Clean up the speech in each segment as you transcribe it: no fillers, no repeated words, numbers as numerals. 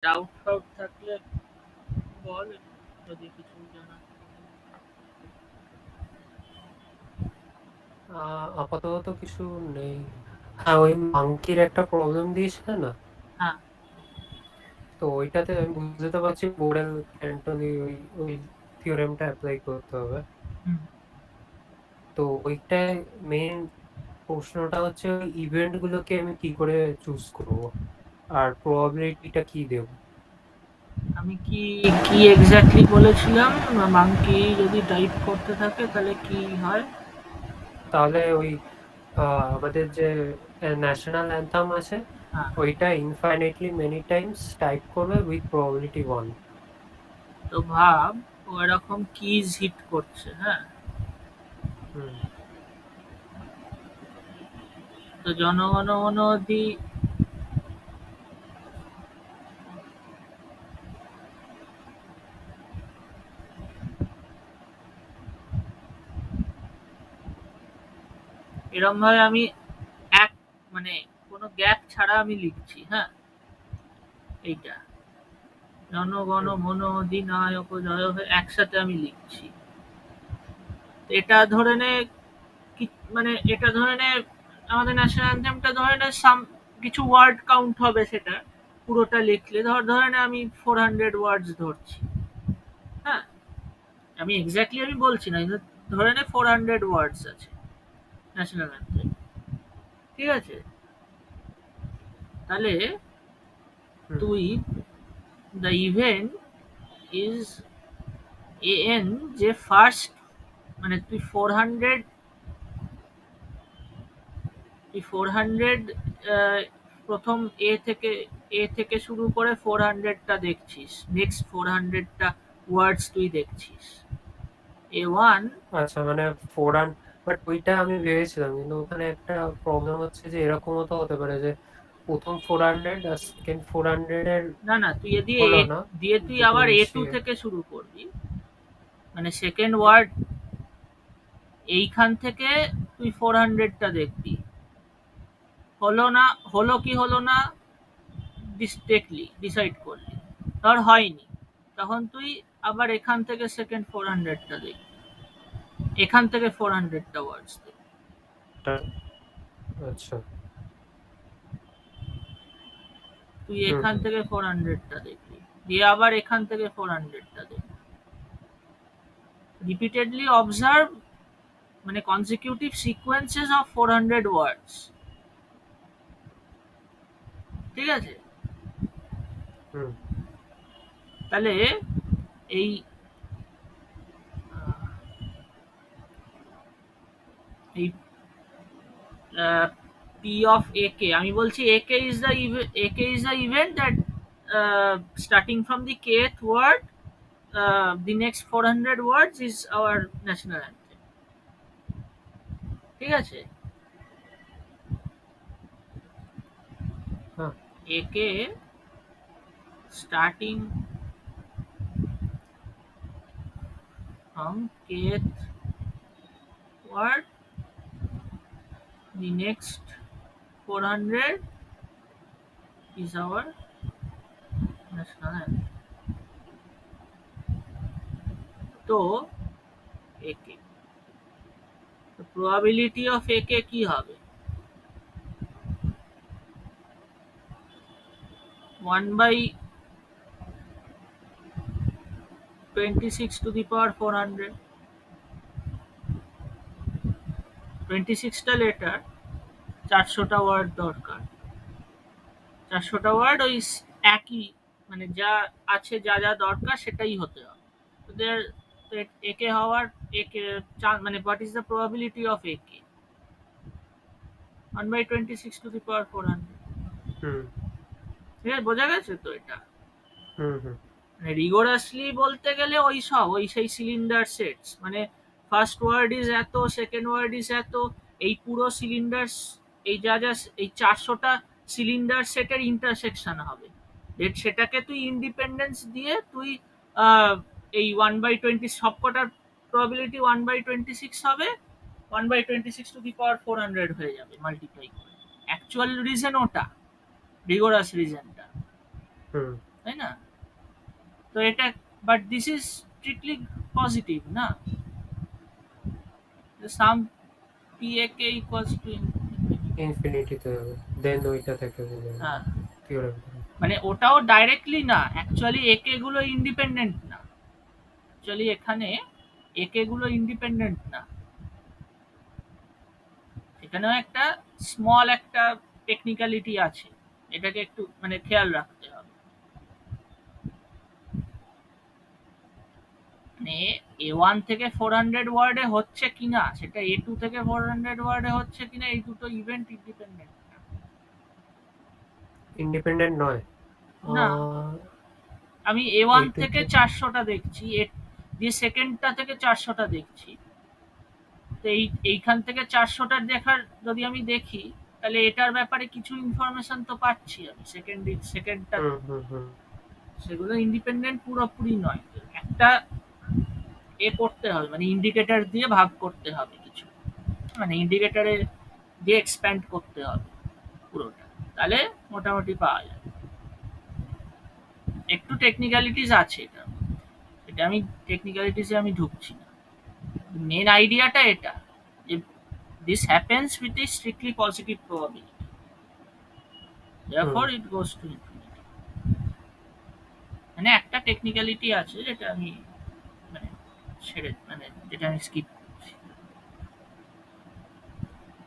Doubt fought থাকলে বল, যদি কিছু জানা থাকে। আপাতত তো কিছু নেই। হ্যাঁ, ওই মাংকির একটা প্রবলেম দিয়েছিলে না? হ্যাঁ। তো ওইটাতে আমি বুঝতে পারছি বোরেল ক্যান্টলি ওই ওই থিওরেমটা অ্যাপ্লাই করতে হবে। হুম। তো ওইটায় মেন প্রশ্নটা হচ্ছে ওই ইভেন্ট গুলোকে আমি কি করে চুজ করব আর প্রবাবিলিটিটা কি দেব। আমি কি কি এক্স্যাক্টলি বলেছিলাম? মাংকি যদি টাইপ করতে থাকে তাহলে কি হয়? তাহলে ওই আমাদের যে ন্যাশনাল অ্যান্থাম আছে হ্যাঁ। ওইটা ইনফাইনাইটলি মেনি টাইমস টাইপ করবে উইথ প্রবাবিলিটি 1। তো ভাব, ও এরকম কিজ হিট করছে, হ্যাঁ। হুম। তো জনগণ মন অধি এরম ভাবে আমি এক মানে কোনো গ্যাপ ছাড়া আমি লিখছি, হ্যাঁ। এইটা জনগণ হুম। মন অধিনায়ক জয় হে একসাথে আমি লিখছি। এটা ধরে নে কি, মানে এটা ধরে নে আমাদের ন্যাশনাল অ্যানথেমটা ধরে নে কিছু ওয়ার্ড কাউন্ট হবে সেটা পুরোটা লিখলে ধরে নে আমি 400 ওয়ার্ডস ধরছি, হ্যাঁ। আমি এক্স্যাক্টলি আমি বলছি না, কিন্তু ধরে নে 400 ওয়ার্ডস আছে ন্যাশনাল অ্যানথেম, ঠিক আছে। তাহলে হুম। তুই দ্য ইভেন্ট ইজ এন, যে ফার্স্ট, মানে তুই 400 প্রথম এ থেকে শুরু করে 400টা দেখছিস, নেক্সট 400টা ওয়ার্ডস তুই দেখছিস। A1। আচ্ছা, মানে ফোর আন বাট ওইটা আমি ভেবেছিলাম, কিন্তু ওখানে একটা প্রবলেম হচ্ছে যে এরকমও তো হতে পারে যে প্রথম 400 আর সেকেন্ড 400 এর না না, তুই দিয়ে হলো না, দিয়ে তুই দুটো আবার A2 মিশিয়ে। থেকে শুরু করবি, মানে সেকেন্ড ওয়ার্ড এইখান থেকে তুই 400টা দেখবি। হলো না, হলো কি হলো না দেখলি, ডিসাইড করলি, ধর হয়নি, তখন তুই আবার এখান থেকে সেকেন্ড 400টা দেখবি, এখান থেকে 400টা ওয়ার্ডস দেখবি। আচ্ছা। তুই হুম। এখান হুম। থেকে 400টা দেখবি, দিয়ে আবার এখান থেকে 400টা দেখবি। রিপিটেডলি অবজার্ভ, মানে কনসিকিউটিভ সিকোয়েন্সেস অফ 400 ওয়ার্ডস, ঠিক আছে। হুম। তাহলে এই এই পি অফ এ কে, আমি বলছি A K is the event that starting from the kth word, the next 400 words is our national anthem, ঠিক আছে। হ্যাঁ। একে starting from kth word, the next 400 is our national anthem। তো একে, তো probability of একে কি হবে? 1/26 to the power 400। 26টা লেটার, 400টা ওয়ার্ড দরকার। 400টা ওয়ার্ড ওই একই, মানে যা আছে, যা যা দরকার সেটাই হতে হবে। তোদের একে হওয়ার, একে মানে what is the probability of একে? 1/26 টু দি পাওয়ার 400। হুম। ঠিক আছে, বোঝা গেছে তো এটা? হুম। হুম। মানে রিগোরাসলি বলতে গেলে ওই সব ওই সেই সিলিন্ডার সেটস, মানে ফার্স্ট ওয়ার্ড ইজ এত, সেকেন্ড ওয়ার্ড ইজ এত, এই পুরো সিলিন্ডার, এই যা যা এই 400টা সিলিন্ডার সেটের ইন্টারসেকশন হবে। সেটাকে তুই ইন্ডিপেন্ডেন্স দিয়ে তুই আহ, এই 1/20 সবকটার প্রবাবিলিটি 1/26 হবে, 1/26 টু দি পাওয়ার 400 হয়ে যাবে মাল্টিপ্লাই করে। অ্যাকচুয়াল রিজন ওটা, রিগোরাস রিজনটা। হুম। তাই না? তো এটা, but this is strictly positive না, sum P A K equals to ইনফিনিটিতে হবে, দেন ওইটা থেকে বোঝা যাবে হ্যাঁ, থিওরেম থেকে। মানে ওটাও ডাইরেক্টলি না, অ্যাকচুয়ালি একে গুলো ইন্ডিপেন্ডেন্ট না, অ্যাকচুয়ালি এখানে একে গুলো ইন্ডিপেন্ডেন্ট না, এখানেও একটা স্মল একটা টেকনিক্যালিটি আছে, এটাকে একটু মানে খেয়াল রাখতে হবে। মানে A1 থেকে 400 ওয়ার্ডে হচ্ছে কিনা, সেটা A2 থেকে 400 ওয়ার্ডে হচ্ছে কিনা, এই দুটো ইভেন্ট ইন্ডিপেন্ডেন্ট ইন্ডিপেন্ডেন্ট নয়। না। আহ, আমি A1 A2 থেকে থেকে 400টা দেখছি, দিয়ে সেকেন্ডটা থেকে 400টা দেখছি, তো এইখান থেকে 400টা দেখার যদি আমি দেখি, তাহলে এটার ব্যাপারে কিছু ইনফরমেশন তো পাচ্ছি আমি সেকেন্ডটা, হুম হুম হুম সেগুলো ইন্ডিপেন্ডেন্ট পুরোপুরি নয়, একটা করতে হবে, মানে ইন্ডিকেটর দিয়ে ভাগ করতে হবে কিছু, মানে ইন্ডিকেটরে দিয়ে এক্সপ্যান্ড করতে হবে পুরোটা, তাহলে মোটামুটি পাওয়া যাবে। একটু টেকনিক্যালিটিস আছে এটা, এটা আমি টেকনিক্যালিটিসে আমি ঢুকছি না, মেন আইডিয়াটা এটা যে this happens with a strictly positive probability, hmm therefore it goes to infinity। মানে একটা টেকনিক্যালিটি আছে যেটা আমি মানে মানে যেটা আমি স্কিপ করছি।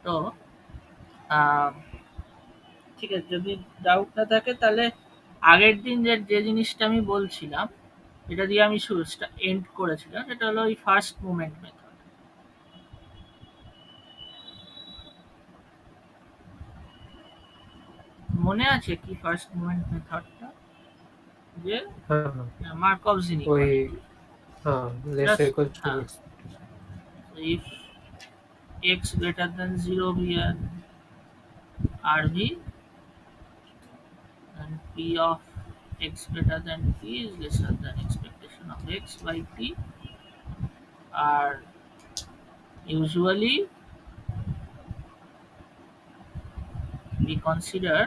তো আহ, ঠিক আছে, যদি ডাউট না থাকে তাহলে আগের দিন যে যে জিনিসটা আমি বলছিলাম, যেটা দিয়ে আমি এন্ড করেছিলাম, সেটা হলো ওই ফার্স্ট মুভমেন্ট মেথড। মনে আছে কি ফার্স্ট মুভমেন্ট মেথডটা? যে হ্যাঁ হ্যাঁ মার্কভস ওই ইনইকুয়ালিটি, হ্যাঁ লেস জাস্ট ইকুয়ালস টু হ্যাঁ, expectation. if x greater than 0 be an RV, and p of x greater than p is lesser than expectation of x by t, are usually we consider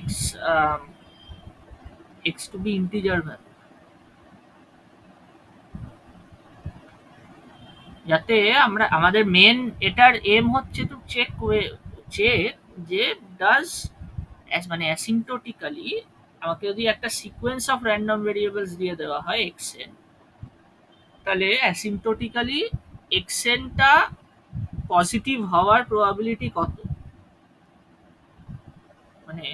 x x to be integer value, যাতে আমরা আমাদের main এটার M হচ্ছে তো check যে does মানে অ্যাসিম্পটোটিক্যালি আমাকে যদি একটা সিকোয়েন্স অফ র্যান্ডম ভেরিয়েবলস দিয়ে দেওয়া হয় এক্স এন, তাহলে অ্যাসিম্পটোটিক্যালি এক্স এনটা পজিটিভ হওয়ার প্রবাবিলিটি কত, মানে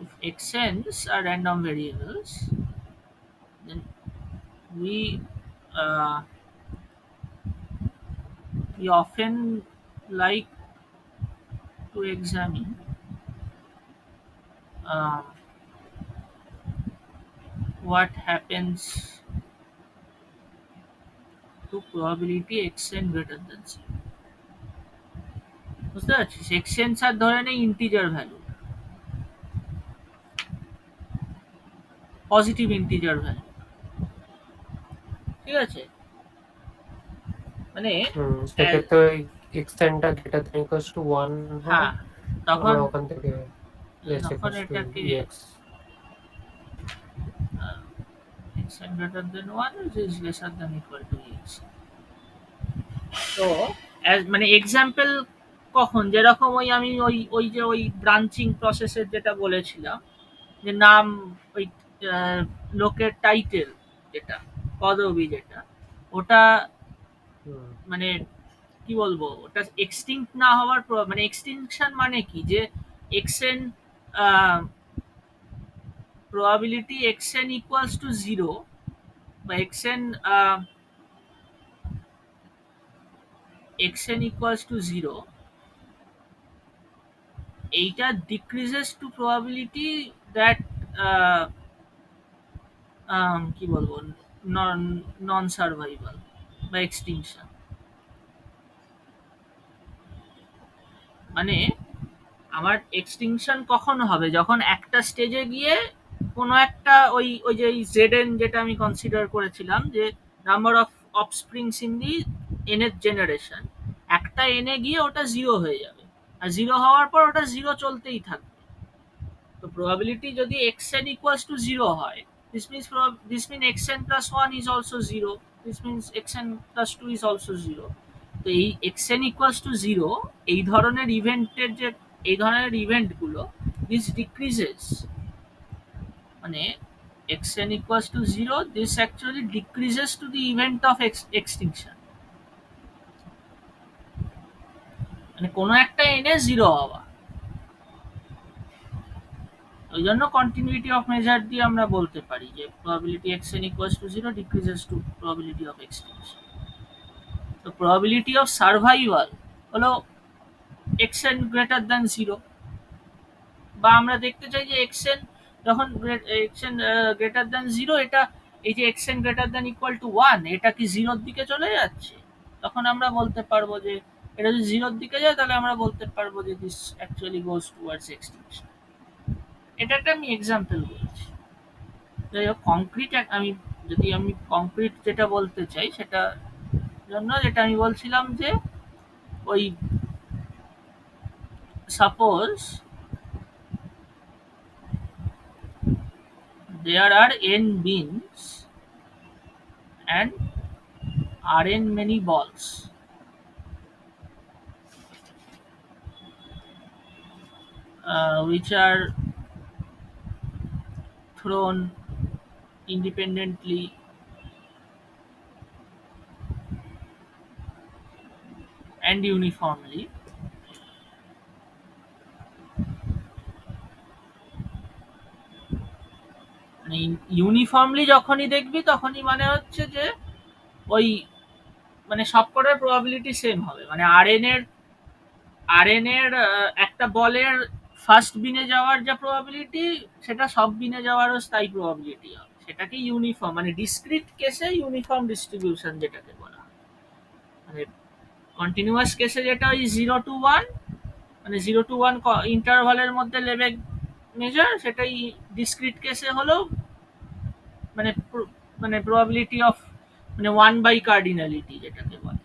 if xn's are random variables, then we uh, we often like to examine uh, what happens to probability xn greater than 0। বুঝতে পারছিস, xn আর ধরে নেই integer value, positive integer value, ঠিক আছে, মানে সেক্ষেত্রে ওই এক্সটেন্ডটা গ্রেটার দ্যান ইকুয়ালস টু 1 হবে, হ্যাঁ, তখন আমরা ওখান থেকে লেস তখন ইকুয়ালস টু এটাকে x. xn greater than 1 is lesser than equal to x। তো মানে এক্সাম্পল কখন, যেরকম ওই আমি ওই ওই যে ওই ব্রাঞ্চিং প্রসেসের যেটা বলেছিলাম, যে নাম ওই আহ, লোকের টাইটেল, যেটা পদবি যেটা, ওটা হুম মানে কি বলবো, ওটা এক্সটিংক্ট না হওয়ার মানে এক্সটিংশন মানে কি, যে X N probability X N equals to zero, বা X N X N equals to zero, এইটা ডিক্রিজেস টু প্রবাবিলিটি দ্যাট কি বলবো, নন নন সার্ভাইভাল বা এক্সটিংশন, মানে আমার এক্সটিংশন কখন হবে, যখন একটা স্টেজে গিয়ে কোনো একটা ওই ওই যে জেড এন যেটা আমি কনসিডার করেছিলাম, যে নাম্বার অফ অফস্প্রিংস ইন দি এনের জেনারেশন, একটা এনে গিয়ে ওটা জিরো হয়ে যাবে, আর জিরো হওয়ার পর ওটা জিরো চলতেই থাকবে, তো প্রবাবিলিটি যদি xn equals to 0 হয়, this means xn plus 1 is also 0, this means xn plus 2 is also 0. তো এই xn equals to 0 এই ধরনের ইভেন্টের যে এই ধরনের ইভেন্টগুলো this decreases, মানে xn equals to 0, this actually decreases to the event of extinction, মানে কোনো একটা এনে 0 হওয়া। ওই জন্য কন্টিনিউইটি অফ মেজার দিয়ে আমরা বলতে পারি যে probability xn equals to 0 decreases to probability of extinction. তো probability of survival হলো xn greater than 0, বা আমরা দেখতে চাই যে xn যখন xn greater than 0, এটা এই যে xn greater than equal to 1 এটা কি 0 এর দিকে চলে যাচ্ছে, তখন আমরা বলতে পারবো যে এটা যদি 0 এর দিকে যায় তাহলে আমরা বলতে পারবো যে this actually goes towards extinction। এটা একটা আমি এক্সাম্পল বলছি। যাই হোক, কংক্রিট আমি কংক্রিট যেটা বলতে চাই সেটা জন্য যেটা আমি বলছিলাম যে ওই suppose there are n beans and are n many balls, which are thrown independently and uniformly, মানে ইউনিফর্মলি যখনই দেখবি তখনই মানে হচ্ছে যে ওই মানে সবকটার প্রবাবিলিটি সেম হবে, মানে আর এন এর একটা বলের ফার্স্ট বিনে যাওয়ার যা প্রবাবিলিটি সেটা সব বিনে যাওয়ারও তাই প্রবাবিলিটি হবে, সেটাকে ইউনিফর্ম মানে ডিসক্রিট কেসে ইউনিফর্ম ডিস্ট্রিবিউশন যেটাকে বলা হয়। মানে কন্টিনিউয়াস কেসে যেটা ওই 0 to 1, মানে 0 to 1 ইন্টারভালের মধ্যে লেভেল মেজার, সেটাই ডিসক্রিট কেসে হলো মানে মানে প্রবাবিলিটি অফ মানে 1/কার্ডিনালিটি যেটাকে বলে,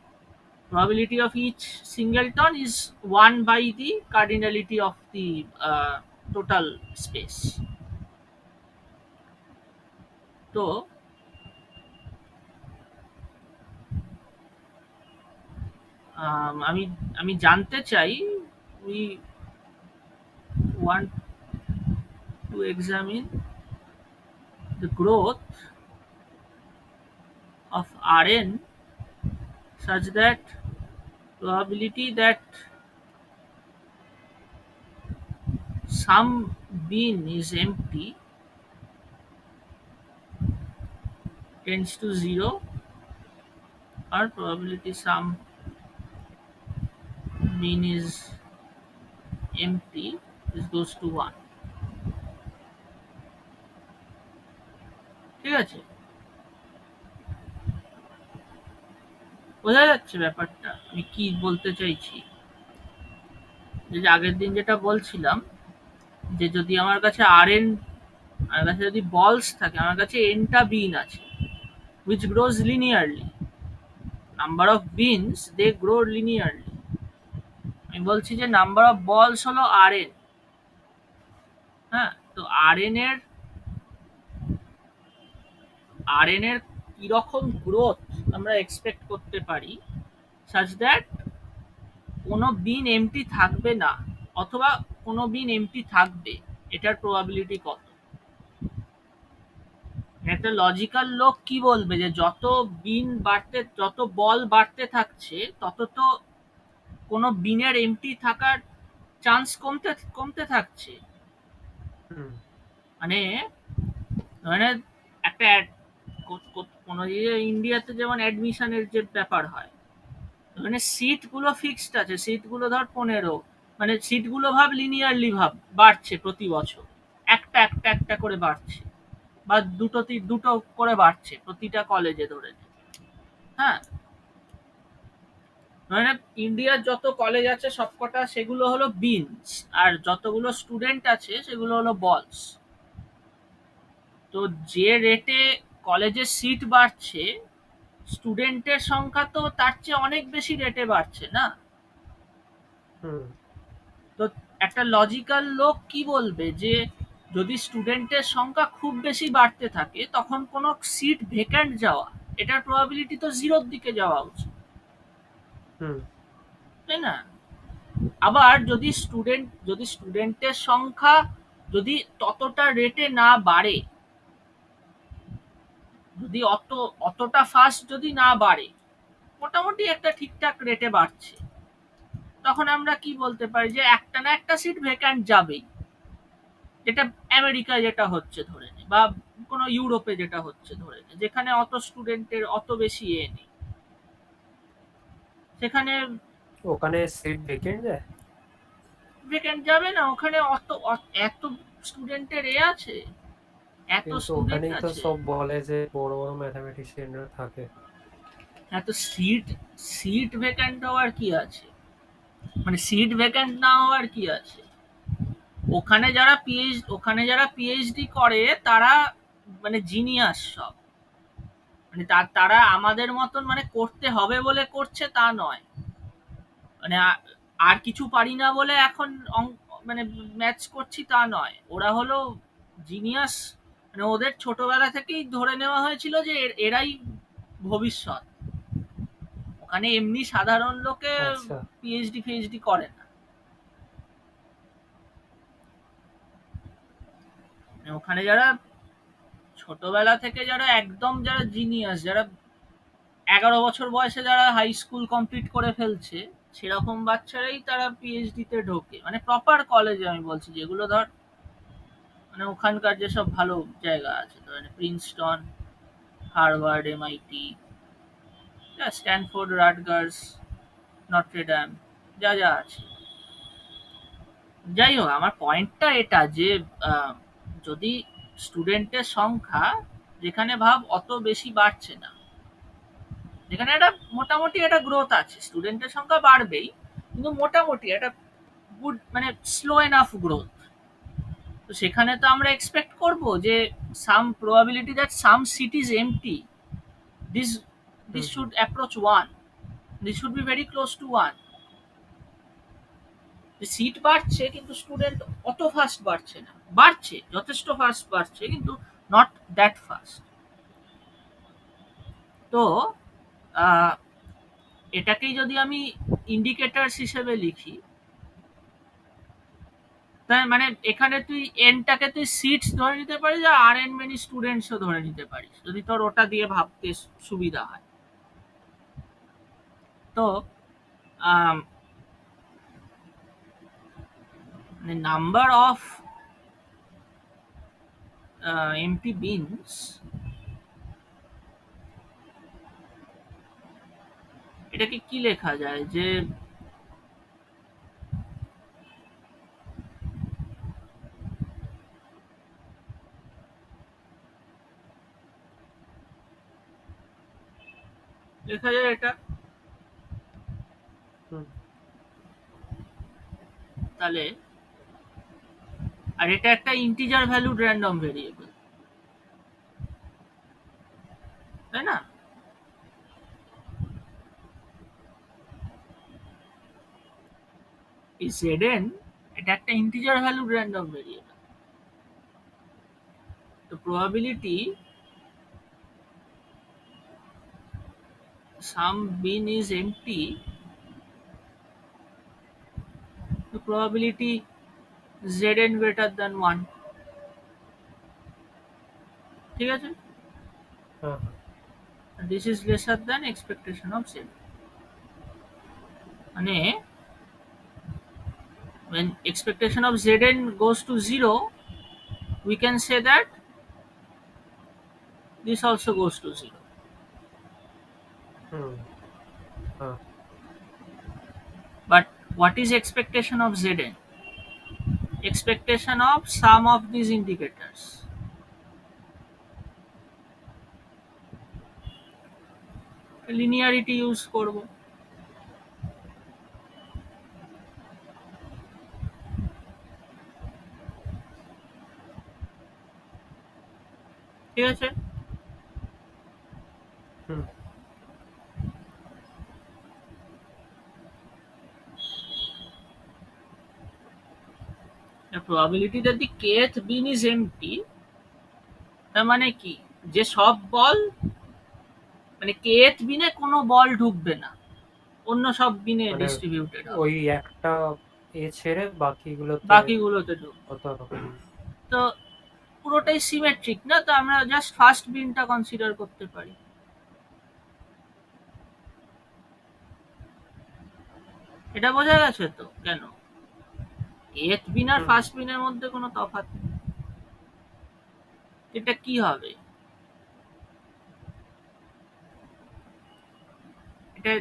probability of each singleton is 1 by the cardinality of the total space. তো আমি আমি জানতে চাই, we want to examine the growth of Rn such that probability that some bin is empty tends to 0, or probability some bin is empty this goes to 1। ঠিক আছে, বোঝা যাচ্ছে ব্যাপারটা আমি কি বলতে চাইছি? যে আগের দিন যেটা বলছিলাম যে যদি আমার কাছে যদি বলস থাকে, আমার কাছে এনটা বিন আছে which grows linearly, number of beans they grow linearly, আমি বলছি যে নাম্বার অফ বলস হলো আর এন। হ্যাঁ, তো আর এন এর কিরকম গ্রোথ আমরা এক্সপেক্ট করতে পারি such that কোনো বিন এমটি থাকবে না, অথবা কোনো বিন এমটি থাকবে, এটার প্রবাবিলিটি কত? একটা লজিক্যাল লোক কি বলবে যে যত বল বাড়তে থাকছে তত তো কোনো বিনের এমটি থাকার চান্স কমতে কমতে থাকছে। মানে মানে একটা কোনো ইন্ডিয়াতে যেমন অ্যাডমিশনের যে ব্যাপার হয়, মানে সিট গুলো ফিক্সড আছে, সিট গুলো ধর 15, মানে সিট গুলো ভাব লিনিয়ারলি বাড়ছে প্রতি বছর, একটা একটা একটা করে বাড়ছে, বা দুটো করে বাড়ছে প্রতিটা কলেজে ধরে। হ্যাঁ, মানে ইন্ডিয়ার যত কলেজ আছে সবকটা সেগুলো হলো বিনস, আর যতগুলো স্টুডেন্ট আছে সেগুলো হলো বলস। তো যে রেটে কলেজের সিট বাড়ছে, স্টুডেন্টের সংখ্যা তো তার চেয়ে অনেক বেশি রেটে বাড়ছে না? তো একটা লজিক্যাল লোক কি বলবে যে যদি স্টুডেন্টের সংখ্যা খুব বেশি বাড়তে থাকে তখন কোনো সিট ভেক্যান্ট যাওয়া, এটার প্রবাবিলিটি তো জিরোর দিকে যাওয়া উচিত, হুম। তাই না? আবার যদি স্টুডেন্টের সংখ্যা যদি ততটা রেটে না বাড়ে, যদি অতটা ফাস্ট যদি না বাড়ে, মোটামুটি একটা ঠিকঠাক রেটে বাড়ছে, তখন আমরা কি বলতে পারি যে একটা না একটা সিট ভ্যাকান্ট যাবেই। যেটা আমেরিকায় যেটা হচ্ছে ধরে নে, বা কোনো ইউরোপে যেটা হচ্ছে ধরে নে, যেখানে অত স্টুডেন্টের অত বেশি নেই, সেখানে ওখানে সিট ভেকেন্ট যায়? ভ্যাকান্ট যাবে না। ওখানে এত স্টুডেন্টের আছে, এত কিন্তু স্টুডেন্ট ওখানেই তো আছে। সব বলে যে বড় বড় ম্যাথামেটিশিয়ানরা থাকে। এত সিট সিট ভ্যাকান্ট হওয়ার কি আছে? মানে সিট ভ্যাকান্ট না হওয়ার কি আছে? ওখানে যারা পিএইচডি করে তারা মানে জিনিয়াস সব। মানে তারা আমাদের মতন মানে করতে হবে বলে করছে তা নয়। মানে আর কিছু পারি না বলে এখন মানে ম্যাথস করছি তা নয়। ওরা হলো জিনিয়াস। মানে ওদের ছোটবেলা থেকেই ধরে নেওয়া হয়েছিল যে এরাই ভবিষ্যৎ। ওখানে এমনি সাধারণ লোকে আচ্ছা। পিএইচডি ফিএইচডি করে না। মানে ওখানে যারা ছোটবেলা থেকে যারা একদম যারা জিনিয়াস, যারা 11 বছর বয়সে যারা হাই স্কুল কমপ্লিট করে ফেলছে, সেরকম বাচ্চারাই তারা পিএইচডি তে ঢোকে। মানে প্রপার কলেজে আমি বলছি, যেগুলো ধর মানে ওখানকার যেসব ভালো জায়গা আছে, ধরেন Princeton, Harvard, MIT, Stanford, Rutgers, Notre Dame, যা যা আছে। যাই হোক, আমার পয়েন্টটা এটা যে আহ, যদি স্টুডেন্টের সংখ্যা, যেখানে ভাব অত বেশি বাড়ছে না, যেখানে একটা মোটামুটি একটা গ্রোথ আছে, স্টুডেন্টের সংখ্যা বাড়বেই, কিন্তু মোটামুটি একটা গুড মানে স্লো এনাফ গ্রোথ, তো সেখানে তো আমরা এক্সপেক্ট করব যে some probability that some seat is empty, this this hmm hmm should approach one, this should be very close to one. যে সিট বাড়ছে কিন্তু স্টুডেন্ট অত ফাস্ট বাড়ছে না, বাড়ছে যথেষ্ট ফাস্ট বাড়ছে কিন্তু নট দ্যাট ফাস্ট। তো আহ, এটাকেই যদি আমি ইন্ডিকেটার্স হিসেবে লিখি, তাই মানে এখানে তুই এনটাকে তুই সিটস ধরে নিতে পারিস, আর এন মেনি স্টুডেন্টসও ধরে নিতে পারিস, যদি তোর ওটা দিয়ে ভাবতে সুবিধা হয়। তো আম, মানে নাম্বার অফ এমটি বিনস, এটাকে কি লেখা যায় যে লেখা যায় এটা, হুম। তাহলে আর এটা একটা ইন্টিজার ভ্যালুড র্যান্ডম ভেরিয়েবল, তাই না? এই zn এটা একটা ইন্টিজার ভ্যালুড র্যান্ডম ভেরিয়েবল। তো probability some bin is empty, the probability zn greater than 1, ঠিক আছে? হ্যাঁ হ্যাঁ। And this is lesser than expectation of z, মানে when expectation of zn goes to 0, we can say that this also goes to 0. হুম। হ্যাঁ। But what is expectation of zn? Expectation of sum of these indicators. Linearity use করব, ঠিক আছে? হুম। The probability that the kth bin is empty, তার মানে কি, যে সব বল মানে kth বিনে কোনো বল ঢুকবে না, অন্য সব বিনে মানে ডিস্ট্রিবিউটেড হবে, ওই একটা ছেড়ে বাকিগুলোতে বাকিগুলোতে ঢুকবে। কত রকম। তো পুরোটাই সিমেট্রিক না, তো আমরা জাস্ট ফার্স্ট বিনটা কনসিডার করতে পারি। এটা বোঝা গেছে তো কেন এথ বিন আর ফার্স্ট বিনের মধ্যে কোনো তফাৎ নেই। এটা কি হবে, এটা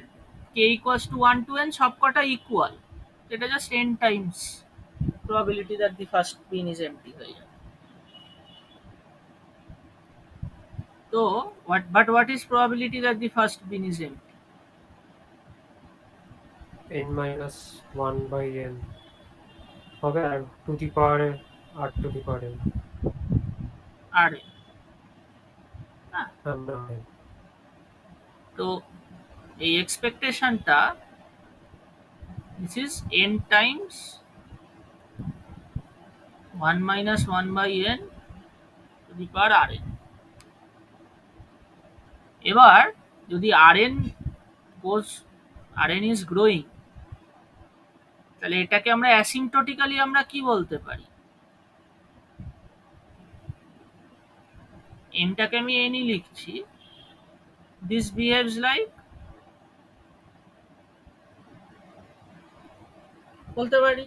k equals to 1 to n সবকটা ইকুয়াল, এটা just n Times probability that the first bin is empty হয়ে যাবে। তো what is probability that the first bin is empty? n minus 1 by n হবে, আর টু দি পাওয়ারে আর two the power n। আর না, তো এই এক্সপেকটেশনটা this is n times 1 minus 1 by n to the power rn। এবার যদি rn goes, rn is growing, তাহলে এটাকে আমরা অ্যাসিম্পটোটিক্যালি আমরা কি বলতে পারি, এমটাকে আমি এনই লিখছি, দিস বিহেভস লাইক, বলতে পারি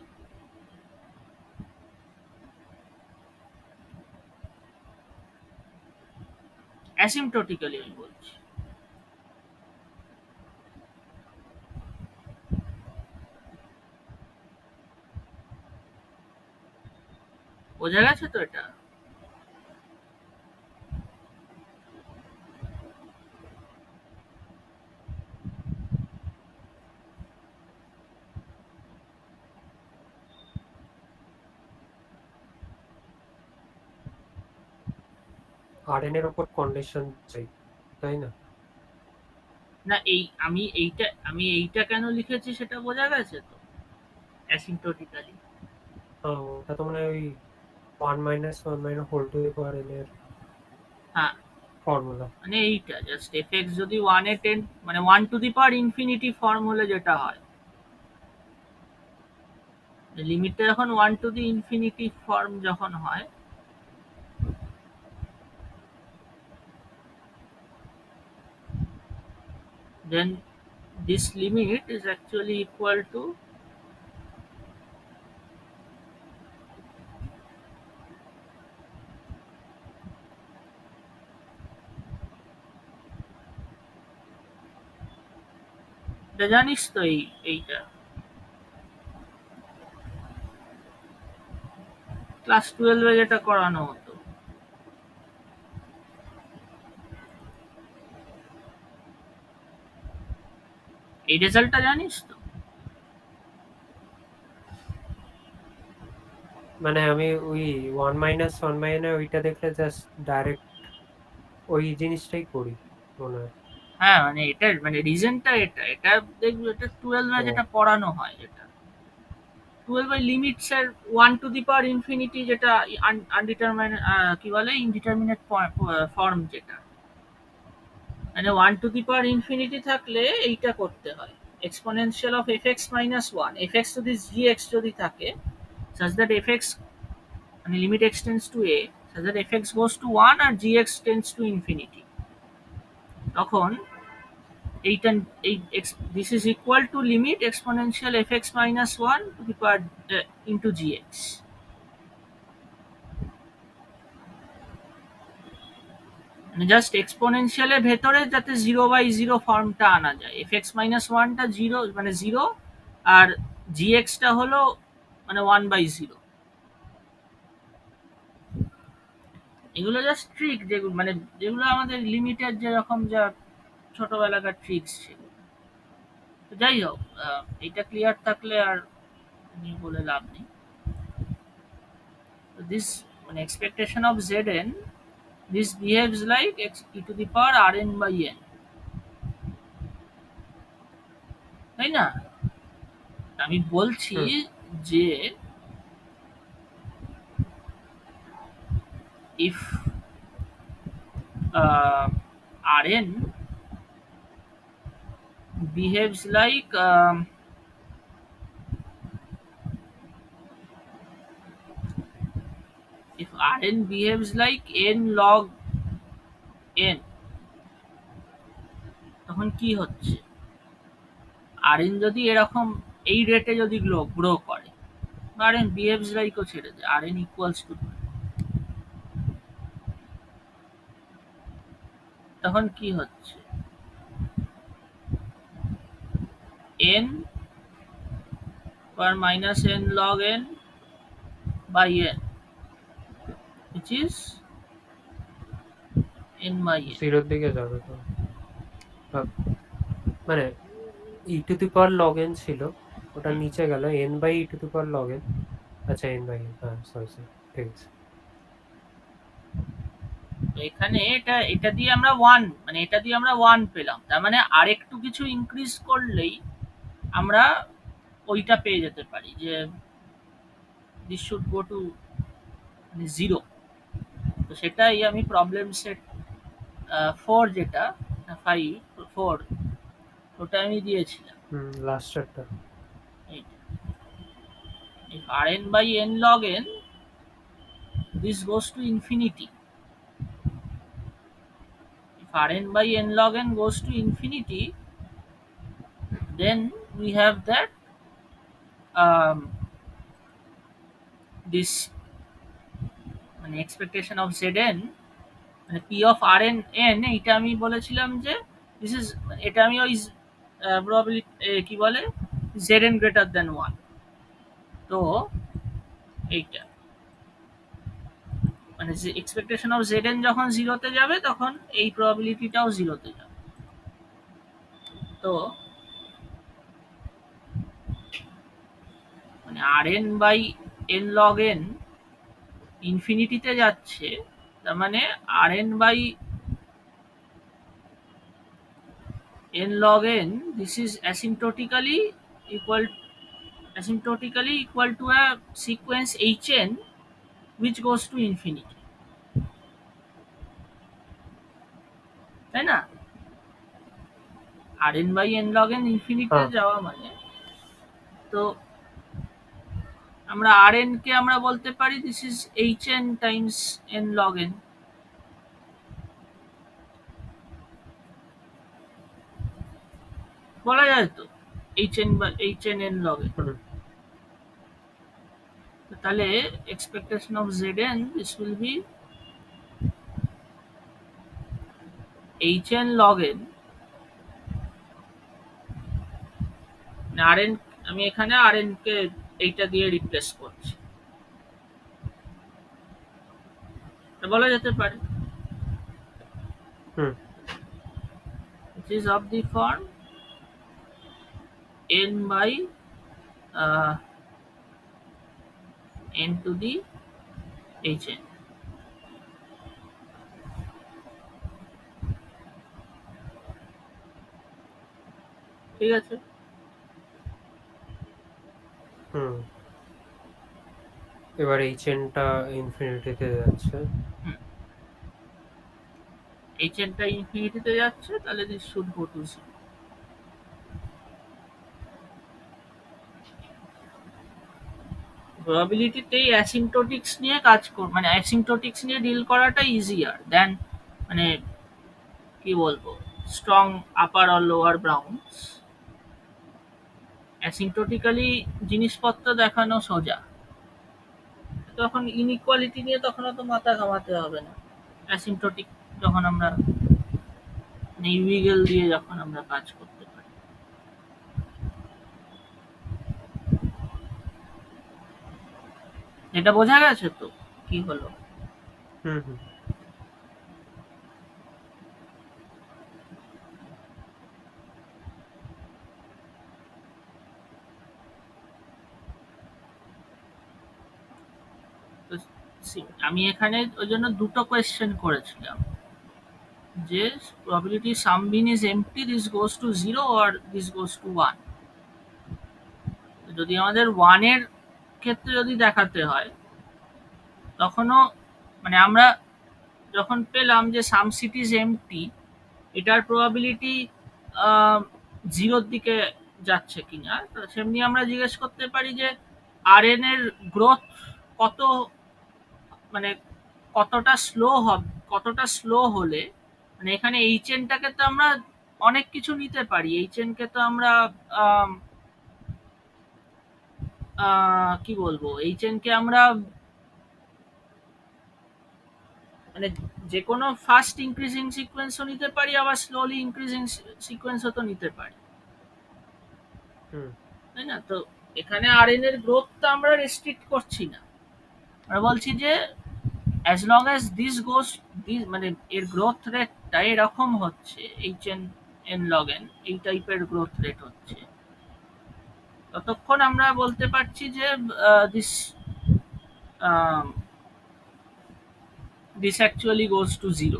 অ্যাসিম্পটোটিক্যালি আমি বলছি। বোঝা গেছে তো এটা? rn এর উপর কন্ডিশন চাই, তাই না? না, আমি এইটা কেন লিখেছি সেটা বোঝা গেছে তো, অ্যাসিম্পটোটিক্যালি। ওটা তো মানে ওই 1 minus 1 minus whole to the power n এর হ্যাঁ, ফর্মুলা। মানে এইটা জাস্ট এফএক্স যদি 1 এ 10 মানে 1 two the power infinity form হলে যেটা হয়, লিমিটটা যখন 1 টু দি ইনফিনিটি ফর্ম যখন হয়, then this limit is actually equal to এটা জানিস তো, এইটা ক্লাস 12 এ যেটা করানো হতো, এই রেজাল্টটা জানিস তো? মানে আমি ওই 1 minus 1 by n ওইটা দেখলে জাস্ট ডাইরেক্ট ওই জিনিসটাই করি মনে হয়। হ্যাঁ, মানে এটা মানে রিজনটা এটা দেখবি, এটা 12 এ ও যেটা পড়ানো হয়, যেটা 12 বাই লিমিটস এর 1 টু দি পাওয়ার ইনফিনিটি, যেটা আনডিটারমাইন কি বলে ইনডিটারমিনেট ফর্ম, যেটা মানে 1 টু দি পাওয়ার ইনফিনিটি থাকলে এইটা করতে হয়, exponential of fx minus 1 fx to the gx যদি থাকে, such that fx মানে limit x tends to a, such that fx goes to 1 আর gx টেন্ডস টু ইনফিনিটি, তখন এইটা this is equal to limit exponential fx minus 1 to the power into gx। মানে just এক্সপোনেনশিয়ালের ভেতরে যাতে 0/0 ফর্মটা আনা যায়, fx minus 1 টা 0 মানে 0, আর gx টা হলো মানে 1/0। এগুলো জাস্ট ট্রিক, যেগুলো মানে যেগুলো আমাদের লিমিটের যেরকম যা ছোটবেলাকার ট্রিক্স ছিল। তো যাই হোক, এটা ক্লিয়ার থাকলে আর নিয়ে বলে লাভ নেই। দিস মানে expectation of zn, this behaves like e to the power rn by n, তাই না? আমি বলছি হুম যে if uh, Rn behaves like if Rn behaves like n log n, তখন কি হচ্ছে? Rn যদি এরকম এই রেটে যদি গ্রো করে, Rn behaves like ও ছেড়ে দেয়, Rn equals to, তখন কি হচ্ছে? n per minus n log n by n, which is n by n. জিরোর দিকে যাবে তো। মানে E to the power log N ছিল, ওটা নিচে গেল N by E to the power log N. আচ্ছা এন বাই এন, হ্যাঁ সরি সরি, ঠিক আছে। তো এখানে এটা দিয়ে আমরা 1, মানে এটা দিয়ে আমরা 1 পেলাম, তার মানে আরেকটু কিছু ইনক্রিজ করলেই আমরা ওইটা পেয়ে যেতে পারি যে দিস শুড গো টু 0। তো সেটাই আমি প্রবলেম সেট 4 যেটা 5 4 ওটা আমি দিয়েছিলাম। লাস্টারটা। এইটা, if Rn by n log n this goes to infinity, if Rn by n log n goes to infinity, then we have that um, this মানে expectation of zn, মানে p of rn n, এটা আমি বলেছিলাম যে this is, এটা আমি ওই probability কি বলে zn গ্রেটার দ্যান 1। তো এইটা মানে যে এক্সপেকটেশন অফ zn যখন 0 তে যাবে তখন এই প্রবাবিলিটিটাও 0 তে যাবে। তো মানে rn by n log n ইনফিনিটিতে যাচ্ছে, তার মানে rn by n log n this is asymptotically equal to a sequence hn which goes to infinity, তাই না? rn by n log n ইনফিনিটিতে হ্যাঁ যাওয়া মানে, তো আমরা rn কে আমরা বলতে পারি this is hn times n log n, বলা যায় তো hn বা hn n log n। তো তাহলে expectation of zn this will be hn log n, rn, আমি এখানে rn কে এইটা দিয়ে রিপ্লেস করছি, এটা বলা যেতে পারে হুম which is of the form n by uh, n to the hn। ঠিক আছে, হুম এবার এই চেনটা ইনফিনিটিতে যাচ্ছে। hn টা ইনফিনিটিতে যাচ্ছে, তাহলে দিস শুড গো টু 0। প্রবাবিলিটিতে অ্যাসিম্পটোটিক্স নিয়ে কাজ কর, মানে অ্যাসিম্পটোটিক্স নিয়ে ডিল করাটা ইজিয়ার দেন মানে কি বলবো strong upper or lower bounds. Asymptotically জিনিসপত্র দেখানো সোজা, তখন ইনইকুয়ালিটি নিয়ে তখন অত মাথা ঘামাতে হবে না। অ্যাসিম্পটোটিক যখন আমরা নিউইগেল দিয়ে যখন আমরা কাজ করতে পারি। এটা বোঝা গেছে তো কি হলো? হুম হুম তো আমি এখানে ওই জন্য দুটো কোয়েশ্চেন করেছিলাম যে probability sum bin is empty this goes to 0 or this goes to 1। যদি আমাদের 1 এর ক্ষেত্রে যদি দেখাতে হয় তখনও মানে আমরা যখন পেলাম যে সাম সিটিজ এমটি, এটার প্রবাবিলিটি জিরোর দিকে যাচ্ছে কিনা, তো সেমনি আমরা জিজ্ঞেস করতে পারি যে আরএন এর গ্রোথ কত, মানে কতটা স্লো হলে, মানে এখানে এইচএনটাকে তো আমরা অনেক কিছু নিতে পারি। এইচএনকে তো আমরা আম, কি বলবো, এইচএনকে আমরা মানে যে কোনো ফাস্ট ইনক্রিজিং সিকোয়েন্সও নিতে পারি, আবার স্লোলি ইনক্রিজিং সিকোয়েন্সও তো নিতে পারি, হুম তাই না? তো এখানে আরএন এর গ্রোথটা আমরা রেস্ট্রিক্ট করছি না, আমরা বলছি যে as long as this goes, this মানে এর গ্রোথ রেটটা এরকম হচ্ছে, H N N log N এই টাইপের গ্রোথ রেট হচ্ছে, ততক্ষণ আমরা বলতে পারছি যে this this actually goes to zero.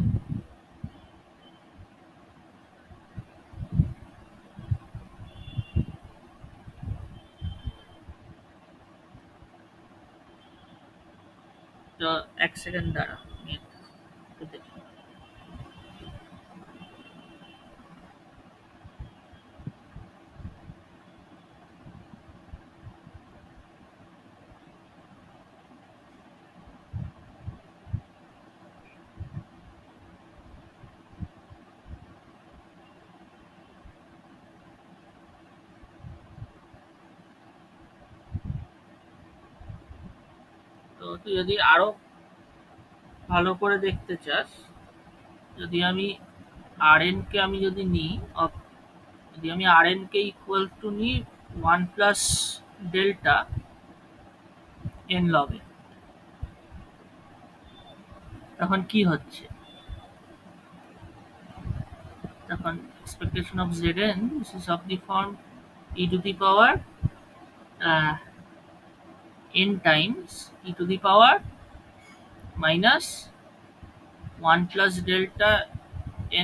তো এক সেকেন্ড দাঁড়া, আমি একটু দেখি। তো তুই যদি আরো ভালো করে দেখতে চাস, যদি আমি আরএন কে আমি যদি নিই, যদি আমি আরএন কে ইকুয়াল টু নিই 1 + ডেল্টা এন লগ এন, তখন কি হচ্ছে? তখন expectation of Zn, this is of the form e to the power uh, n times e to the power minus 1 plus delta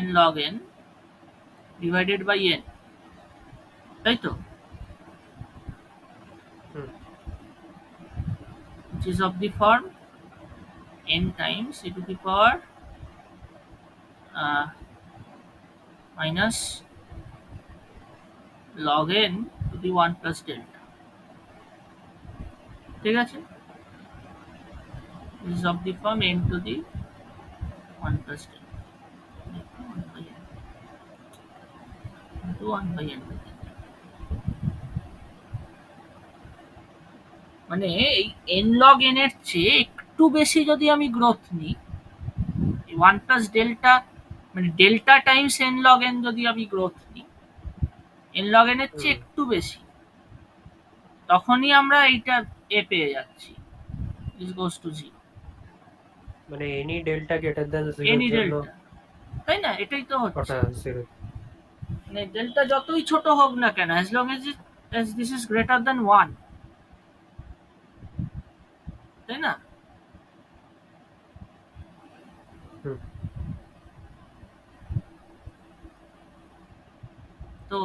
n log n divided by n, তাই তো? হুম which is of the form n times e to the power uh, minus log n to the 1 plus delta, ঠিক আছে? This is of the form n to the 1 plus delta, 1 by n into 1 by n, মানে এই n log n এর চেয়ে একটু বেশি যদি আমি গ্রোথ নিই, 1 প্লাস ডেল্টা মানে delta Times n log n যদি আমি গ্রোথ নিই, n log n এর চেয়ে হুম একটু বেশি, তখনই আমরা এইটা পেয়ে যাচ্ছি, this goes to 0, মানে এনি ডেল্টা গ্রেটার দ্যান জিরোর এনি জন্য ডেল্টা, তাই না? এটাই তো হচ্ছে, ওটা জিরো। মানে ডেল্টা যতই ছোট হোক না কেন, as long as this is greater than 1, তাই না? হুম তো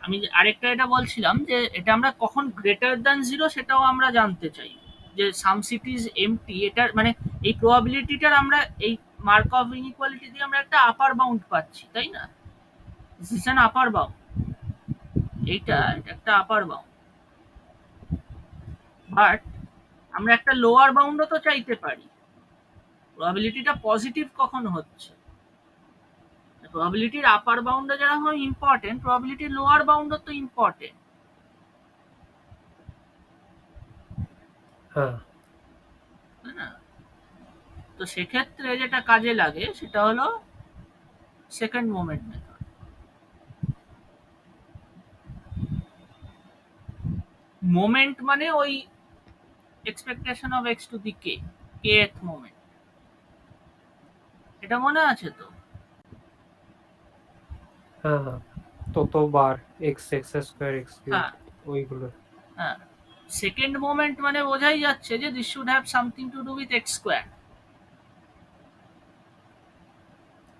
আমি আরেকটা এটা বলছিলাম যে এটা আমরা কখন গ্রেটার দ্যান জিরো সেটাও আমরা জানতে চাই, যে সাম সিটিজ এমটি এটার মানে এই প্রবাবিলিটিটার আমরা এই মার্কভ ইনইকুয়ালিটি দিয়ে আমরা একটা আপার বাউন্ড পাচ্ছি, তাই না? This is an upper bound, এটা হুম এটা একটা আপার বাউন্ড, বাট আমরা একটা লোয়ার বাউন্ডও তো চাইতে পারি। প্রবাবিলিটিটা পজিটিভ কখন হচ্ছে, প্রবাবিলিটির আপার বাউন্ডে যারা হয় ইম্পর্টেন্ট, প্রবাবিলিটির লোয়ার বাউন্ডও তো ইম্পর্টেন্ট, হ্যাঁ তাই না? তো সেক্ষেত্রে যেটা কাজে লাগে সেটা হলো সেকেন্ড মোমেন্ট মেথড। মোমেন্ট মানে ওই expectation of x to the K, kth moment, এটা মনে আছে তো? হ্যাঁ হ্যাঁ, ততবার x x square x cube হ্যাঁ, ওইগুলো। হ্যাঁ। সেকেন্ড মোমেন্ট মানে বোঝাই যাচ্ছে যে this should have something to do with ex square,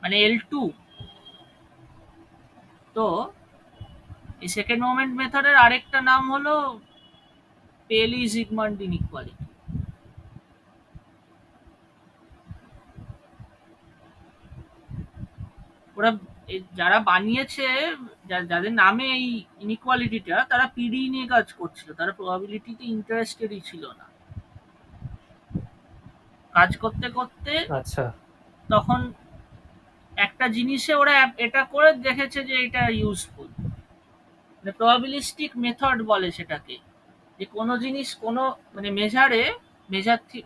মানে L2। তো এই সেকেন্ড মোমেন্ট মেথডের আরেকটা নাম হলো পেলি জিগমন্ড ইনইকুয়ালিটি। ওরা যারা বানিয়েছে, যাদের নামে এই ইনইকুয়ালিটিটা, তারা পিডি নিয়ে কাজ করছিল, তারা প্রবাবিলিটিতে ইন্টারেস্টেডই ছিল না। কাজ করতে করতে আচ্ছা। তখন একটা জিনিসে ওরা এটা করে দেখেছে যে এটা ইউজফুল, মানে প্রবাবিলিস্টিক মেথড বলে সেটাকে। যে কোনো জিনিস কোনো মানে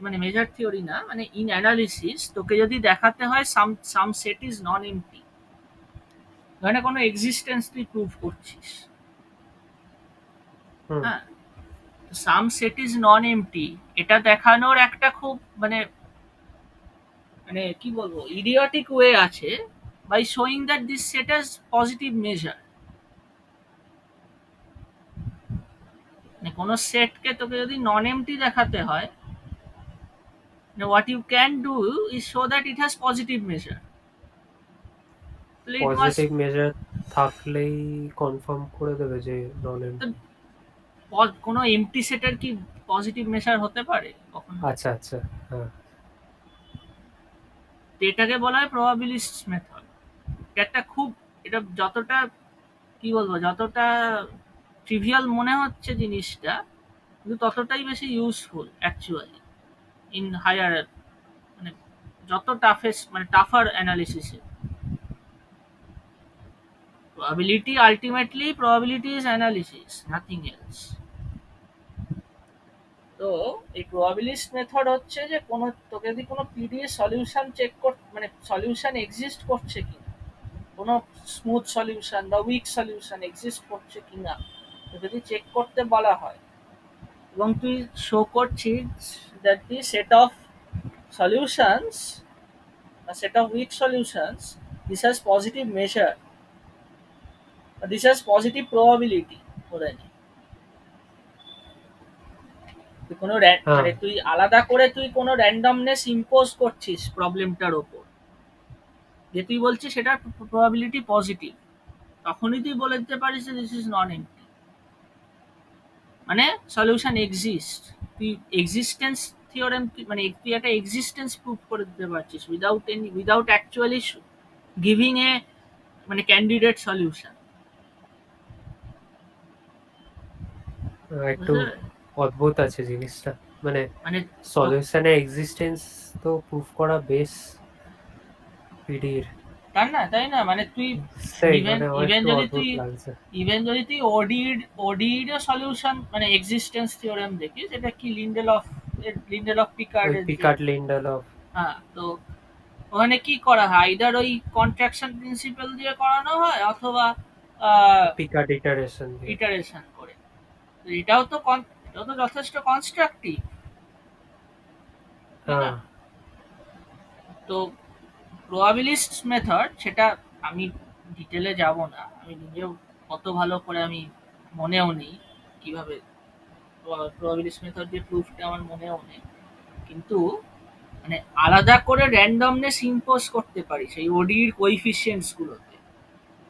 মানে মেজার থিওরি না, মানে ইন অ্যানালিসিস তোকে যদি দেখাতে হয় some set is non empty, ধরে নে কোনো এক্সিস্টেন্স তুই প্রুভ করছিস, হুম। হ্যাঁ, some set is non empty, এটা দেখানোর একটা খুব মানে মানে কি বলবো ইডিয়টিক ওয়ে আছে, by showing that this set has positive measure. মানে কোনো সেটকে তোকে যদি নন এমটি দেখাতে হয়, what you can do is show that it has positive measure. তাহলে it must পজিটিভ মেজার থাকলেই কনফার্ম করে দেবে যে নন এমটি। কোনো এমটি সেটের কি পজিটিভ মেজার হতে পারে কখনো? আচ্ছা আচ্ছা। হ্যাঁ। তো এটাকে বলা হয় প্রবাবিলিস্ট মেথড। এটা একটা খুব, এটা যতটা কি বলবো, যতটা ট্রিভিয়াল মনে হচ্ছে জিনিসটা, কিন্তু ততটাই বেশি ইউজফুল অ্যাকচুয়ালি ইন হায়ার, মানে যত টাফেস্ট মানে টাফার অ্যানালিসিসে। Probability is analysis, nothing else. তো এই প্রবাবিলিস্ট মেথড হচ্ছে যে কোনো তোকে যদি কোনো পিডিএ সলিউশন চেক কর, মানে সলিউশন এক্সিস্ট করছে কিনা, কোনো স্মুথ সলিউশন বা উইক সলিউশন এক্সিস্ট করছে কিনা তোকে যদি চেক করতে বলা হয়, এবং তুই শো করছিস that the set of solutions, set of weak solutions, this has positive measure, this has positive probability, ধরে নে তুই কোনো হ্যাঁ। মানে তুই আলাদা করে তুই কোনো র্যান্ডমনেস ইম্পোজ করছিস প্রবলেমটার ওপর, যে তুই বলছিস সেটার প্রবাবিলিটি পজিটিভ, তখনই তুই বলে দিতে পারিস যে দিস ইজ নন এমটি, মানে সলিউশন এক্সিস্ট। তুই এক্সিস্টেন্স থিওরেম, মানে তুই একটা এক্সিস্টেন্স প্রুভ করে দিতে পারছিস উইদাউট অ্যাকচুয়ালি গিভিং এ মানে ক্যান্ডিডেট সলিউশন। একটু বুঝতে অদ্ভুত আছে জিনিসটা, মানে মানে সলিউশনের এক্সিস্টেন্স তো প্রুফ করা বেশ পিডির। তাই না, মানে তুই সেই ইভেন মানে আমার ইভেন একটু যদি অদ্ভুত তুই লাগছে। ইভেন যদি তুই ওডির সলিউশন মানে এক্সিস্টেন্স থিওরেম দেখিস, এটা কি লিন্ডেলফ ওই পিকার্ডের যে, পিকার্ড লিন্ডেলফ। হ্যাঁ, তো ওখানে কি করা হয়, আইদার ওই কন্ট্রাকশন প্রিন্সিপাল দিয়ে করানো হয়, অথবা পিকার্ড ইটারেশন দিয়ে। ইটারেশন করে। তো এটাও তো যথেষ্ট কনস্ট্রাকটিভ, তাই না? হ্যাঁ। তো প্রবাবিলিস্ট মেথড, সেটা আমি ডিটেলে যাব না, আমি নিজেও কত ভালো করে আমি মনেও নেই কিভাবে প্রবাবিলিস্ট মেথড দিয়ে প্রুফটা আমার মনেও নেই, কিন্তু মানে আলাদা করে র্যান্ডমনেস ইম্পোজ করতে পারি সেই ওডির কোইফিসিয়েন্টস গুলোতে,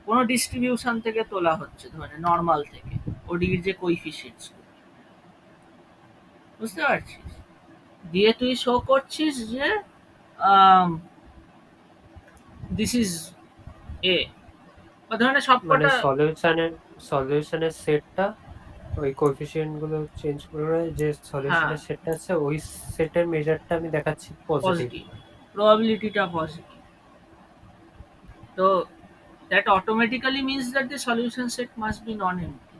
কোনো ডিস্ট্রিবিউশন থেকে তোলা হচ্ছে, ধরে নর্মাল থেকে ওডির যে কোইফিসিয়েন্টস গুলো, বুঝতে পারছিস, দিয়ে তুই শো করছিস যে দিস ইজ এ, বা ধরনের মানে সবকটা, সলিউশনের সেটটা, ওই কোএফিসিয়েন্ট গুলো চেঞ্জ করে যে হ্যাঁ, সলিউশনের সেটটা আছে ওই সেটের মেজারটা আমি দেখাচ্ছি পজিটিভ। পজিটিভ, প্রবাবিলিটিটা positive. So that automatically means that the solution set must be non-empty.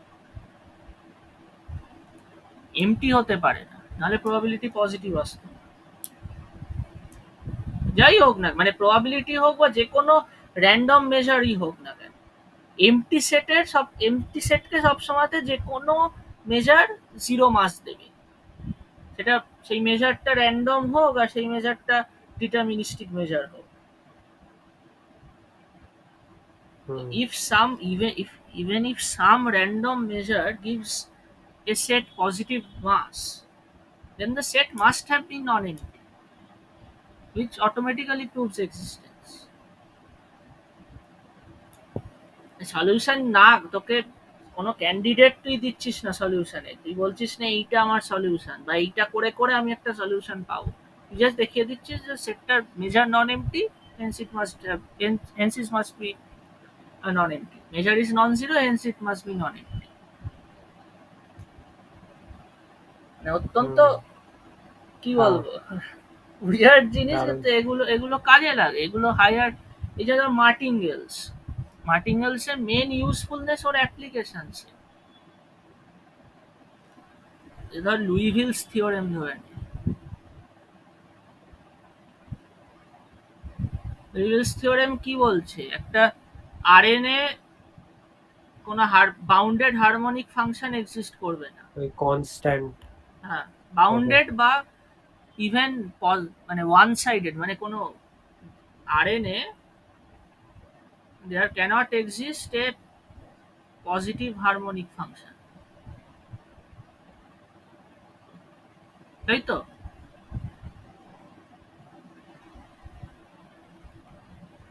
MT হতে পারে না, নাহলে প্রবাবিলিটি পজিটিভ আসতো। যাই হোক না, মানে প্রবাবিলিটি হোক বা যে কোনো র্যান্ডম মেজারই হোক না কেন, এমটি সেটকে সবসময়তে যে কোনো মেজার জিরো মাস দেবে, সেটা সেই মেজারটা র্যান্ডম হোক আর সেই মেজারটা ডিটারমিনিস্টিক মেজার হোক। হুম। Even if some random measure gives a set positive mass, then the set must have been non-empty, which automatically proves existence. Solution না, তোকে কোনো ক্যান্ডিডেট তুই দিচ্ছিস না সলিউশনে, তুই বলছিস না এইটা আমার সলিউশন, বা এইটা করে করে আমি একটা সলিউশন পাবো, তুই জাস্ট দেখিয়ে দিচ্ছিস যে সেটটার measure non empty, hence it must have, hence it must be a non-empty. Measure is non-zero, hence it must be non-empty. মানে অত্যন্ত হুম, কি হ্যাঁ, বলবো উইয়ার্ড জিনিস, দারুণ। কিন্তু এগুলো এগুলো কাজে লাগে, এগুলো হায়ার। এই যে মার্টিঙ্গেলস, মার্টিঙ্গেলস এর মেন ইউজফুলনেস ওর অ্যাপ্লিকেশনস। ধর লুইভিলস থিওরেম ধরে নে, লুইভিলস থিওরেম কি বলছে, একটা আরএনএ কোনো বাউন্ডেড হারমোনিক ফাংশন এক্সিস্ট করবে না। ওই কনস্ট্যান্ট হ্যাঁ, হবে। বাউন্ডেড বা ইভেন মানে ওয়ান সাইডেড, মানে কোনো RNA there cannot exist a positive harmonic function, তাই তো?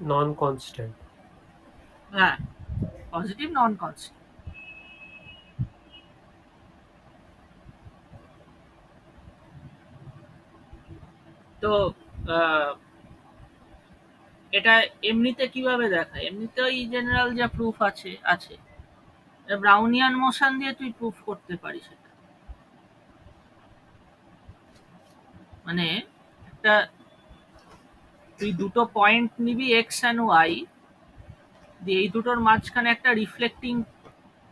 Non constant. হ্যাঁ, পজিটিভ নন কনস্ট্যান্ট। তো আহ, এটা এমনিতে কিভাবে দেখায়, এমনিতে ওই জেনারেল যা প্রুফ আছে আছে, ব্রাউনিয়ান মোশন দিয়ে তুই প্রুফ করতে পারিস এটা। মানে একটা, তুই দুটো পয়েন্ট নিবি এক্স অ্যান্ড ওয়াই, দিয়ে এই দুটোর মাঝখানে একটা রিফ্লেক্টিং,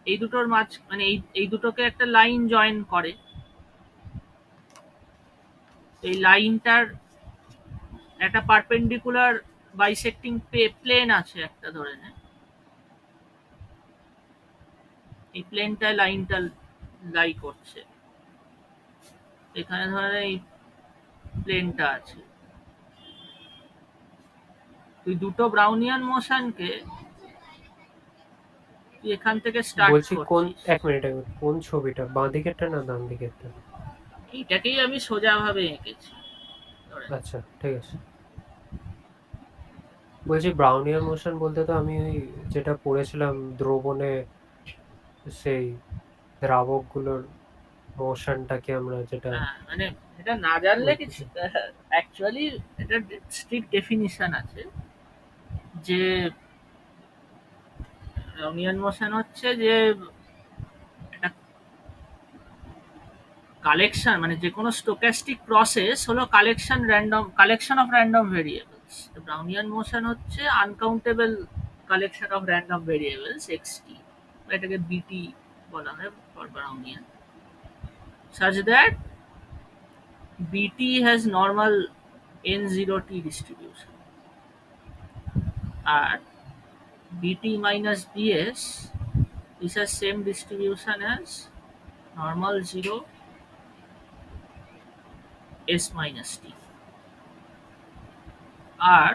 এই দুটোর মাঝ মানে এই দুটোকে একটা লাইন জয়েন করে, এই লাইনটার একটা পারপেন্ডিকুলার বাইসেক্টিং প্লেন আছে একটা, ধরে নে এই প্লেনটায় লাইনটা লাই করছে, এখানে ধরে নে এই প্লেনটা আছে, তুই দুটো ব্রাউনিয়ান মোশনকে তুই এখান থেকে স্টার্ট বলছি কোন, করছিস। 1 মিনিট 1 মিনিট, কোন ছবিটা, বাঁ দিকেরটা না ডান দিকেরটা? এইটাকেই আমি সোজাভাবে এঁকেছি, ধরে নে। আচ্ছা, ঠিক আছে। বলছি ব্রাউনিয়ার মোশন বলতে তো আমি ওই যেটা পড়েছিলাম দ্রবণে, সেই দ্রাবকগুলোর মোশনটাকে আমরা যেটা হ্যাঁ, মানে এটা না জানলে কিছু, ওইদিকে। অ্যাকচুয়ালি এটা স্ট্রিক্ট ডেফিনিশন আছে যে ব্রাউনিয়ান মোশন হচ্ছে যে একটা কালেকশন, মানে যে কোনো স্টোক্যাস্টিক প্রসেস হলো collection of random variables. Brownian motion হচ্ছে uncountable collection of random variables X T, এটাকে বিটি বলা হয় for Brownian, such that bt has normal n0t distribution, আর bt minus bs is the same distribution as normal 0 s minus t, আর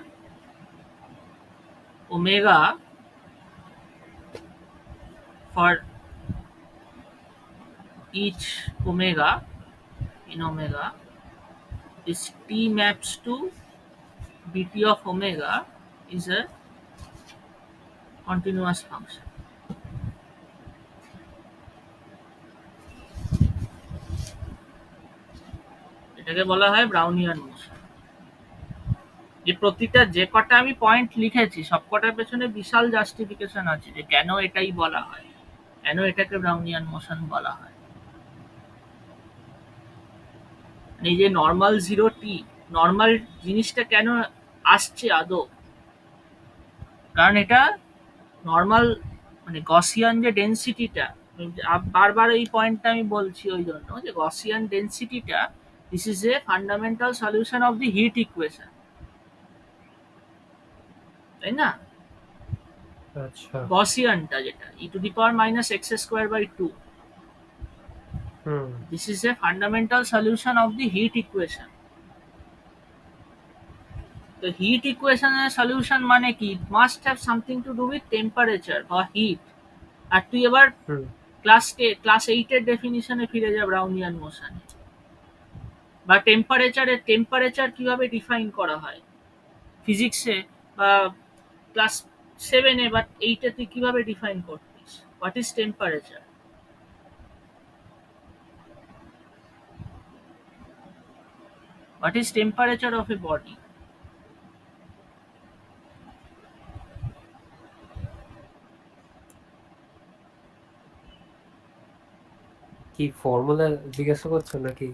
omega for each omega in omega is t maps to bt of omega is a continuous function. এটাকে বলা হয় Brownian motion. যে প্রতিটা যে কটা আমি point লিখেছি সবকটার পেছনে বিশাল জাস্টিফিকেশন আছে যে কেন এটাই বলা হয়, কেন এটাকে ব্রাউনিয়ান মোশন বলা হয়। মানে এই যে নর্মাল 0t, নর্মাল জিনিসটা কেন আসছে আদৌ, কারণ এটা নর্মাল, মানে গসিয়ান যে ডেন্সিটিটা, বারবার এই পয়েন্টটা আমি বলছি ওই জন্য যে গসিয়ান ডেন্সিটিটা, this is a fundamental solution of the heat equation, তাই না? আচ্ছা। গসিয়ানটা যেটা E to the power minus X square by two, hmm. This is a fundamental solution of the heat equation. তো হিট ইকুয়েশনের সলিউশন মানে কি, must have something to do with temperature বা হিট। আর তুই এবার হুম। ক্লাস এইটের ডেফিনিশনে ফিরে যা ব্রাউনিয়ান মোশনে, বা টেম্পারেচার কিভাবে ডিফাইন করা হয় ফিজিক্সে, বা ক্লাস সেভেনে বা এইটে তুই কিভাবে ডিফাইন করতিস, what is temperature, what is temperature of A body. কি ফর্মুলা জিজ্ঞাসা করছো নাকি?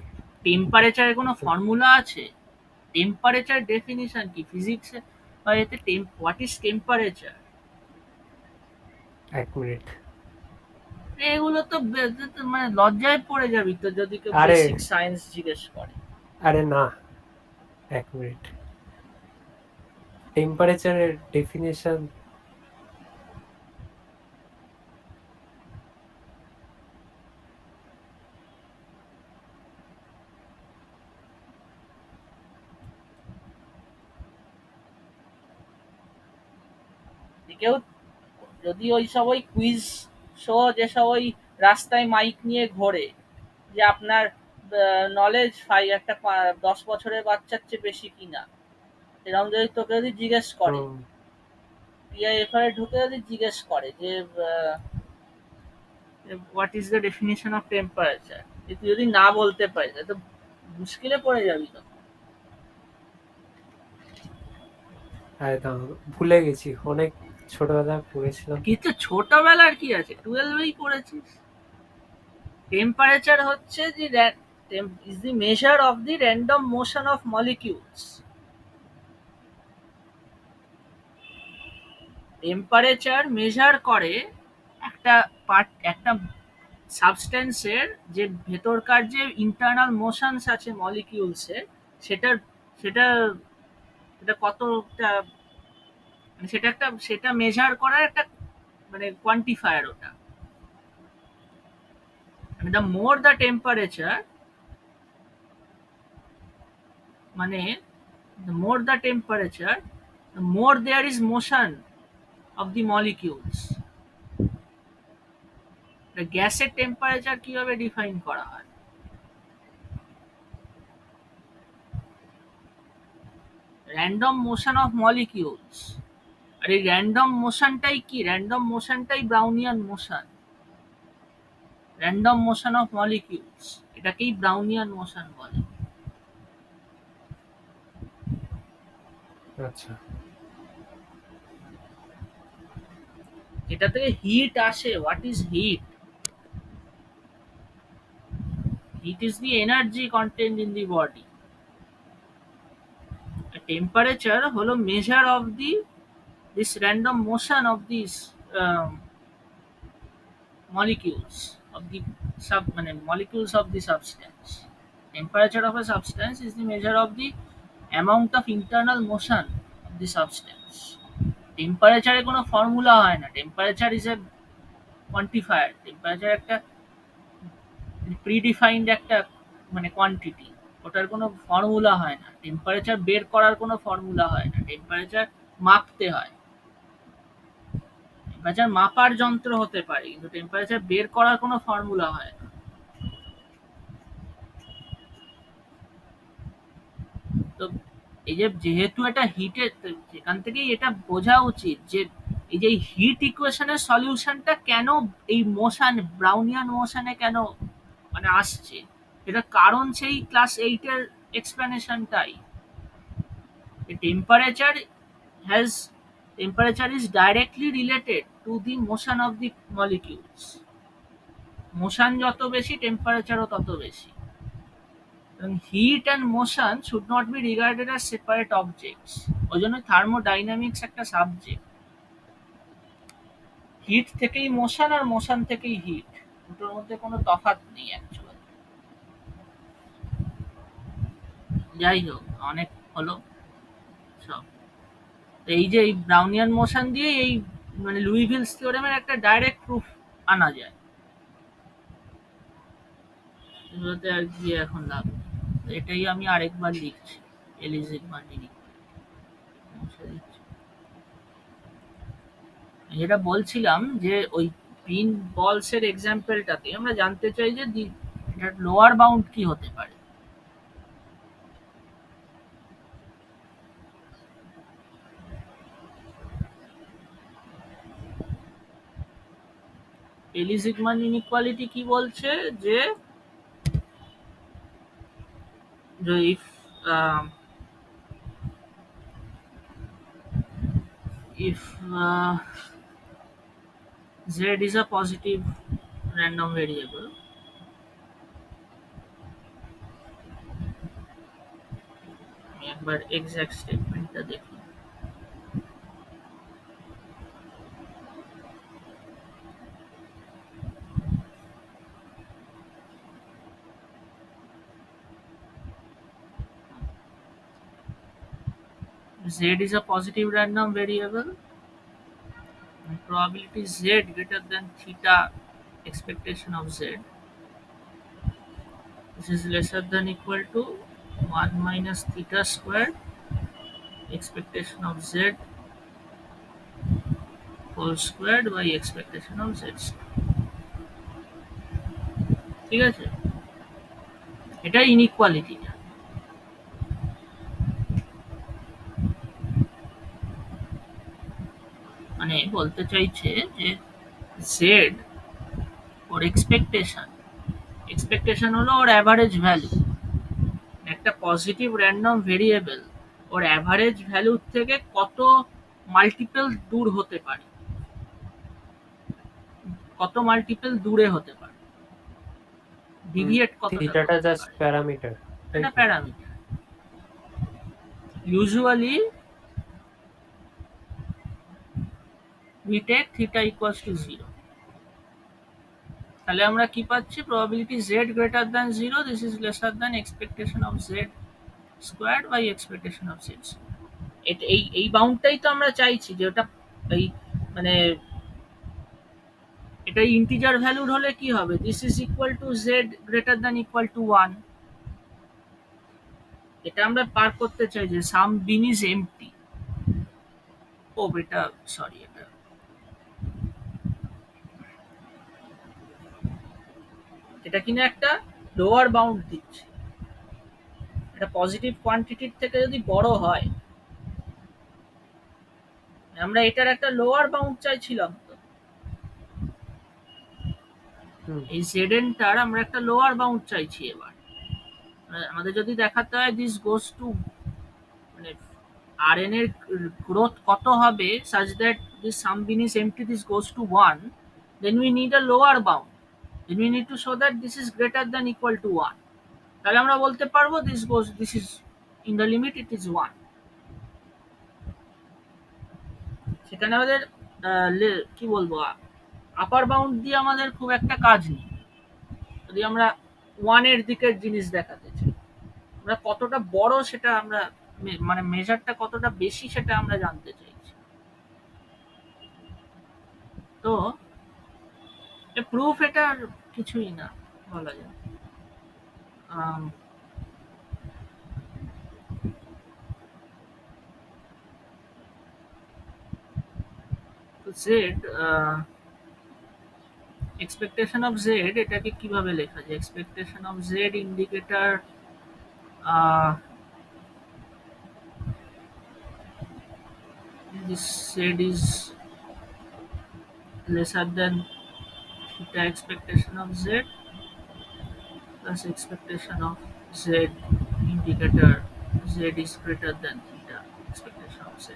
টেম্পারেচারের কোনো ফর্মুলা আছে? টেম্পারেচার ডেফিনিশন কি ফিজিক্সে বা এতে? What is temperature? 1 মিনিট। এগুলো তো মানে লজ্জায় পড়ে যাবি তো যদি কেউ আরে বেসিক সায়েন্স জিজ্ঞেস করে। আরে না, 1 মিনিট। টেম্পারেচারের ডেফিনেশন কেউ যদি ওই কুইজ শো, যেসব ওই রাস্তায় মাইক নিয়ে ঘোরে, যে আপনার নলেজ 10 বছরের বাচ্চার চেয়ে বেশি কিনা, এরকম যদি তোকে যদি জিজ্ঞেস করে, টিআইএফআই ঢুকে যদি জিজ্ঞেস করে যে what is the definition of temperature, তুই যদি না বলতে পারিস তো মুশকিলে পড়ে যাবি তো। আরে দাঁড়াও, ভুলে গেছি, অনেক ছোটবেলায় পড়েছিলাম। কিন্তু ছোটবেলার কি আছে, 12এই পড়েছিস। টেম্পারেচার হচ্ছে যে is the measure of the random motion of molecules. Temperature measure করে একটা সাবস্টেন্সের যে ভেতরকার যে ইন্টারনাল মোশনস আছে মলিকিউলসের, সেটার সেটা সেটা কতটা, মানে সেটা মেজার করার একটা মানে কোয়ান্টিফায়ার ওটা। মানে দ্য মোর দ্য টেম্পারেচার, মানে the more the temperature, the more there is motion of the molecules. The গ্যাসের টেম্পারেচার কিভাবে ডিফাইন করা হয়? Random motion of molecules. আর এই র্যান্ডম মোশনটাই কি? র্যান্ডম মোশনটাই Brownian motion. Random motion of molecules, এটাকেই ব্রাউনিয়ান মোশন বলে। আচ্ছা, এটা থেকে হিট আসে। What is heat? Heat is the energy content in the body. Temperature হলো measure of the this random motion of these molecules of the molecules of the substance. Temperature of a substance is the measure of the amount of internal motion of the substance. টেম্পারেচারে কোনো formula হয় না। Temperature is a quantifier. Temperature একটা predefined একটা মানে quantity. ওটার কোনো formula হয় না। টেম্পারেচার বের করার কোনো ফর্মুলা হয় না। টেম্পারেচার মাপতে হয়। টেম্পারেচার মাপার যন্ত্র হতে পারে, কিন্তু টেম্পারেচার বের করার কোনো ফর্মুলা হয় না। তো এই যে যেহেতু এটা হিটের, সেখান থেকেই এটা বোঝা উচিত যে এই যে হিট ইকুয়েশনের সলিউশনটা কেন এই মোশন ব্রাউনিয়ান মোশনে কেন মানে আসছে, এটা কারণ সেই ক্লাস 8 এর এক্সপ্লেনেশনটাই। Temperature has temperature is directly related to the motion of the molecules. Motion যত বেশি, টেম্পারেচারও তত বেশি। Heat and motion should not be regarded as separate objects. ওই জন্য থার্মোডাইনামিক্স একটা সাবজেক্ট। হিট থেকেই মোশন, আর মোশন থেকেই হিট, দুটোর মধ্যে কোনো তফাৎ নেই অ্যাকচুয়ালি। যাই হোক, অনেক হলো সব। এই যে এই ব্রাউনিয়ান মোশন দিয়ে এই মানে লুইভিলস থিওরেমের একটা ডাইরেক্ট প্রুফ আনা যায়। এগুলোতে আর গিয়ে এখন লাভ নেই। এটাই আমি আরেকবার লিখছি, এলিজিকমান ইনইকুয়ালিটি। যেটা বলছিলাম যে ওই পিন বলস এর এক্সাম্পলটাতে আমরা জানতে চাই যে এটার লোয়ার বাউন্ড কি হতে পারে। এলিজিকমান ইনইকুয়ালিটি কি বলছে যে if if z is a positive random variable, একবার এক্সাক্ট স্টেটমেন্টটা দেখুন। Z is a positive random variable and probability Z greater than theta expectation of Z, this is lesser than equal to 1 minus theta squared expectation of Z whole squared by expectation of Z squared। ঠিক আছে, এটা ইনইকুয়ালিটিটা। মানে বলতে চাইছে যে Z ওর expectation হলো ওর average value. একটা positive random variable ওর average ভ্যালুর থেকে কত মাল্টিপল দূর হতে পারে, কত মাল্টিপল দূরে হতে পারে, ডিভিয়েট কতটা থিটাটা করতে জাস্ট পারে, প্যারামিটার, তাই এটা তো? Parameter. Usually we take theta equals to 0, তাহলে আমরা কি পাচ্ছি, probability z greater than 0, this is lesser than expectation of z squared by expectation of z squared। এই বাউন্ডটাই তো আমরা চাইছি, যে ওটা এই মানে এটা ইন্টিজার ভ্যালুর হলে কি হবে, this is equal to z greater than equal to 1, এটা আমরা পার করতে চাই যে সাম বিন ইজ এমটি। ও বেটা সরি, এটা কিনা একটা লোয়ার বাউন্ড দিচ্ছে, এটা পজিটিভ কোয়ান্টিটির থেকে যদি বড় হয়, আমরা এটার একটা লোয়ার বাউন্ড চাইছিলাম তো, এই জেডেনটার আমরা একটা লোয়ার বাউন্ড চাইছি। এবার আমাদের যদি দেখাতে হয় দিস গোস টু মানে আরএন এর গ্রোথ কত হবে such that this sum bin is empty, this goes to 1, then we need a lower bound, then we need to show that this is greater than equal to 1, তাহলে আমরা বলতে পারবো this is in the limit it is 1। সেখানে আমাদের কি বলবো, আপার bound দিয়ে আমাদের খুব একটা কাজ নেই, যদি আমরা 1 এর দিকের জিনিস দেখাতে চাই, আমরা কতটা বড় সেটা আমরা মানে মেজারটা কতটা বেশি সেটা আমরা জানতে চাইছি। তো প্রুফ এটা কিছুই না বলা যায়। তো জেড এক্সপেকটেশন অফ জেড এটাকে কিভাবে লেখা যায়, expectation of Z indicator this z is lesser than theta expectation of z plus expectation of z indicator z is greater than theta expectation of z।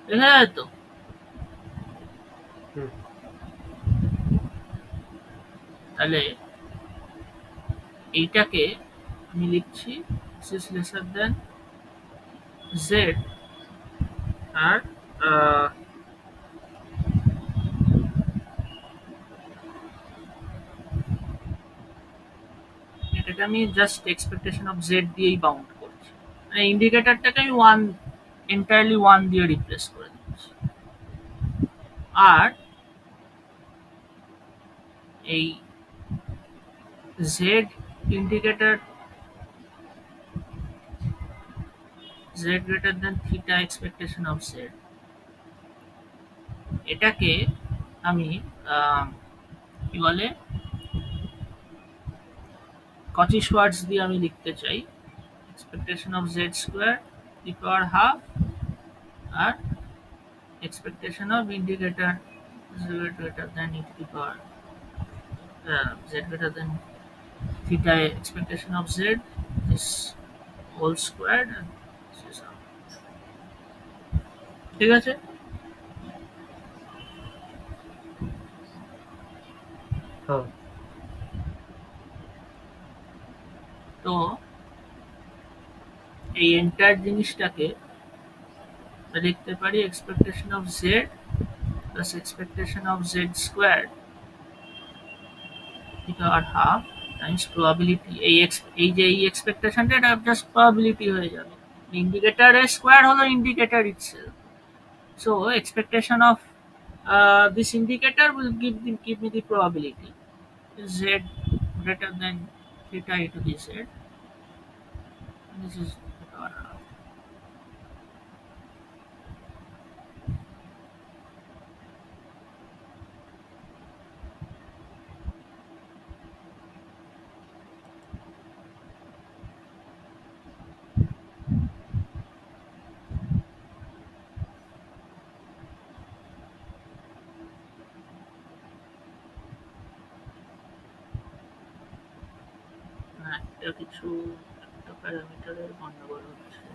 দেখা যায় তো, তাহলে এইটাকে আমি লিখছি this is lesser than z আর এটাকে আমি just expectation of Z দিয়েই বাউন্ড করছি, মানে ইন্ডিকেটরটাকে আমি এন্টায়ারলি 1 দিয়ে রিপ্লেস করে দিচ্ছি। আর এই Z indicator z greater than theta expectation of z, এটাকে আমি কি বলে কচি শোয়ার্টজ দিয়ে আমি লিখতে চাই, expectation of z square e power half R expectation of indicator z greater than e to the power z greater than theta expectation of z is whole squared and this is how। ঠিক আছে, হ্যাঁ, তো এই enter জিনিসটাকে লিখতে পারি expectation of Z plus expectation of Z square আর half times probability. এই যে এই এক্সপেকটেশনটা এটা জাস্ট প্রবাবিলিটি হয়ে যাবে। ইন্ডিকেটারের স্কোয়ার হলো indicator itself. So expectation of this indicator will give me the probability z greater than theta e to the z. This is our half. একটা কিছু একটা প্যারামিটারের গন্ডগোল হচ্ছে।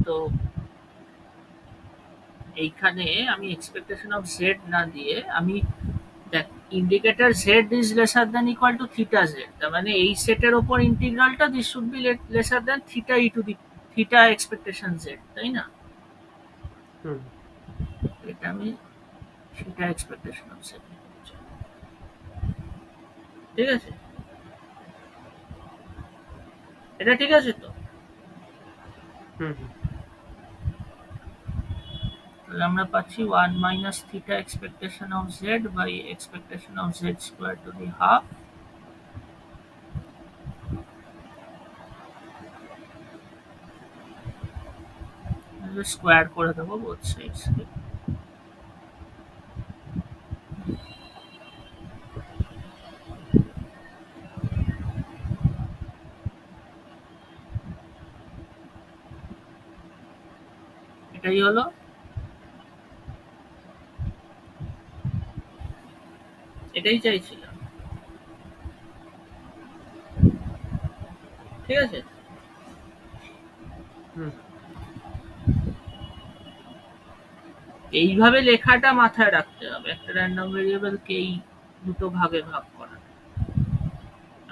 তো এইখানে আমি এক্সপেকটেশন অফ জেড না দিয়ে আমি দেখ indicator Z is lesser than equal to theta Z, তার মানে এই সেটের ওপর ইন্টিগ্রালটা this should be lesser than theta E to the theta expectation Z, তাই না? হুম এটা আমি থিটা এক্সপেকটেশন অফ জেড, ঠিক আছে? এটা ঠিক আছে তো? হুম হুম তাহলে আমরা পাচ্ছি 1 minus theta expectation of Z by expectation of Z square to the half square করে দেবো বোথ সাইডসকে। এটাই হলো এটাই চাইছিলাম, ঠিক আছে? হুম এইভাবে লেখাটা মাথায় রাখতে হবে, একটা র্যান্ডম ভেরিয়েবলকে এই দুটো ভাগে ভাগ করা।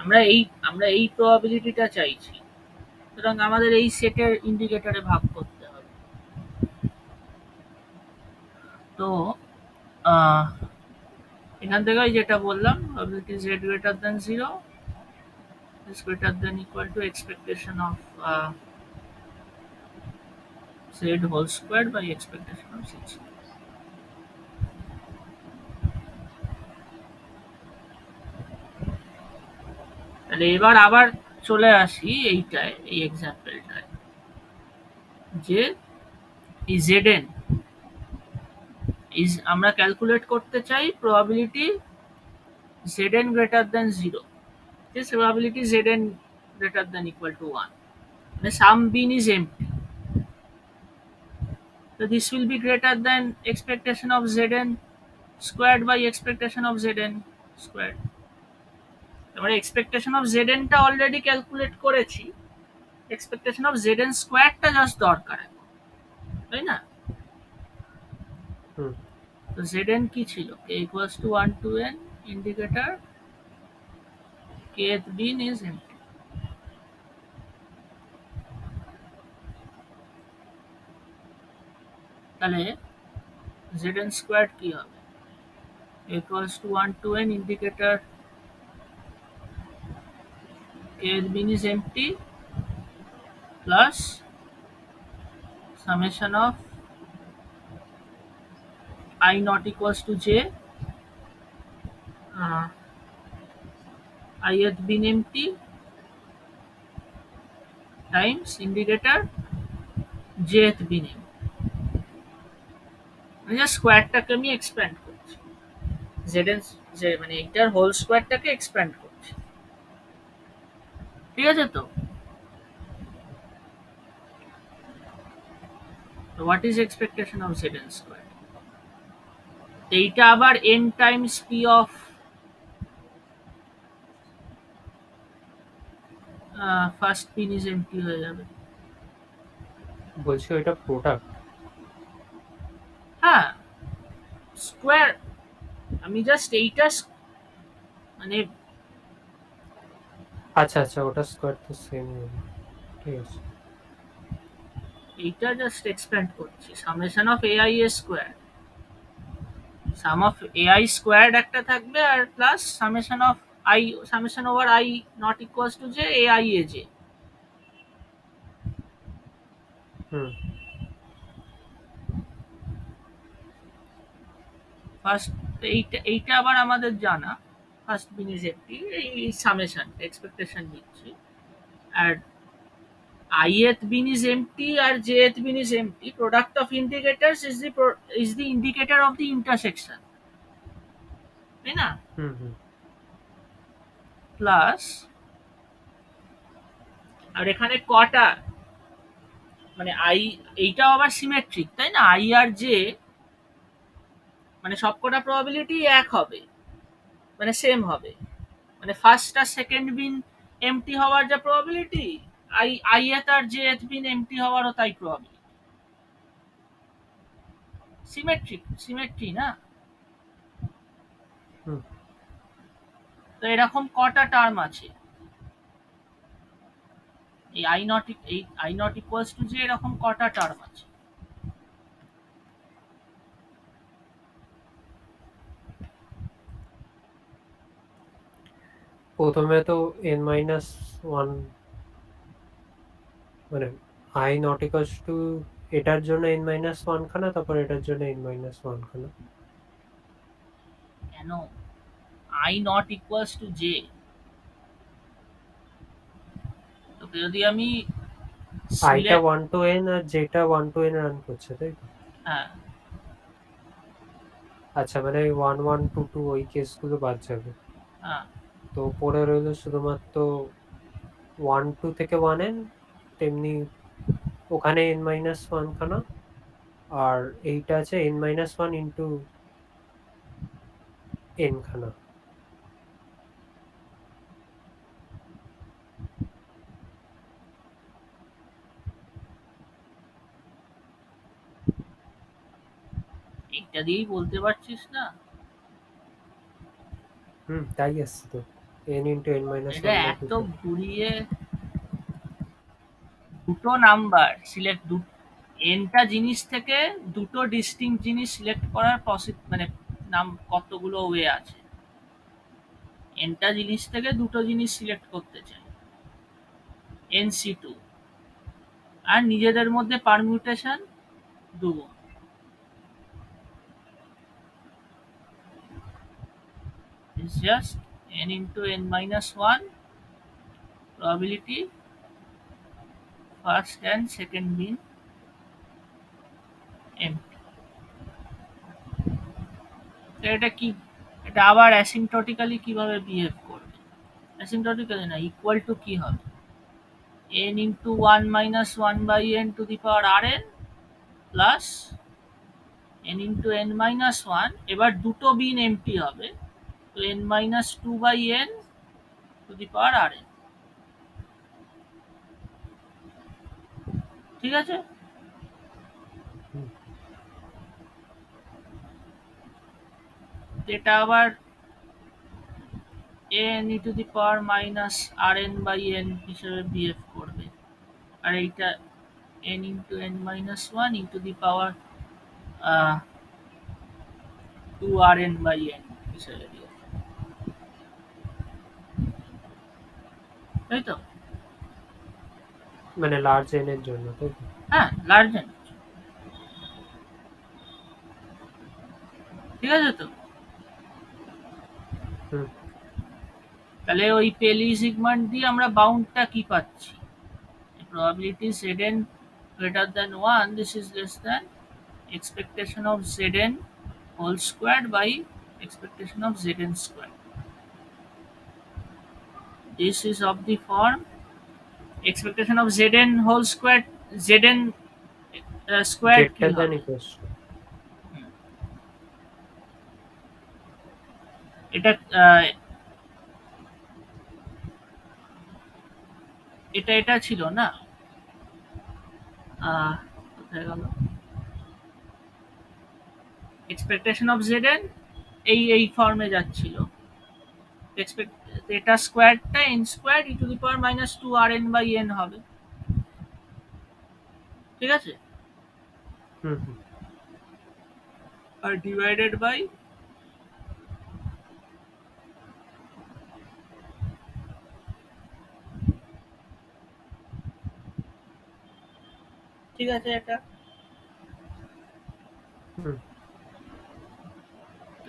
আমরা এই প্রবাবিলিটিটা চাইছি, সুতরাং আমাদের এই সেটের ইন্ডিকেটরে ভাগ করতে হবে। তো এখান থেকে যেটা বললাম probability z greater than 0 is greater than equal to expectation of z whole squared by expectation of z squared. তাহলে এবার আবার চলে আসি এইটায়, এই এক্সাম্পলটায়, যে এই zn আমরা ক্যালকুলেট করতে চাই probability zn greater than 0, this probability zn greater than equal to 1, মানে some bin is empty, so this will be greater than expectation of zn squared by expectation of zn squared. আমরা expectation of zn টা already calculate করেছি, expectation of zn স্কোয়ারটা just দরকার, তাই না? হুম তো zn কি ছিল? k equals to 1 to n indicator kth bin is empty, তাহলে zn স্কোয়ার কি হবে? equals to 1 to n indicator kth bin is empty plus summation of I not equals to j ith bin empty times indicator jth bin empty, মানে just স্কোয়ারটাকে আমি expand করছি, zn যে মানে এইটার whole স্কোয়ারটাকে expand করছি, ঠিক আছে তো? What is expectation of zn square? এইটা আবার n Times p of first pin is empty হয়ে যাবে। বলছি ওইটা প্রোডাক্ট। হ্যাঁ, স্কোয়ার আমি জাস্ট এইটা মানে আচ্ছা আচ্ছা, ওটা স্কোয়ার তো সেম হবে, ঠিক আছে। এইটা জাস্ট এক্সপ্যান্ড করছি, summation of A I A square, sum of A I squared একটা থাকবে আর plus summation of I, summation over I not equals to যে এআই এ জে। হুম। ফার্স্ট এইটা এইটা আবার আমাদের জানা, ফার্স্ট জিনিস একটি এই সামেশন এক্সপেকটেশন নিচ্ছি, আর ith bin is empty R jth bin is empty, product of indicators is the indicator of the intersection, তাই না? হুম। হুম। প্লাস আর এখানে কটা মানে আই, এইটাও আবার সিমেট্রিক তাই না, আই আর জে মানে সবকটা প্রবাবিলিটি এক হবে, মানে সেম হবে, মানে ফার্স্ট আর সেকেন্ড বিন এমটি হওয়ার যা প্রবাবিলিটি, আই এত আর জে এত বিন এমটি হওয়ারও তাই প্রবাবিলিটি, সিমেট্রি না? হুম। তো এরকম কটা টার্ম আছে, এই আই নট ইকুয়ালস টু যে এরকম কটা টার্ম আছে? প্রথমে তো n মাইনাস ওয়ান, মানে আই নট ইকুয়ালস টু এটার জন্য n মাইনাস ওয়ান খানা, তারপর এটার জন্য n মাইনাস ওয়ান খানা। কেন I not equals two J? তো যদি আমি আইটা সিলেক্ট, ওয়ান টু এন আর যেটা ওয়ান টু এন রান করছে, তাই তো? হ্যাঁ আচ্ছা, মানে ওয়ান ওয়ান টু টু ওই কেসগুলো বাদ যাবে। হ্যাঁ তো পড়ে রইল শুধুমাত্র ওয়ান টু থেকে ওয়ান এন, তেমনি ওখানে এন মাইনাস ওয়ান খানা, আর এইটা আছে N minus one into N খানা। এইটা দিয়েই বলতে পারছিস না? হুম, তাই আসছে তো, এন ইন্টু এন মাইনাস এটা ওয়ান বাই টু। এত ঘুরিয়ে দুটো নাম্বার সিলেক্ট, এনটা জিনিস থেকে দুটো ডিস্টিংক্ট জিনিস সিলেক্ট করার মানে নাম কতগুলো ওয়ে আছে, এনটা জিনিস থেকে দুটো জিনিস সিলেক্ট করতে চাই, এনসি টু, আর নিজেদের মধ্যে পারমিউটেশন দুটো, is just n into n minus 1 probability first and second being empty. তো এটা কি, এটা আবার অ্যাসিম্পটোটিক্যালি কিভাবে বিহেভ করবে? অ্যাসিম্পটোটিক্যালি না, ইকুয়াল টু কি হবে, n into 1 minus 1 by n to the power rn plus n into n minus 1, এবার দুটো বিন এমটি হবে, তো n minus 2 by n to the power rn, ঠিক আছে? হুম। এটা আবার n e to the power minus rn by n হিসেবে behave করবে, আর এইটা n into n minus 1 into the power 2rn by n হিসেবে বিহেভ, তাই তো? মানে লার্জ এন এর জন্য, তাই তো? হ্যাঁ লার্জ n, ঠিক আছে তো? হুম। তাহলে ওই পেলি সিগমান্ড দিয়ে আমরা বাউন্ডটা কি পাচ্ছি, probability zn greater than 1, this is less than expectation of zn whole squared by expectation of zn squared. This is of the form expectation of zn whole squared, zn squared কি greater than হবে? Equals to. এটা আহ, এটা ছিল না, কোথায় গেল, expectation of zn এই ফর্মে যাচ্ছিল। এক্সপেক্ট এটা স্কোয়ারটা N square E to the power minus two আর এন বাই এন হবে, ঠিক আছে? হুম হুম আর ডিভাইডেড বাই ঠিক আছে এটা। হুম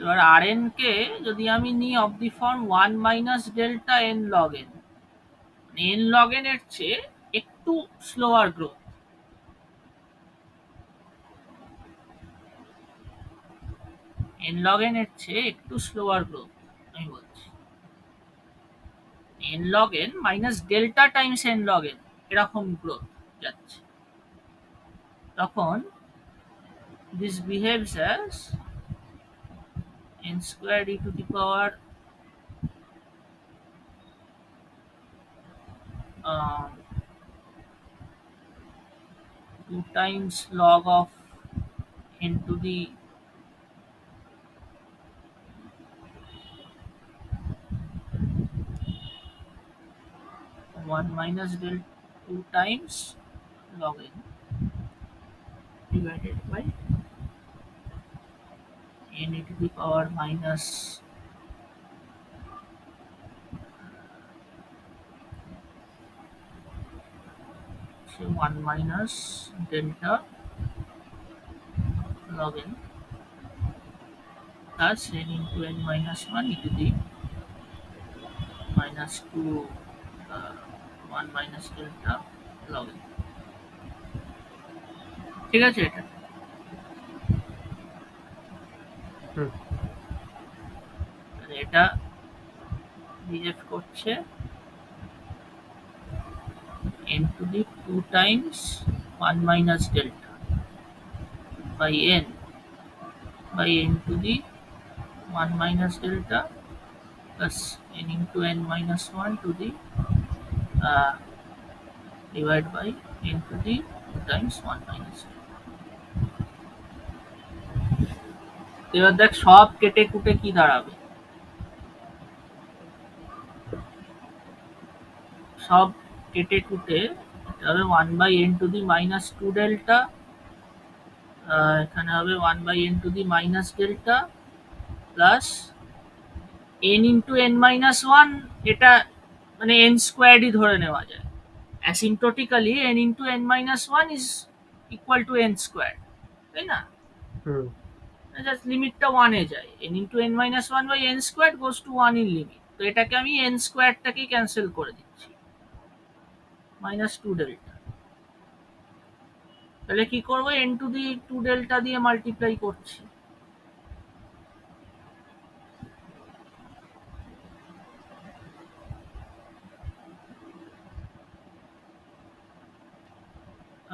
এবার আর এন কে যদি আমি নিই of the form one minus delta N log N, N log N এর চেয়ে একটু slower growth, N log N এর চেয়ে একটু স্লোয়ার গ্রোথ আমি বলছি। N log N minus delta Times N log N এরকম গ্রোথ যাচ্ছে, তখন this behaves as n squared e to the power um, 2 times log of n to the one minus del 2 times log n divided by n e to the power minus say 1 minus delta log n plus n into n minus 1 e to the minus 2 uh, 1 minus delta log n, ঠিক আছে এটা? হুম তাহলে এটা behave করছে n to the 2 times 1 minus delta by n by n to the 1 minus delta plus n into n minus 1 to the uh, divide by n to the 2 times 1 minus delta। এবার দেখ সব কেটে কুটে কি দাঁড়াবে, সব কেটে কুটে এটা হবে 1 by n to the minus 2 delta, এখানে হবে 1 by n to the minus delta plus n into n minus 1, এটা মানে n স্কোয়ারই ধরে নেওয়া যায়। অ্যাসিম্পটোটিক্যালি n into n minus 1 is equal to n square, তাই না? হুম জাস্ট লিমিটটা 1 এ যায়, n into n minus 1 by n square goes to 1 in limit, তো এটাকে আমি n স্কোয়ারটাকেই ক্যান্সেল করে দিচ্ছি মাইনাস 2 ডেল্টা। তাহলে কি করবো, n to the 2 ডেল্টা দিয়ে মাল্টিপ্লাই করছি,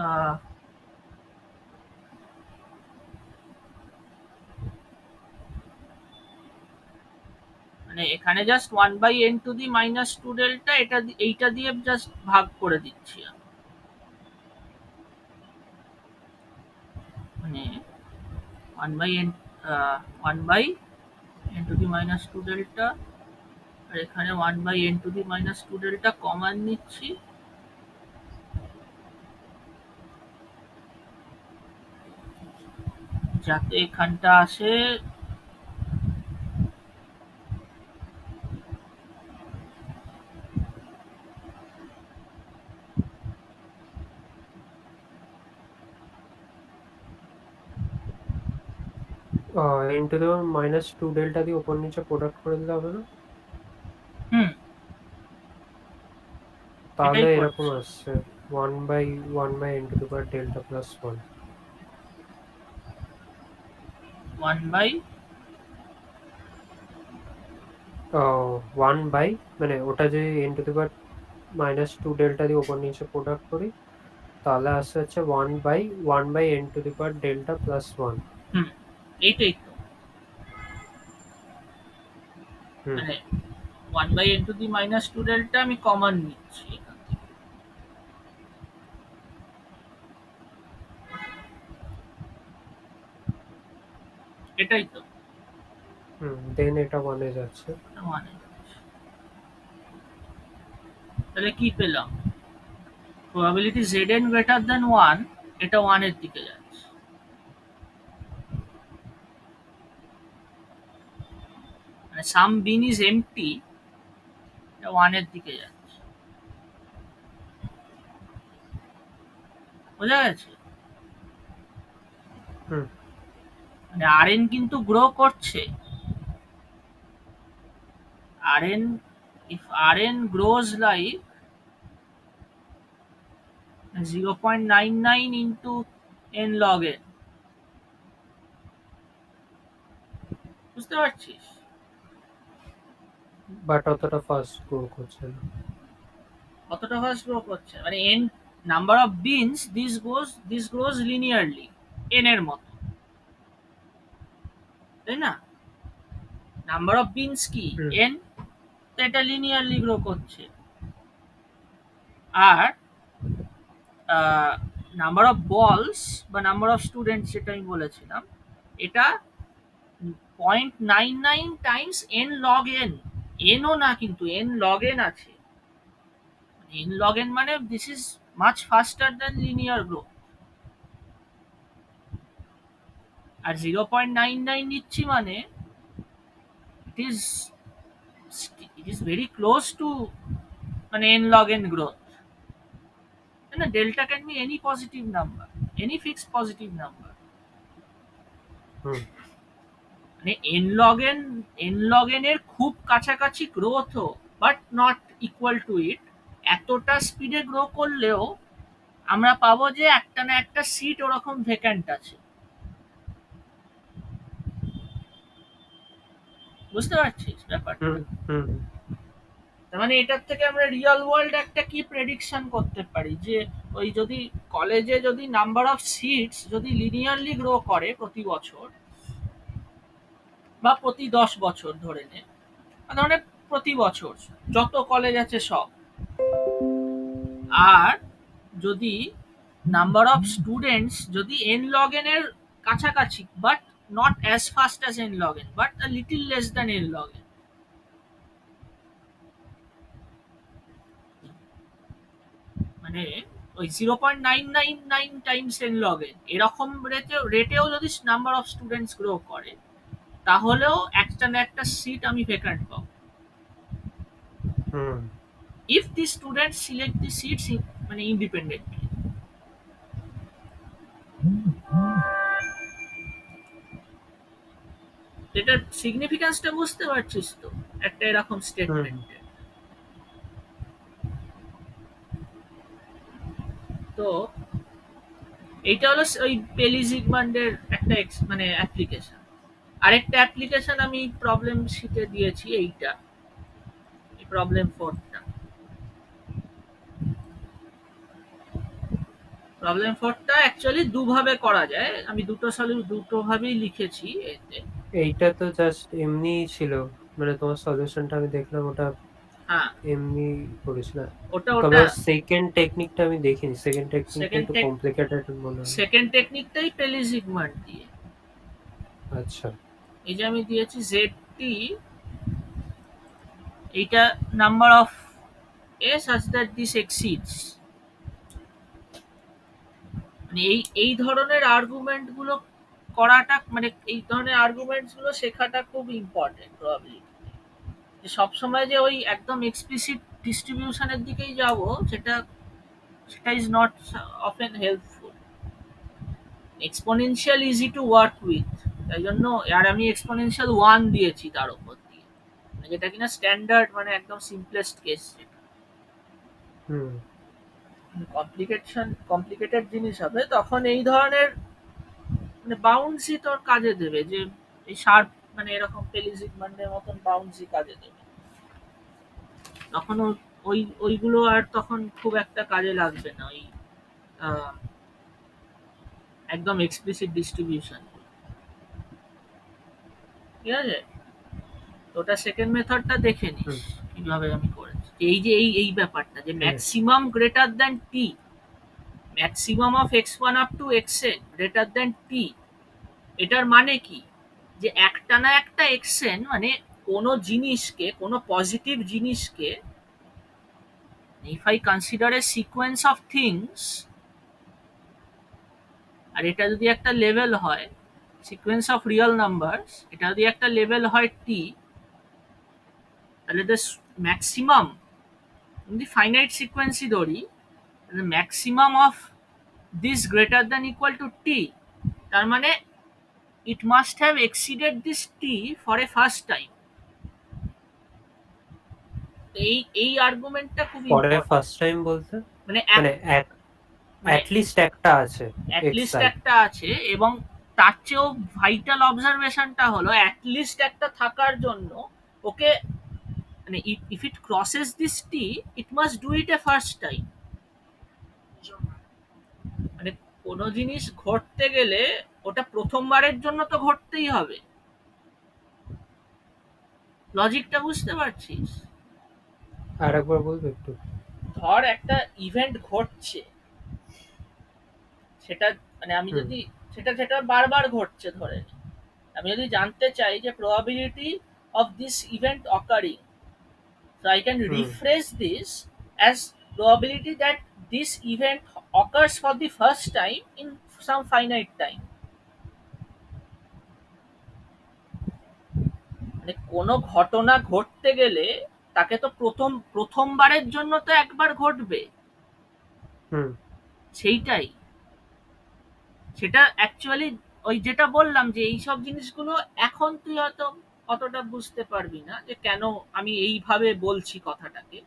আহ, মানে এখানে just 1 by n to the minus 2 delta এটা এইটা দিয়ে জাস্ট ভাগ করে দিচ্ছি আমি। মানে 1 by n 1 by n to the minus 2 delta, আর এখানে 1 by n to the minus 2 delta common নিচ্ছি, যাতে এখানটা আসে into the minus two delta দিয়ে ওপর নিচে প্রোডাক্ট করে দিলে হবে না? হুম তাহলে এটাই এরকম করছি। আসছে 1 by into the power delta plus 1। 1 by 1 by মানে ওটা যে into the power minus two delta দিয়ে ওপর নিচে প্রোডাক্ট করি, তাহলে আসছে হচ্ছে 1 by N to the power delta plus 1। হুম এইটাই তো, হুম মানে 1 by n to the minus 2 delta আমি কমন নিচ্ছি এখান থেকে। এটাই তো, দেন এটা 1 এ যাচ্ছে। এটা 1 এ। তাহলে কি পেলাম? প্রবাবিলিটি zn গ্রেটার দেন 1, এটা 1 এর দিকে যাচ্ছে। মানে সাম বিন ইজ এমটি, এটা 1 এর দিকে যাচ্ছে। বোঝা গেছে? হুম, মানে Rn কিন্তু গ্রো করছে। Rn, if Rn grows like 0.99 into n log n, বুঝতে পারছিস? বাট অতটা ফাস্ট গ্রো করছে না। কতটা ফাস্ট গ্রো করছে? মানে n number of beans, this grows linearly n এর মতো, তাই না? নাম্বার অফ বিনস কি? হুম, n, তো এটা লিনিয়ারলি গ্রো করছে। আর নাম্বার অফ বলস বা নাম্বার অফ স্টুডেন্টস যেটা আমি বলেছিলাম, এটা 0.99 টাইমস n log n, nও না কিন্তু n log n আছে। n log n মানে this is much faster than linear growth. আর 0.99 নিচ্ছি মানে it is it is very close to মানে n log n গ্রোথ। না, delta can be any positive number, any fixed positive number. হুম, মানে n log n এর খুব কাছাকাছি growth, but not equal to it. এতটা স্পিডে গ্রো করলেও আমরা পাবো যে একটা না একটা সিট ওরকম ভ্যাকান্ট আছে। বুঝতে পারছিস হুম, ব্যাপারটা? হুম, তার মানে এটার থেকে আমরা রিয়েল ওয়ার্ল্ড একটা কি প্রেডিকশন করতে পারি যে ওই যদি কলেজে যদি নাম্বার অফ সিটস যদি লিনিয়ারলি গ্রো করে প্রতি বছর বা প্রতি 10 বছর ধরে নে, মানে প্রতি বছর যত কলেজ আছে সব, আর যদি নাম্বার অফ স্টুডেন্টস যদি n log n এর কাছাকাছি, but not as fast as n log n, but a little less than n log n, মানে ওই 0.999 টাইমস n log n এরকম রেটেও যদি নাম্বার অফ স্টুডেন্টস গ্রো করে, তাহলেও একটা না একটা সিট আমি ভ্যাকান্ট পাবো। Hmm, if the students select the seats মানে ইন্ডিপেন্ডেন্টলি। এটার সিগনিফিকেন্সটা বুঝতে পারছিস তো একটা এরকম হুম, স্টেটমেন্টে? তো এইটা হলো ওই পেলি জিগমান্ডের একটা মানে অ্যাপ্লিকেশন। আরেকটা অ্যাপ্লিকেশন আমি প্রবলেম শিটে দিয়েছি, এইটা এই প্রবলেম 4টা। প্রবলেম 4টা অ্যাকচুয়ালি দুভাবে করা যায়, আমি দুটো ভাবেই লিখেছি এতে। এইটা তো জাস্ট এমনিই ছিল, মানে তোমার সলিউশনটা আমি দেখলাম, ওটা হ্যাঁ, এমনি করেছিল। ওটা তবে ওটা ওর সেকেন্ড টেকনিকটা আমি দেখিনি, সেকেন্ড টেকনিকটা সেকেন্ড একটু টেক কমপ্লিকেটেড মনে হয়। সেকেন্ড টেকনিকটাই পেলি জিগমান্ড দিয়ে। আচ্ছা। এই যে আমি দিয়েছি জেড এইটা number of A such that this exceeds, মানে এই ধরনের আর্গুমেন্ট গুলো করাটা, মানে এই ধরনের আর্গুমেন্ট গুলো শেখাটা খুব ইম্পর্টেন্ট প্রবাবিলিটি। যে সবসময় যে ওই একদম এক্সপ্লিসিট ডিস্ট্রিবিউশনের দিকেই যাব, সেটা সেটা is not often helpful. Exponential easy to work with, তাই জন্য আর আমি এক্সপোনেনশিয়াল 1 দিয়েছি তার উপর দিয়ে, মানে যেটা কিনা স্ট্যান্ডার্ড, মানে একদম সিম্পলেস্ট কেস। হুম, কমপ্লিকেটেড জিনিস হবে তখন এই ধরনের মানে বাউন্সি তোর কাজে দেবে, যে এই শার্প মানে এরকম পেলিজিগমান্ডের মতন বাউন্সি কাজে দেবে। তখন ওইগুলো আর তখন খুব একটা কাজে লাগবে না, ওই আহ, একদম এক্সপ্লিসিট ডিস্ট্রিবিউশন। ঠিক আছে? তো ওটা সেকেন্ড মেথডটা দেখে নিস হুম, কিভাবে আমি করেছি। এই যে এই ব্যাপারটা যে ঠিক আছে। Maximum greater than T, maximum of x1 up to xn greater than T, এটার মানে কি? যে একটানা একটা এক্সেন মানে কোনো জিনিসকে, কোনো পজিটিভ জিনিসকে, if I consider a sequence of things, আর এটা যদি একটা লেভেল হয়, সিকোয়েন্স অফ রিয়েল নাম্বারস, এটা যদি একটা লেভেল হয় টি, তাহলে দ্য ম্যাক্সিমাম যদি ফাইনাইট সিকোয়েন্সই ধরি, the maximum of this greater than equal to t, তার মানে it must have exceeded this t for a first time. এই আর্গুমেন্টটা খুব পরে ইম্পর্টেন্ট। ফার্স্ট টাইম বলতে মানে এক, মানে মানে লিস্ট একটা আছে এক্স অ্যাটলিস্ট সাইড। একটা আছে, এবং তার চেয়েও ভাইটাল অবজারভেশনটা হলো অ্যাটলিস্ট একটা থাকার জন্য ওকে, মানে if it crosses this T, it must do it A first time. মানে কোনো জিনিস ঘটতে গেলে ওটা প্রথমবারের জন্য তো ঘটতেই হবে। লজিকটা বুঝতে পারছিস? আর একবার বলবে একটু? ধর একটা ইভেন্ট ঘটছে, সেটা মানে আমি হুম যদি সেটা সেটা বারবার ঘটছে ধরে নি। আমি যদি জানতে চাই যে probability of this event occurring, so I can hmm rephrase this as probability that this event occurs for the first time in some finite time. মানে কোনো ঘটনা ঘটতে গেলে তাকে তো প্রথমবারের জন্য তো একবার ঘটবে, হুম সেইটাই। সেটা অ্যাকচুয়ালি ওই যেটা বললাম যে এইসব জিনিসগুলো এখন তুই হয়তো অতটা বুঝতে পারবি না যে কেন আমি এইভাবে বলছি কথাটাকে।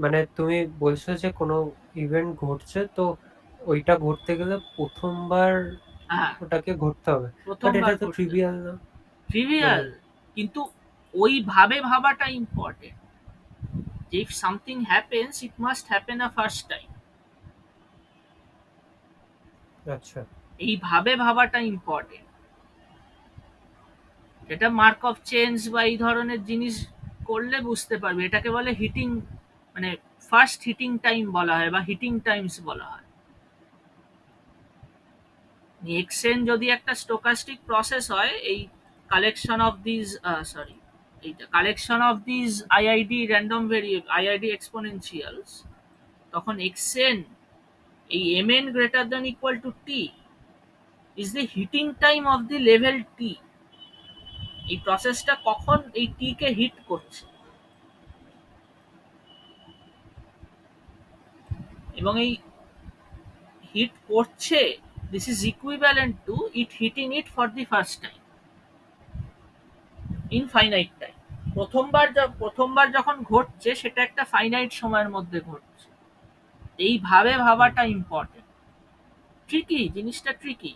মানে তুমি বলছো যে কোনো ইভেন্ট ঘটছে তো ওইটা ঘটতে গেলে প্রথমবার হ্যাঁ, ওটাকে ঘটতে হবে। বাট প্রথমবার এটা তো ঘটতে ট্রিভিয়াল না। মানে ট্রিভিয়াল, কিন্তু ওইভাবে ভাবাটা ইম্পর্টেন্ট, যে if something happens it must happen a first time. আচ্ছা। এইভাবে ভাবাটা ইম্পর্টেন্ট। এটা মার্কভ চেঞ্জ বা এই ধরনের জিনিস করলে বুঝতে পারবে। এটাকে বলে হিটিং, মানে ফার্স্ট হিটিং টাইম বলা হয় বা হিটিং টাইমস বলা হয়। এক্সচেঞ্জ যদি একটা স্টোকাস্টিক প্রসেস হয়, এই কালেকশন অফ দিস সরি এইটা collection of this IID random variable, IID exponentials, তখন এক্সচেঞ্জ এই mn greater than equal to t is the heating time of the level t। এই প্রসেসটা কখন এই t কে হিট করছে, এবং এই হিট করছে, this is equivalent to it hitting it for the first time in finite time. প্রথমবার যখন ঘটছে সেটা একটা ফাইনাইট সময়ের মধ্যে ঘটছে। এইভাবে ভাবাটা ইম্পর্টেন্ট। ট্রিকি জিনিসটা, ট্রিকি,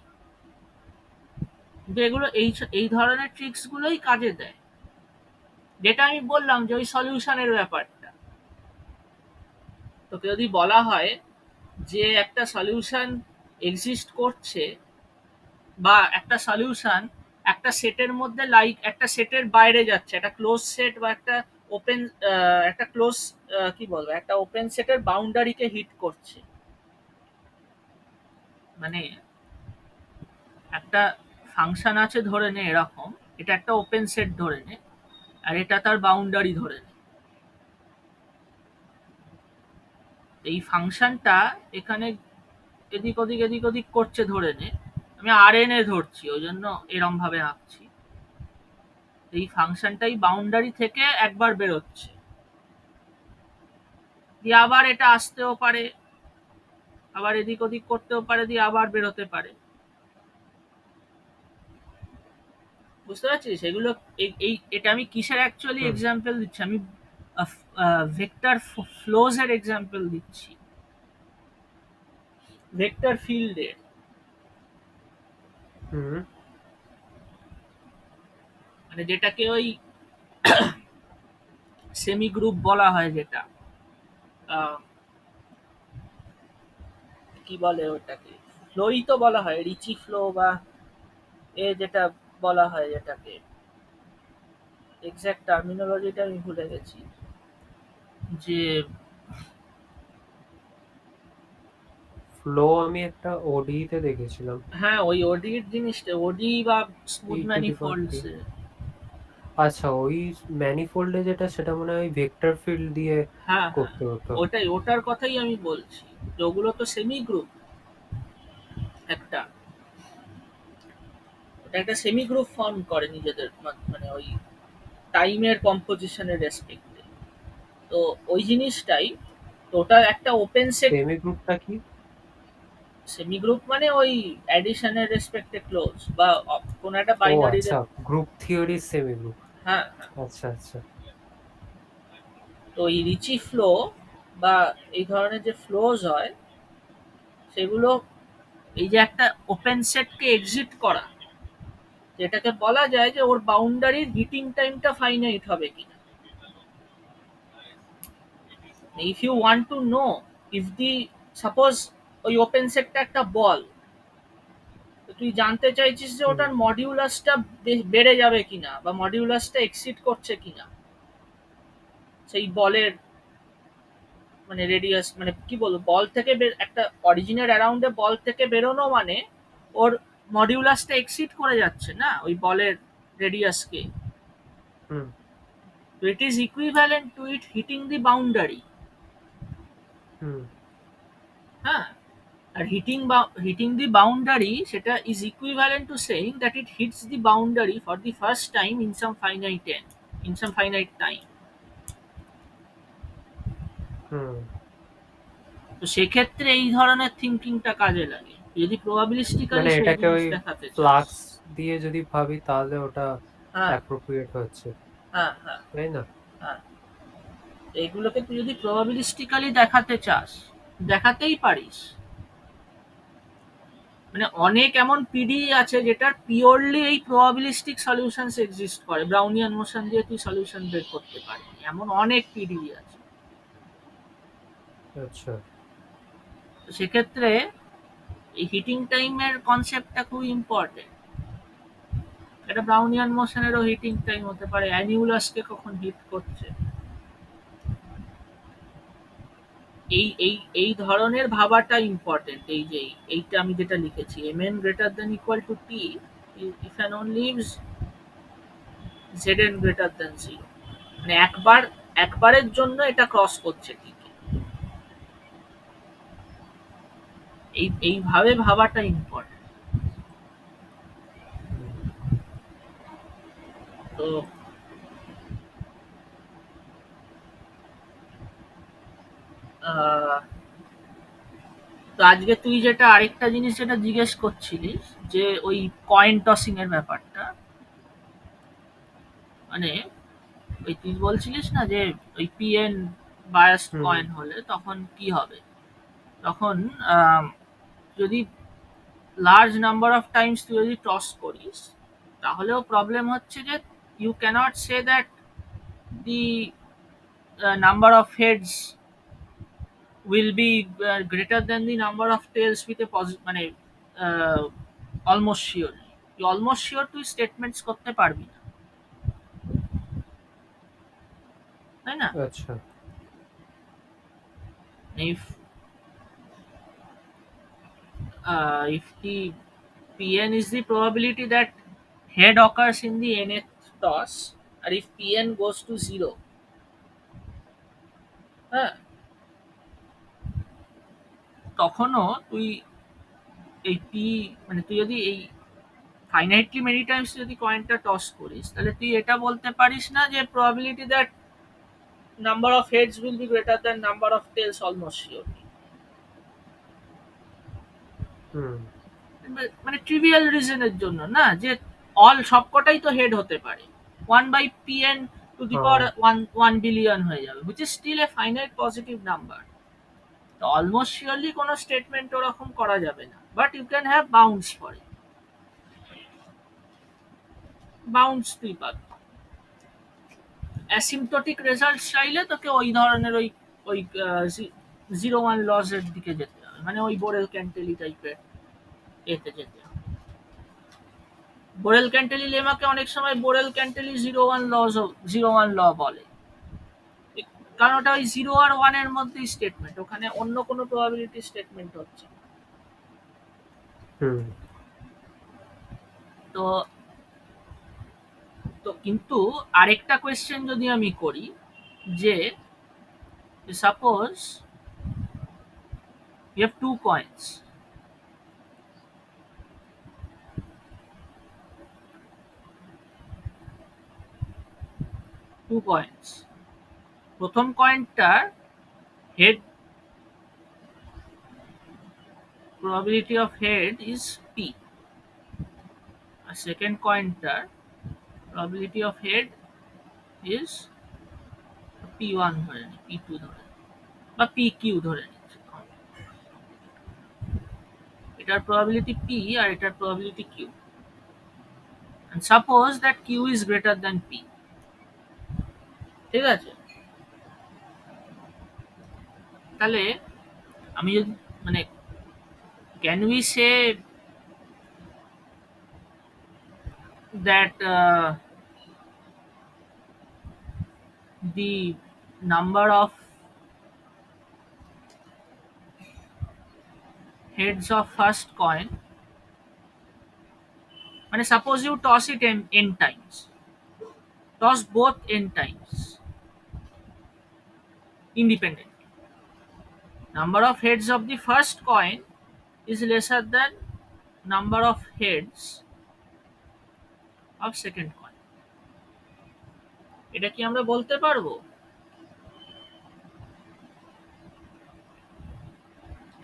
কিন্তু এগুলো এই ধরনের ট্রিক্স গুলোই কাজে দেয়। যেটা আমি বললাম যে ওই সলিউশনের ব্যাপারটা, তোকে যদি বলা হয় যে একটা সলিউশন এক্সিস্ট করছে, বা একটা সলিউশন একটা সেটের মধ্যে, লাইক একটা সেটের বাইরে যাচ্ছে, একটা ক্লোজ সেট বা একটা ওপেন, একটা ক্লোজ, কি বলবো, একটা ওপেন সেটের বাউন্ডারিকে হিট করছে, মানে একটা ফাংশন আছে ধরে নে এরকম, এটা একটা ওপেন সেট ধরে নে, আর এটা তার বাউন্ডারি ধরে নে। এই ফাংশনটা এখানে এদিক ওদিক এদিক ওদিক করছে ধরে নে, আমি আর এন এ ধরছি ওই জন্য এরম ভাবে আঁকছি। এই ফাংশনটাই বাউন্ডারি থেকে একবার বেরোচ্ছে, দিয়ে আবার এটা আসতেও পারে, আবার এদিক ওদিক করতেও পারে, দিয়ে আবার বেরোতে পারে। বুঝতে পারছিস এগুলো? এটা আমি কিসের অ্যাকচুয়ালি হুম এক্সাম্পল দিচ্ছি, আমি ভেক্টর ফ্লোজ এর এক্সাম্পল দিচ্ছি, ভেক্টর ফিল্ডের। হুম মানে যেটাকে ওই সেমি গ্রুপ বলা হয়, যেটা আহ, কি বলে ওটাকে, ফ্লোই তো বলা হয়, রিচি ফ্লো বা যেটা বলা হয়, যেটাকে এক্সাক্ট টার্মিনোলজিটা আমি ভুলে গেছি, যে ফ্লো আমি একটা ওডি তে দেখেছিলাম। হ্যাঁ, ওই ওডির জিনিসটা, ওডি বা স্মুথ ই টু দি পাওয়ার ম্যানিফোল্ডস টি। এ। আচ্ছা, ওই ম্যানিফোল্ডে যেটা, সেটা মনে হয় ভেক্টর ফিল্ড দিয়ে হ্যাঁ, হ্যাঁ, করতে হতো। ওটার কথাই আমি বলছি। যে ওগুলো তো সেমি গ্রুপ একটা, ওটা একটা সেমি গ্রুপ ফর্ম করে নিজেদের মানে ওই টাইমের কম্পোজিশনের রেসপেক্টে। তো ওই জিনিসটাই, তো ওটা একটা ওপেন সেট। সেমি গ্রুপটা কি? সেমি গ্রুপ মানে ওই অ্যাডিশনের রেসপেক্টে ক্লোজ, বা কোন একটা ও বাইনারি। আচ্ছা, গ্রুপ থিওরি সেমি গ্রুপ। হ্যাঁ, হ্যাঁ। আচ্ছা আচ্ছা। তো এই রিচি ফ্লো বা এই ধরনের যে ফ্লোজ হয়, সেগুলো এই যে একটা ওপেন সেটকে এক্সিট করা, যেটাকে বলা যায় যে ওর বাউন্ডারির হিটিং টাইমটা ফাইনাইট হবে কিনা। If you want to know if the, suppose ওই ওপেন সেটটা একটা বল, তো তুই জানতে চাইছিস যে হুম ওটার মডিউলাসটা বেড়ে যাবে কিনা, বা মডিউলাসটা এক্সিট করছে কিনা সেই বলের, মানে রেডিয়াস, মানে কি বলবো, বল থেকে একটা অরিজিনের অ্যারাউন্ডে বল থেকে বেরোনো মানে ওর মডিউলাসটা এক্সিট করে যাচ্ছে না ওই বলের রেডিয়াসকে। হুম তো it is equivalent to it hitting the boundary. হুম হ্যাঁ, আর হিটিং দি বাউন্ডারি, সেটা is equivalent to saying that it hits the boundary for the first time in some finite time. হুম তো সেক্ষেত্রে এই ধরনের থিঙ্কিংটা কাজে লাগে যদি প্রবাবিলিস্টিক্যালি মানে সেই এটাকে জিনিস ওই দেখাতে চাস। ফ্লাক্স দিয়ে যদি ভাবি, তাহলে ওটা হ্যাঁ, অ্যাপ্রোপ্রিয়েট হচ্ছে, হ্যাঁ, হ্যাঁ, তাই না? হ্যাঁ। এগুলোকে তুই যদি প্রবাবিলিস্টিক্যালি দেখাতে চাস, দেখাতেই পারিস। মানে অনেক এমন পিডি আছে যেটার পিওরলি এই প্রবাবিলিস্টিক সলিউশনস এক্সিস্ট করে, ব্রাউনিয়ান মোশন দিয়ে তুই সলিউশন বের করতে পারবি, এমন অনেক পিডি আছে। আচ্ছা। তো সেক্ষেত্রে এই হিটিং টাইমের কনসেপ্টটা খুব ইম্পর্টেন্ট। এটা ব্রাউনিয়ান মোশনেরও হিটিং টাইম হতে পারে, অ্যানিউলাসকে কখন হিট করছে, এই ধরনের ভাবাটা ইম্পর্টেন্ট। এই যে এইটা আমি যেটা লিখেছি, mn greater than equal to T, if and only if zn greater than zero. মানে একবারের জন্য এটা ক্রস করছে ঠিক, এইভাবে ভাবাটা ইম্পর্টেন্ট। হুম তো আহ, তো আজকে তুই যেটা আরেকটা জিনিস যেটা জিজ্ঞেস করছিলিস, যে ওই কয়েন টসিং এর ব্যাপারটা, মানে ওই তুই বলছিলিস না যে ওই পিএন বায়াসড হুম কয়েন হলে তখন কি হবে। তখন আম, যদি লার্জ নাম্বার অফ টাইমস তুই যদি টস করিস, তাহলেও প্রবলেম হচ্ছে যে you cannot say that the number of heads will be greater than the number of tails with a positive, মানে অলমোস্ট শিওর, তুই অলমোস্ট শিওর তুই স্টেটমেন্টস করতে পারবি না, তাই না? আচ্ছা। if if the pn is the probability that head occurs in the nth toss, R if pn goes to 0, হ্যাঁ, তখনও তুই এই পি, মানে তুই যদি এই ফাইনাইটলি মেনি টাইমস যদি কয়েনটা টস করিস, তাহলে তুই এটা বলতে পারিস না যে probability that number of heads will be greater than number of tails almost surely। হুম মানে ট্রিভিয়াল রিজনের জন্য না, যে অল সবকটাই তো হেড হতে পারে, 1/pn টু দি হ্যাঁ। পাওয়ার 1 বিলিয়ন হয়ে যাবে, which is still a finite positive number. তো অলমোস্ট শিওরলি কোনো স্টেটমেন্ট ওরকম করা যাবে না, but you can have bounds for it, bounds তুই পাবি। অ্যাসিম্পটোটিক রেজাল্ট চাইলে তোকে ওই ধরনের ওই ওই 0-1 লস এর দিকে যেতে হবে, মানে ওই বোরেল ক্যান্টেলি টাইপের এতে যেতে হবে। বোরেল ক্যান্টেলি লেমাকে অনেক সময় বোরেল ক্যান্টেলি 0-1 ল বলে, কারণ ওটা ওই 0 আর 1 এর মধ্যেই স্টেটমেন্ট, ওখানে অন্য কোনো প্রবাবিলিটি স্টেটমেন্ট হচ্ছে না। হুম তো তো কিন্তু আরেকটা কোয়েশ্চেন যদি আমি করি যে suppose you have two coins প্রথম কয়েনটার head probability of head is p আর সেকেন্ড কয়েনটার probability of head is p1 ধরে নি p2 ধরে নি, বা pq ধরে নিচ্ছি এটার probability p আর এটার probability q and suppose that q is greater than p ঠিক আছে তাহলে আমি যদি মানে can we say that the number of heads of first coin মানে suppose you toss it n times toss both n times independently number of heads of the first coin is lesser than number of heads of second coin এটা কি আমরা বলতে পারবো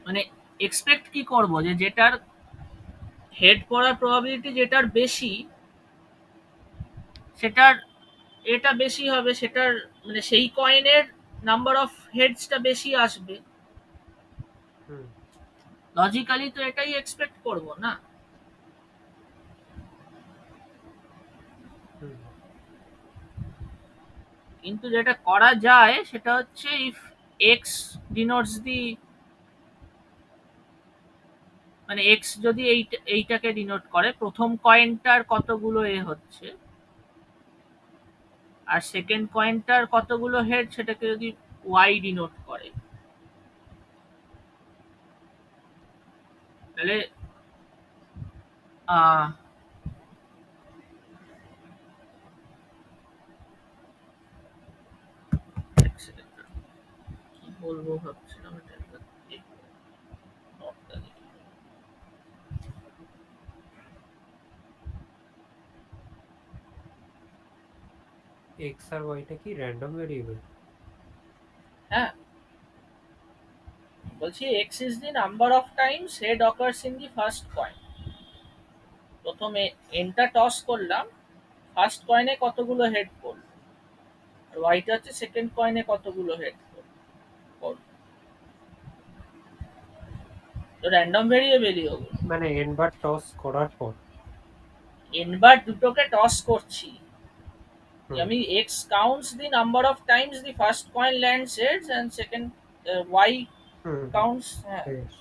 মানে expect কি করব যে যেটার হেড পড়ার প্রবাবিলিটি যেটার বেশি সেটার এটা বেশি হবে সেটার মানে সেই কয়েনের নাম্বার অফ হেডসটা বেশি আসবে হুম লজিক্যালি তো এটাই এক্সপেক্ট করব না হুম কিন্তু যেটা করা যায় সেটা হচ্ছে ইফ এক্স ডিনোটস দি মানে এক্স যদি এইটাকে ডিনোট করে প্রথম কয়েনটার কতগুলো এ হচ্ছে আর সেকেন্ড কয়েনটার কতগুলো হেড সেটাকে যদি ওয়াই ডিনোট করে তাহলে আহ, এক second, কি বলবো ভাবছিলাম এটা একটা নোটটা দেখি। এক্স আর ওয়াইটা কি র্যান্ডম ভেরিয়েবল? হ্যাঁ বলছি x is the number of Times head occurs in the first coin প্রথমে এনটা টস করলাম ফার্স্ট কয়েনে কতগুলো হেড পড়লো আর ওয়াইটা হচ্ছে সেকেন্ড কয়েনে কতগুলো হেড পড়লো তো র্যান্ডম ভেরিয়েবলই ওগুলো মানে এন বার টস করার পর? এনবার দুটোকে টস করছি হুম আমি X counts the number of times the first coin lands heads and second Y হুম হুম কাউন্টস হ্যাঁ ঠিক আছে।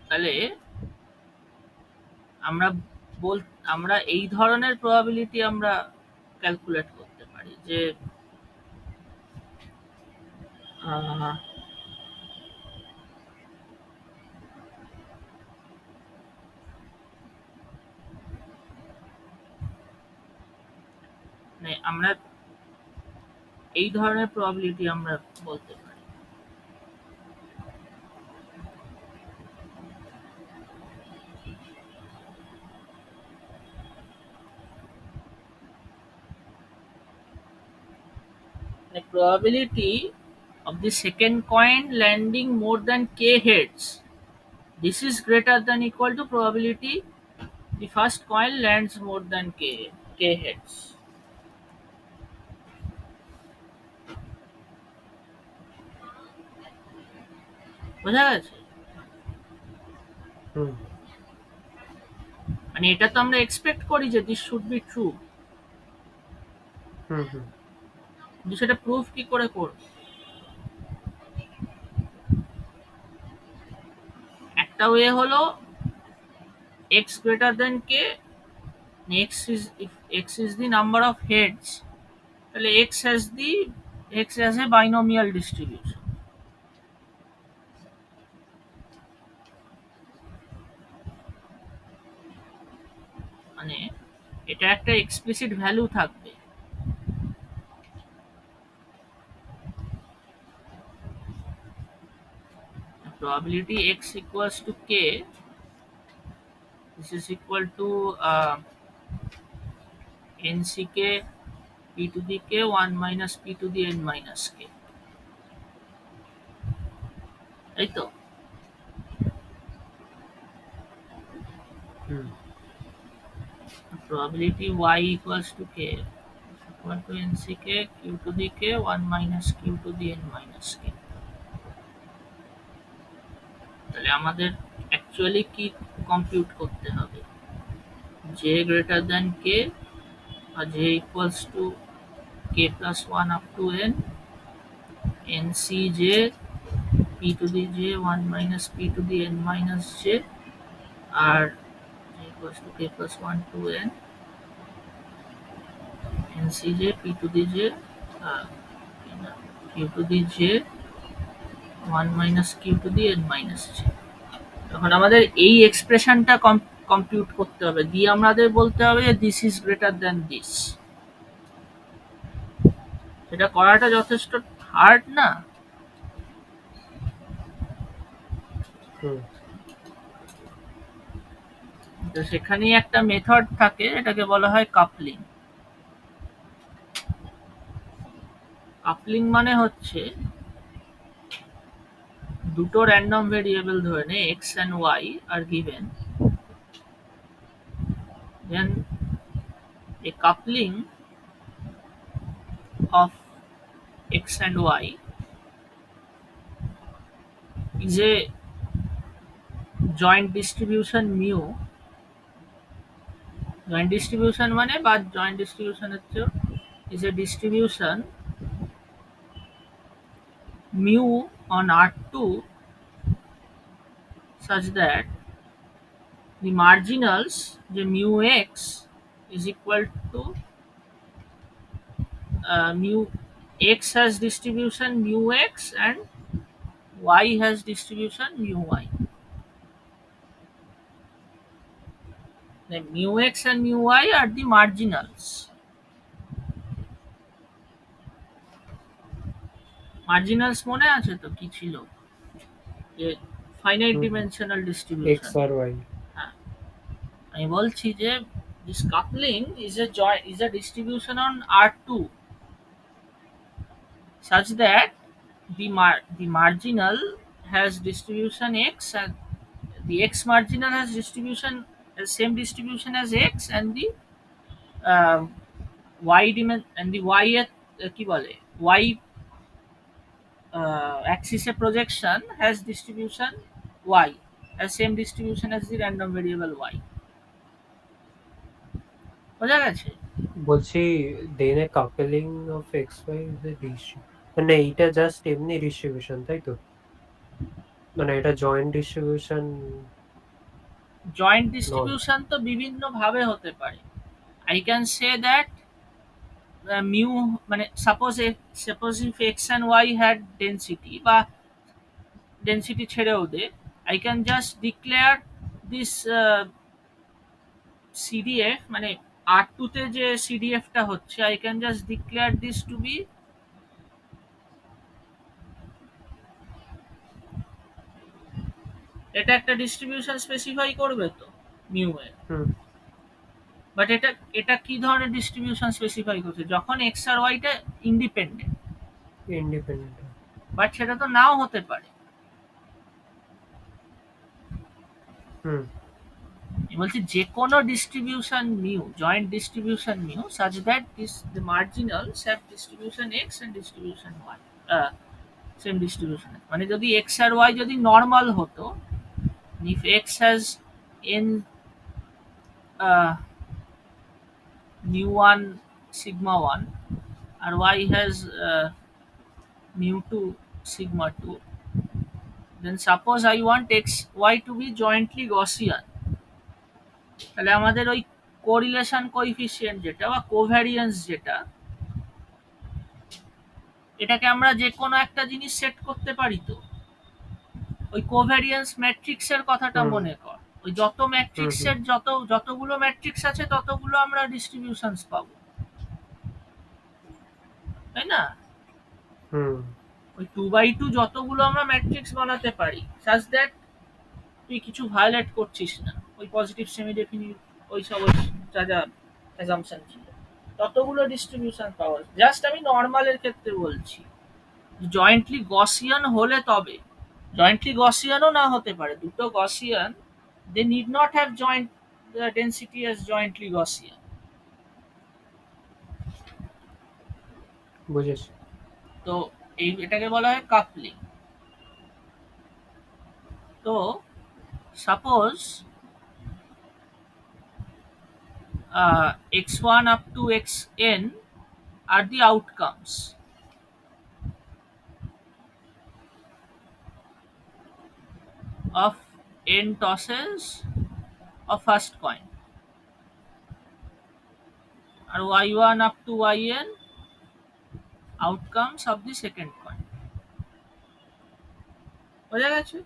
তাহলে আমরা বল আমরা এই ধরনের প্রবাবিলিটি আমরা ক্যালকুলেট করতে পারি যে আহ, মানে আমরা এই ধরনের প্রবাবিলিটি আমরা বলতে পারি মানে probability of the second coin landing more than k heads this is greater than equal to probability the first coin lands more than k heads বোঝা গেছে হুম মানে এটা তো আমরা এক্সপেক্ট করি যে দিস শুড বি ট্রু হুম হুম কিন্তু সেটা প্রুফ কি করে করব একটা ওয়ে হলো x greater than k x is if x is the number of heads তাহলে x has a binomial distribution. মানে এটা একটা এক্সপ্লিসিট ভ্যালু থাকবে। Probability x equals to k, this is equal to nck p to the k 1 minus p to the n minus k, তাই তো? Probability y equals to k is equal to nck q to the k 1 minus q to the n minus k. তাহলে আমাদের actually কি compute করতে হবে? j greater than k or j equals to k plus 1 up to n, ncj p to the j 1 minus p to the n minus j, R j equals to k plus 1 to n, ncj p to the j uh, q to the j 1 minus q to the n minus j. তখন আমাদের এই এক্সপ্রেশনটা compute করতে হবে, দিয়ে আমাদের বলতে হবে যে this is greater than this. এটা করাটা যথেষ্ট হার্ড না? তো সেখানেই একটা মেথড থাকে, এটাকে বলা হয় কাপলিং। কাপলিং মানে হচ্ছে দুটো র্যান্ডম ভেরিয়েবল ধরে নে x and y are given, then a coupling of x and y is a joint distribution mu. Joint distribution মানে বা joint distribution হচ্ছে is a distribution mu on R2 such that the marginals the mu x is equal to mu x has distribution mu x and y has distribution mu y. The mu x and mu y are the marginals. Marginals মনে আছে তো কি ছিল? যে finite dimensional distribution x আর y। হ্যাঁ, আমি বলছি যে this coupling is a distribution on R2 such that the marginal has distribution x and the x marginal has same distribution as x, and the uh, and the y at কি বলে y axis a projection has distribution y, has same distribution as the random variable y. বোঝা গেছে? বলছি then a coupling of xy is a মানে এইটা just এমনি distribution, তাই তো? মানে এটা জয়েন্ট ডিস্ট্রিবিউশন জয়েন্ট ডিস্ট্রিবিউশন তো বিভিন্ন ভাবে হতে পারে। I can say that mu মানে suppose if X and Y had density বা ডেন্সিটি ছেড়েও দে, I can just declare this CDF মানে R2 তে যে সিডিএফটা হচ্ছে, I can just declare this to be এটা একটা ডিস্ট্রিবিউশন স্পেসিফাই করবে তো মিউ এর। বাট এটা কি ধরনের ডিস্ট্রিবিউশন স্পেসিফাই করছে? যখন এক্স আর ওয়াইটা ইন্ডিপেন্ডেন্ট, বাট সেটা তো নাও হতে পারে। বলছি যে কোনো distribution mu, joint distribution mu such that the marginals have distribution x and distribution y, same distribution. মানে যদি x আর y যদি নর্মাল হতো, if x has n mu1 sigma 1 আর y has mu2 sigma 2, then suppose I want x y to be jointly Gaussian, তাহলে আমাদের ওই correlation coefficient যেটা বা কোভ্যারিয়েন্স যেটা এটাকে আমরা যে কোনো একটা জিনিস সেট করতে পারি তো। ওই কোভ্যারিয়েন্স ম্যাট্রিক্সের কথাটা হুম মনে কর। ওই যত হুম হুম ম্যাট্রিক্সের যতগুলো ম্যাট্রিক্স আছে ততগুলো আমরা ডিস্ট্রিবিউশনস পাবো, তাই না? হুম ওই 2/2 যতগুলো আমরা ম্যাট্রিক্স বানাতে পারি সাজ দ্যাট তুই কিছু ভায়োলেট করছিস না, ওই পজিটিভ সেমি ডেফিনিট ওই সব ওই যা যা অ্যাজাম্পশন ছিল, ততগুলো ডিস্ট্রিবিউশন পাওয়ার। জাস্ট আমি নর্মালের ক্ষেত্রে বলছি, জয়েন্টলি গসিয়ান হলে তবে, জয়েন্টলি গসিয়ানও না হতে পারে, দুটো Gaussian they need not have joint the density as jointly Gaussian. বুঝেছি। তো এটাকে বলা হয় কাপলিং। তো suppose x1 up to xn are the outcomes of n tosses of first coin, আর y1 up to yn outcomes of the second coin। বোঝা গেছে?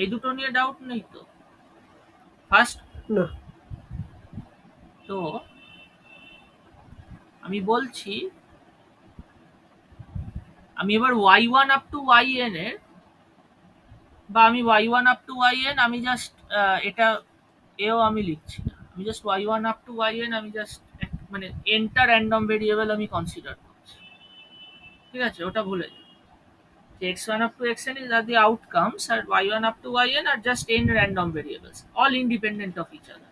এই দুটো নিয়ে ডাউট নেই তো? ফার্স্ট, না। তো আমি বলছি, আমি এবার y1 up to yn এর, বা আমি y1 up to yn আমি জাস্ট এটা এও আমি লিখছি না, আমি just y1 up to yn আমি জাস্ট মানে এনটা র্যান্ডম ভেরিয়েবল আমি কনসিডার করছি, ঠিক আছে? ওটা ভুলে যাও যে x1 up to xn is are the outcomes আর y1 up to yn are just n random variables all independent of each other,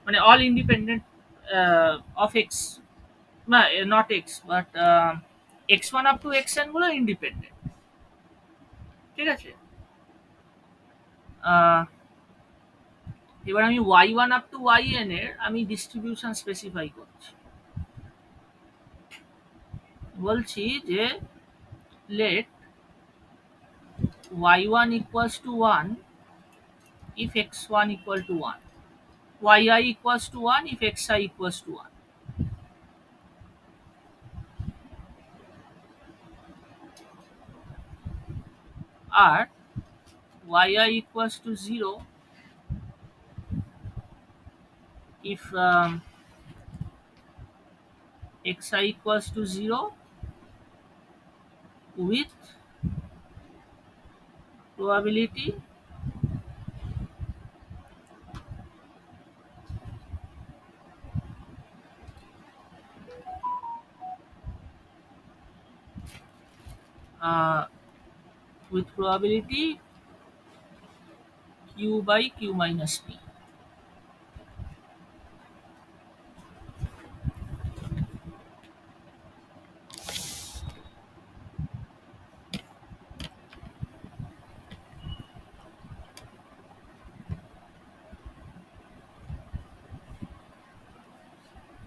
মানে all independent of x, না not x but x1 up to xn গুলো independent, ঠিক আছে? আহ, এবার আমি y1 up to yn এর আমি ডিস্ট্রিবিউশন স্পেসিফাই করছি, বলছি যে let y1 equals to 1 if x1 equal to 1, yi equals to 1 if xi equals to 1, R yi equals to 0 if xi equals to 0 with probability uh, with probability q by q minus p।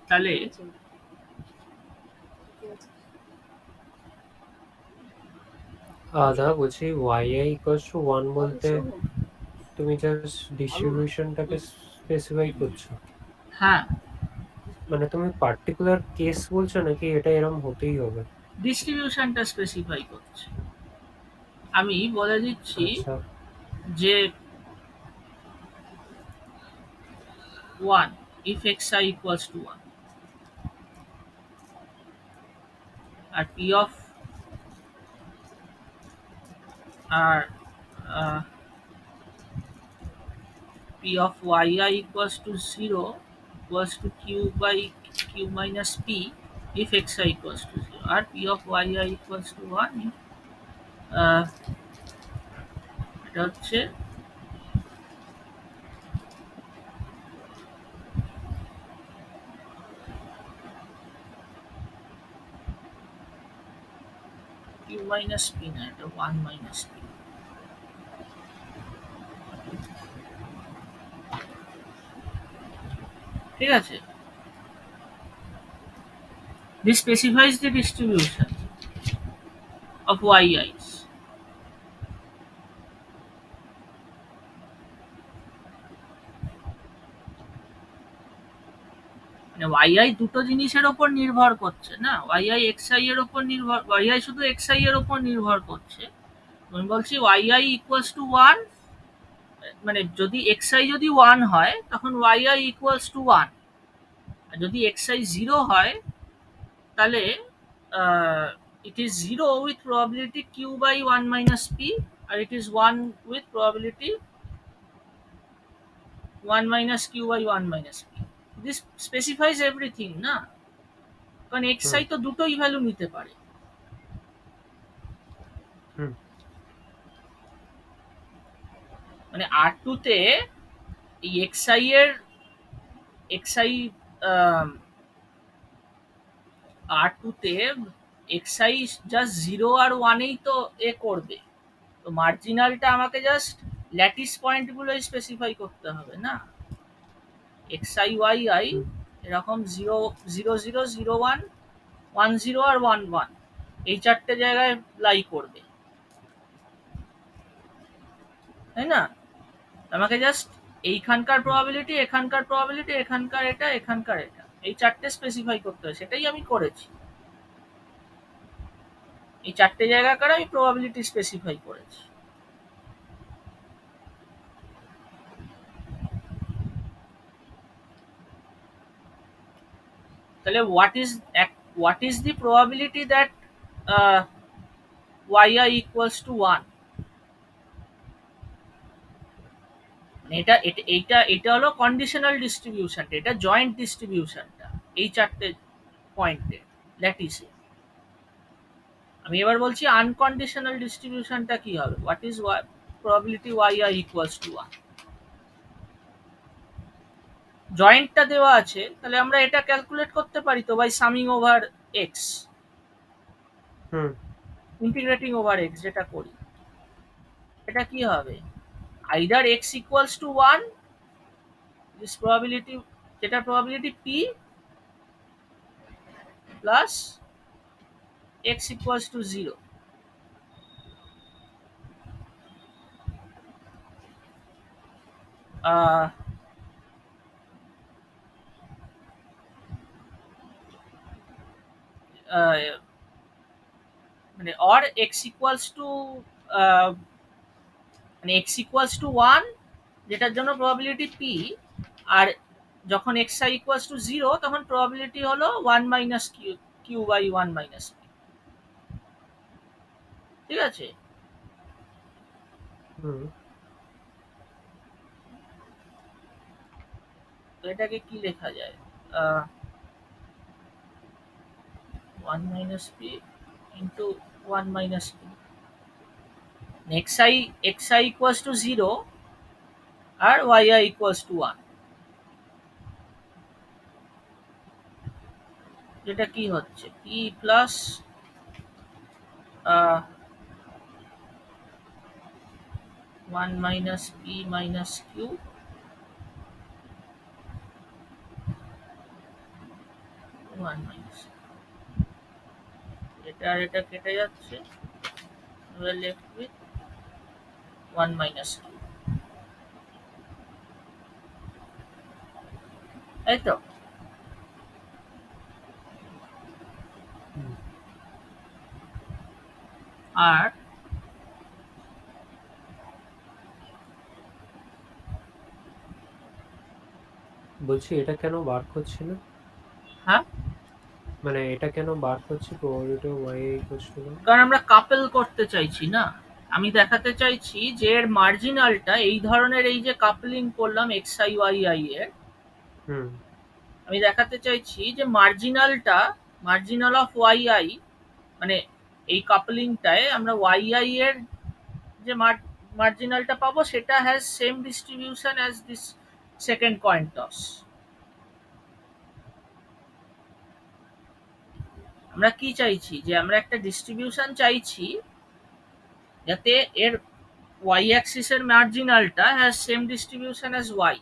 তাহলে আদা বলছি yi equals to 1 বলতে তুমি just ডিস্ট্রিবিউশনটাকে specify করছো, হ্যাঁ, মানে তুমি particular case বলছো নাকি এটা এরম হতেই হবে? ডিস্ট্রিবিউশনটা স্পেসিফাই করছে, আমি বলে দিচ্ছি আচ্ছা। যে 1 if xi equals to 1 R p of R p of yi equals to 0 equals to q by q minus p if xi equals to 0 R p of yi equals to 1 if আহ, এটা হচ্ছে q minus p, না এটা 1 minus p। ঠিক আছে? this specifies the distribution of yi's, yi দুটো জিনিসের ওপর নির্ভর করছে না, yi xi এর ওপর নির্ভর, yi শুধু xi এর ওপর নির্ভর করছে। আমি বলছি yi ইকুয়ালস টু 1, মানে যদি xi যদি 1 হয় তখন yi ইকুয়ালস টু 1, আর যদি xi 0 হয় তাহলে it is 0 with probability q by 1 minus p, R it is 1 with probability 1 minus q by 1 minus p. This specifies everything না, কারণ হুম, xi তো দুটোই ভ্যালু নিতে পারে। হুম, মানে R2 তে এই xi এর xi R2 তে xi জাস্ট 0 আর 1 এই তো এ করবে, তো মার্জিনালটা আমাকে জাস্ট ল্যাটিস পয়েন্ট গুলোই স্পেসিফাই করতে হবে না, xi yi হুম, এরকম 0 0 0 0 1 1 0 আর 1 1 এই চারটে জায়গায় লাই করবে, তাই না? আমাকে জাস্ট এইখানকার হুম, প্রবাবিলিটি, এখানকার প্রবাবিলিটি, এখানকার এটা, এখানকার এটা, এই চারটে স্পেসিফাই করতে হয়, সেটাই আমি করেছি। এই চারটে জায়গাকার আমি প্রবাবিলিটি স্পেসিফাই করেছি। তাহলে what is the probability that uh, yi equals to 1? এইটা হলো কন্ডিশনাল ডিস্ট্রিবিউশনটা, এটা জয়েন্ট ডিস্ট্রিবিউশনটা এই চারটে পয়েন্টে ল্যাটিসে। আমি এবার বলছি আনকন্ডিশনাল ডিস্ট্রিবিউশনটা কি হবে, what is probability yi equals to 1। জয়েন্টটা দেওয়া আছে, তাহলে আমরা এটা ক্যালকুলেট করতে পারি তো by summing over X, hmm, integrating over X যেটা করি। এটা কি হবে, either X equals to 1, this probability, যেটা probability P, plus X equals to 0। মানে অর এক্স ইকুয়ালস টু, মানে এক্স ইকুয়ালস টু 1 যেটার জন্য প্রবাবিলিটি পি, আর যখন এক্স আই ইকুয়ালস টু 0 তখন প্রবাবিলিটি হলো 1 minus Q, Q by 1 minus P. ঠিক আছে? হুম, তো এটাকে কি লেখা যায়, 1 minus P into 1 minus P, X I equals to 0 আর ওয়াই আই ইকুয়ালস টু 1, যেটা কি হচ্ছে P plus 1 minus P minus Q, 1 minus, এটা আর এটা কেটে যাচ্ছে, we are left with 1 minus Q, তাই তো? হুম। আর বলছি এটা কেন বার করছি না? হ্যাঁ, মানে এটা কেন বার করছি probability of y equals to 1? কারণ আমরা কাপেল করতে চাইছি না, আমি দেখাতে চাইছি যে এর মার্জিনালটা এই ধরনের, এই যে কাপলিং করলাম এক্স আই ওয়াই আই এর, হুম, আমি দেখাতে চাইছি যে মার্জিনালটা, মার্জিনাল অফ ওয়াই আই, মানে এই কাপলিংটায় আমরা ওয়াই আই এর যে মার্জিনালটা পাবো সেটা has same distribution as this second coin toss. আমরা কি চাইছি, যে আমরা একটা ডিস্ট্রিবিউশন চাইছি যাতে এর ওয়াই অ্যাক্সিসের মার্জিনালটা has same distribution as Y.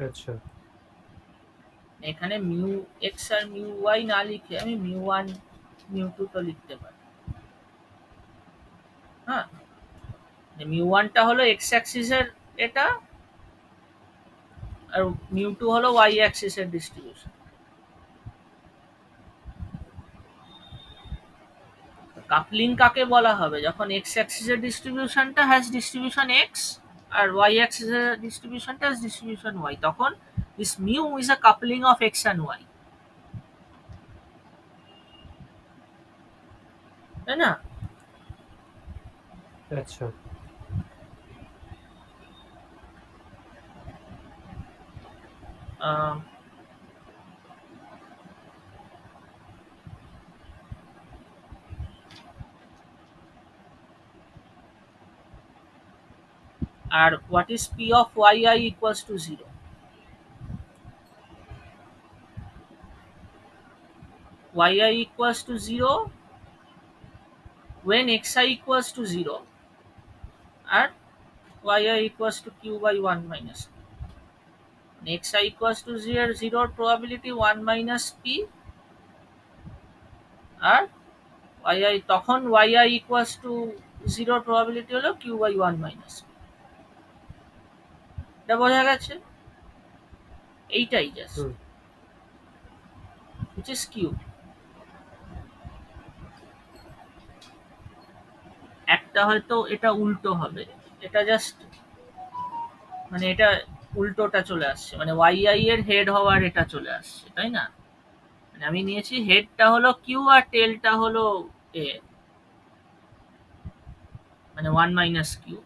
আচ্ছা, এখানে মিউ এক্স আর মিউ ওয়াই না লিখে আমি মিউ ওয়ান মিউ টু তো লিখতে পারি। হ্যাঁ, মিউ ওয়ানটা হলো এক্স অ্যাক্সিসের এটা, আর μ2 হলো ওয়াই অ্যাক্সিসের ডিস্ট্রিবিউশন। কাপলিং কাকে বলা হবে? যখন এক্স অ্যাক্সিসের ডিস্ট্রিবিউশনটা হ্যাজ ডিস্ট্রিবিউশন এক্স আর ওয়াই অ্যাক্সিসের ডিস্ট্রিবিউশনটা হ্যাজ ডিস্ট্রিবিউশন ওয়াই, তখন this mu is a coupling of X and Y, তাই না? আচ্ছা। আহ, আর what is P of Y I equals to 0? yi equals to 0 when xi equals to 0 আর yi equals to q by 1 minus p. xi equals to 0 probability 1 minus p R yi তখন yi equals to 0 probability হলো q by 1 minus p। এটা বোঝা গেছে? এইটাই just which is q। একটা হয়তো এটা উল্টো হবে, এটা জাস্ট মানে এটা উল্টোটা চলে আসছে, মানে yi এর হেড হওয়ার এটা চলে আসছে, তাই না? মানে আমি নিয়েছি হেডটা হলো কিউ আর টেলটা হলো এ, মানে 1 মাইনাস কিউ।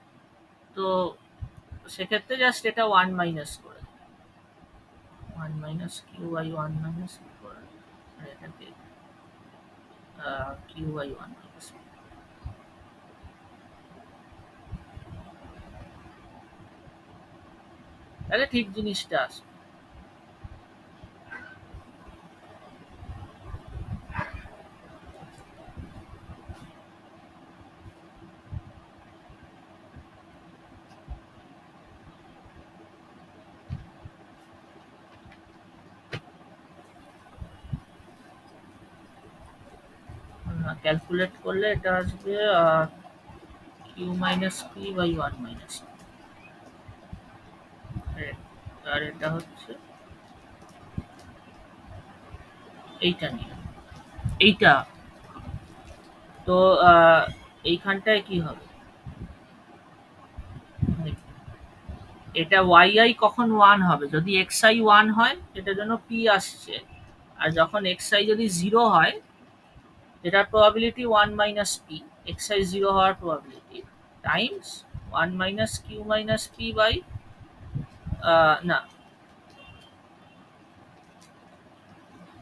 তো সেক্ষেত্রে জাস্ট এটা 1 মাইনাস করে 1 মাইনাস কিউ বাই 1 মাইনাস করে আর এটাকে কিউ বাই 1 মাইনাস, তাহলে ঠিক জিনিসটা আসবে। ক্যালকুলেট করলে এটা আসবে Q minus P by 1 minus, আর এটা হচ্ছে এইটা নিয়ে এইটা। তো এইখানটায় কি হবে? এটা yi কখন 1 হবে? যদি xi 1 হয় এটার জন্য p আসছে, আর যখন xi যদি 0 হয় এটার প্রবাবিলিটি 1 মাইনাস p, xi 0 হওয়ার probability times 1 minus q minus p by না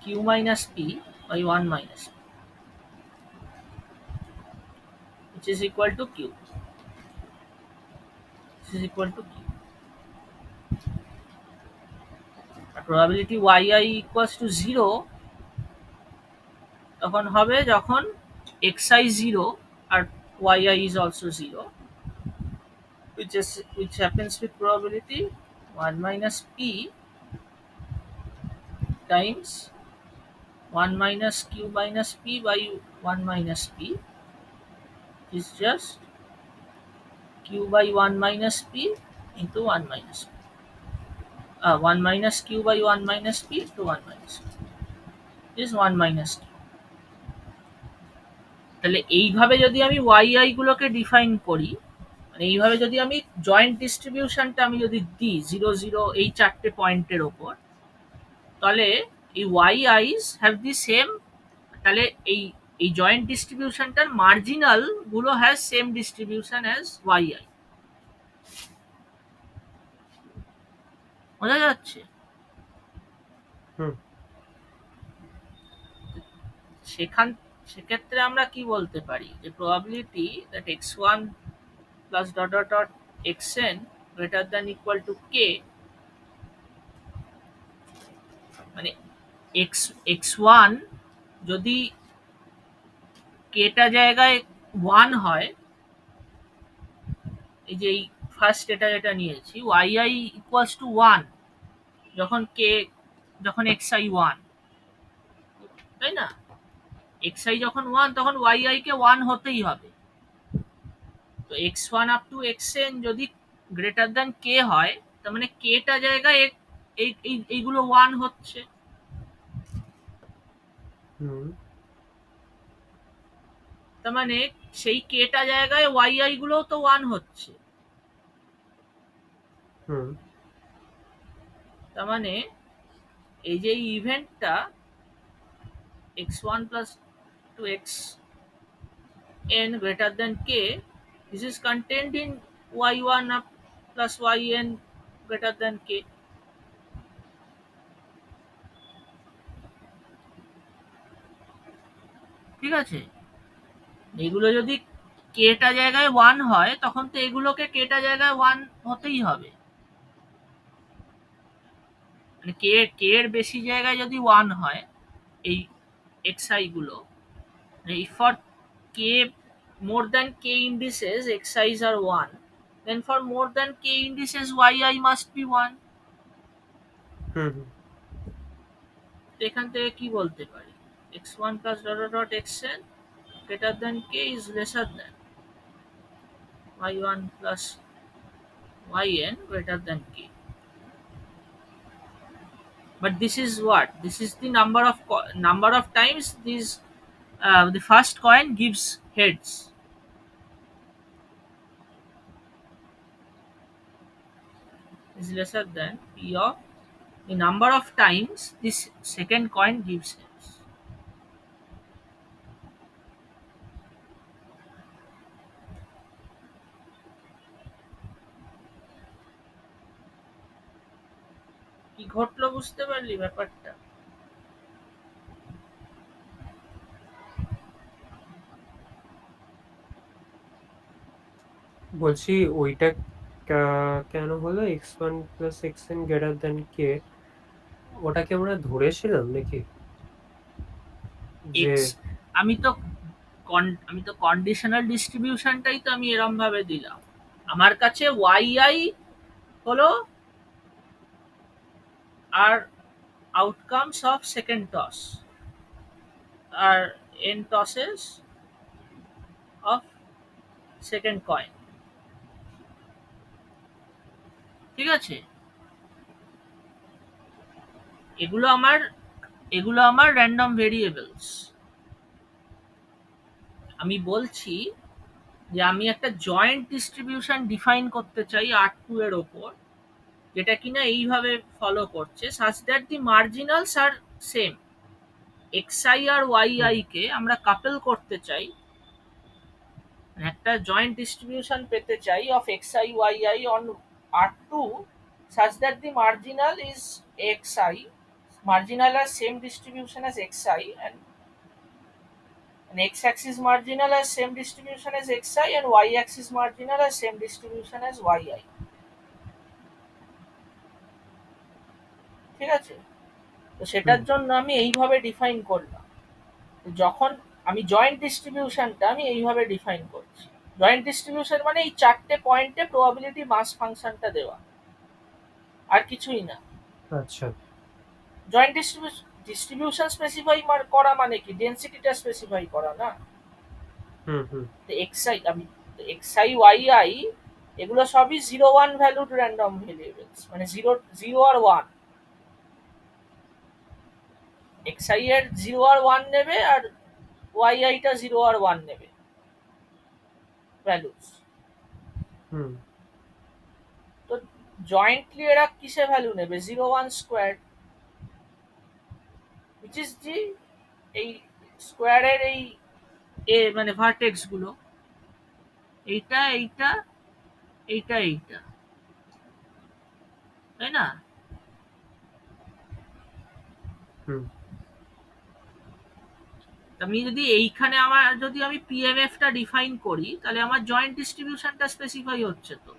q minus p by 1 minus p which is equal to q, which is equal to q। আর প্রবাবিলিটি yi equals to 0 তখন হবে যখন xi 0 আর yi is also 0, which happens with probability 1 minus p times 1 minus q minus p by 1 minus p is just q by 1 minus p into 1 minus p, 1 minus q by 1 minus p into 1 minus p is 1 minus q। তাহলে এইভাবে যদি আমি yi গুলোকে define করি, মানে এইভাবে যদি আমি জয়েন্ট ডিস্ট্রিবিউশনটা আমি যদি দিই 0 0 এই চারটে পয়েন্টের ওপর, তাহলে এই yi's হ্যাভ দি সেম, তাহলে এই এই জয়েন্ট ডিস্ট্রিবিউশনটার মার্জিনাল গুলো has same distribution as yi। বোঝা যাচ্ছে? সেক্ষেত্রে আমরা কি বলতে পারি যে probability that x1 plus dot dot dot xn greater than equal two k, মানে x1 যদি কেটা জায়গায় 1 হয়, এই যে এই ফার্স্ট এটা যেটা নিয়েছি yi ইকুয়ালস টু 1 যখন কে যখন xi 1, তাই না? xi যখন 1 তখন yi কে 1 হতেই হবে। তো x1 আপ টু xn যদি গ্রেটার দ্যান k হয়, তার মানে kটা জায়গায় এইগুলো 1 হচ্ছে। হুম তার মানে সেই কেটা জায়গায় ওয়াই গুলোও তো 1 হচ্ছে। হুম তার মানে এই যে ইভেন্টটা x1 plus 2x n greater than k, this is contained in y1 up plus yn greater than k. ঠিক আছে, এগুলো যদি কেটা জায়গায় 1 হয় তখন তো এগুলোকে কেটা জায়গায় 1 হতেই হবে। মানে কে এর বেশি জায়গায় যদি 1 হয় এই xi গুলো, if for k more than k indices xi's are 1, then for more than k indices yi must be 1. হুম হুম তো এখান থেকে কি বলতে পারি, x1 plus dot dot dot xn greater than k is lesser than y1 plus yn greater than k. But this is what, this is the number of times this the first coin gives heads, is lesser than p of the number of times this second coin gives heads. কি ঘটলো বুঝতে পারলি ব্যাপারটা? বলছি ওইটা কেন হলো x1 plus xn greater than k? ওটা কি আমরা ধরেছিলাম নাকি যে? এক্স আমি তো আমি তো কন্ডিশনাল ডিস্ট্রিবিউশনটাই তো আমি এরম ভাবে দিলাম। আমার কাছে ওয়াই হলো আর আউটকামস অফ সেকেন্ড টস আর N tosses of second coin. ঠিক আছে, এগুলো আমার র্যান্ডম ভেরিয়েবলস। আমি বলছি যে আমি একটা জয়েন্ট ডিস্ট্রিবিউশন ডিফাইন করতে চাই R2 এর ওপর, যেটা কিনা এইভাবে ফলো করছে such that the marginals are same. xi R hmm yi কে আমরা কাপল করতে চাই, মানে একটা জয়েন্ট ডিস্ট্রিবিউশন পেতে চাই of xi yi on R2 such that the marginal is xi, marginal has same distribution as xi, and an x-axis marginal has same distribution as xi, and y-axis marginal has same distribution as yi. ঠিক আছে, তো সেটার হুম জন্য আমি এইভাবে define করলাম। যখন আমি জয়েন্ট ডিস্ট্রিবিউশনটা আমি এইভাবে ডিফাইন করছি, জয়েন্ট ডিস্ট্রিবিউশন মানে এই চারটে পয়েন্টে প্রবাবিলিটি মাস ফাংশনটা দেওয়া, আর কিছুই না। আচ্ছা জয়েন্ট ডিস্ট্রিবিউশন স্পেসিফাই করা মানে কি, ডেন্সিটিটা স্পেসিফাই করা না। হুম হুম তো এক্সআই আমি এক্সআই ওয়াইআই এগুলো সবই 0 1 ভ্যালুড র্যান্ডম ভেরিয়েবলস, মানে 0 0 আর 1। xi এর 0 আর 1 নেবে, আর yi টা 0 আর 1 নেবে ভ্যালুস। হুম তো জয়েন্টলি এরা কিসে ভ্যালু নেবে, 0 1 স্কোয়ার, which is the এই স্কোয়ারের এই মানে ভার্টেক্স গুলো এইটা এইটা এইটা এইটা, তাই না? হুম আমি যদি এইখানে আমার যদি আমি পিএমএফ টা ডিফাইন করি তাহলে আমার জয়েন্ট ডিস্ট্রিবিউশনটা স্পেসিফাই হচ্ছে। তো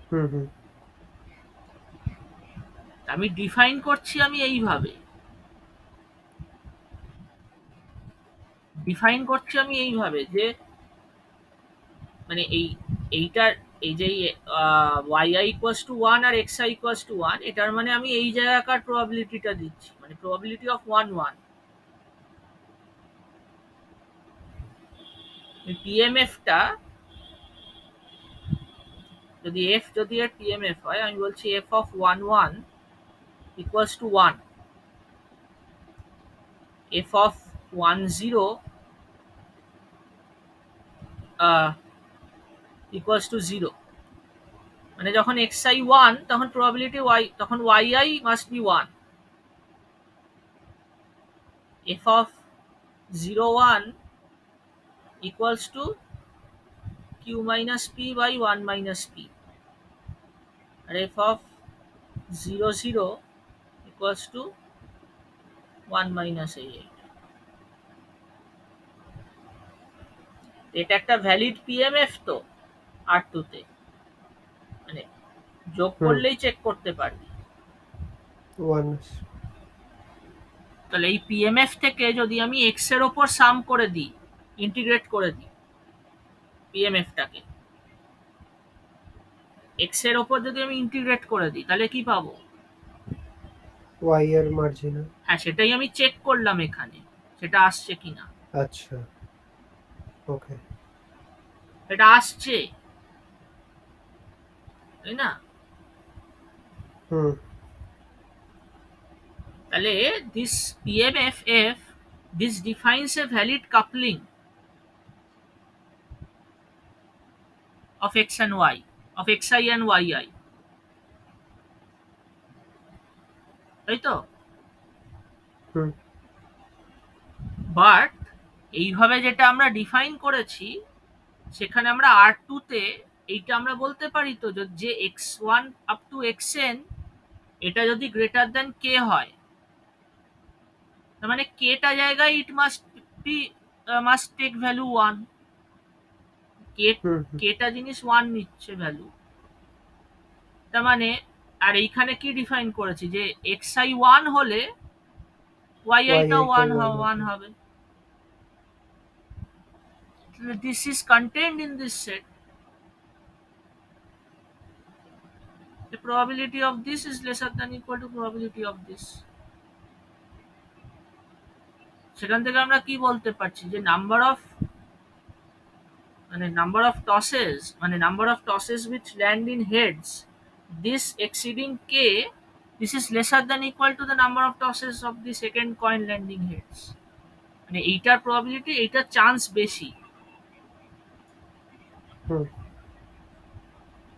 হুম হুম আমি ডিফাইন করছি আমি এইভাবে, যে মানে এইটার এই যে ওয়াই ইকুয়ালস টু 1 আর এক্স আই ইকুয়ালস টু 1, এটার মানে আমি এই জায়গাকার প্রবাবিলিটিটা দিচ্ছি, মানে প্রবাবিলিটি অফ 1 1। পিএমএফ টা যদি f যদি এর TMF হয়, আমি বলছি f of 1 1 equals to 1, f of 1 0 equals to 0, মানে যখন xi 1 তখন probability y, তখন yi must be 1, f of 0 1 equals to q minus p by 1 minus p, R f of 0 0 equals to 1 minus a8. এটা একটা valid PMF তো R2 তে, মানে যোগ করলেই চেক করতে পারবি। তাহলে এই পিএমএফ থেকে যদি আমি এক্স এর ওপর সাম করে দিই, ইন্টিগ্রেট করে দিই পিএমএফটাকে, এক্স এর ওপর যদি আমি ইন্টিগ্রেট করে দিই তাহলে কি পাবো? y এর মার্জিনে। হ্যাঁ, সেটাই আমি চেক করলাম এখানে, সেটা আসছে কিনা। আচ্ছা, ওকে। এটা আসছে, তাই না? তাহলে this PMFF, this defines a valid coupling of x and y, of xi and yi, তাই তো? বাট এইভাবে যেটা আমরা ডিফাইন করেছি, সেখানে আমরা R2 তে এইটা আমরা বলতে পারি তো যে x1 আপ টু xn এটা যদি গ্রেটার দ্যান k হয়, তার মানে k টা জায়গায় it must be, must take value 1, k টা জিনিস 1 নিচ্ছে ভ্যালু, তার মানে আর এইখানে কি ডিফাইন করেছি যে xi 1 হলে yi টাও 1 হবে। This is contained in this set. The probability of this is lesser than equal to probability of this. সেখান থেকে আমরা কি বলতে পারছি যে নাম্বার অফ টসেস, মানে number of টসেস which land in heads, this exceeding k, this is lesser than equal to the number of tosses of the second coin landing heads. মানে এইটার প্রবাবিলিটি, এইটার চান্স বেশি।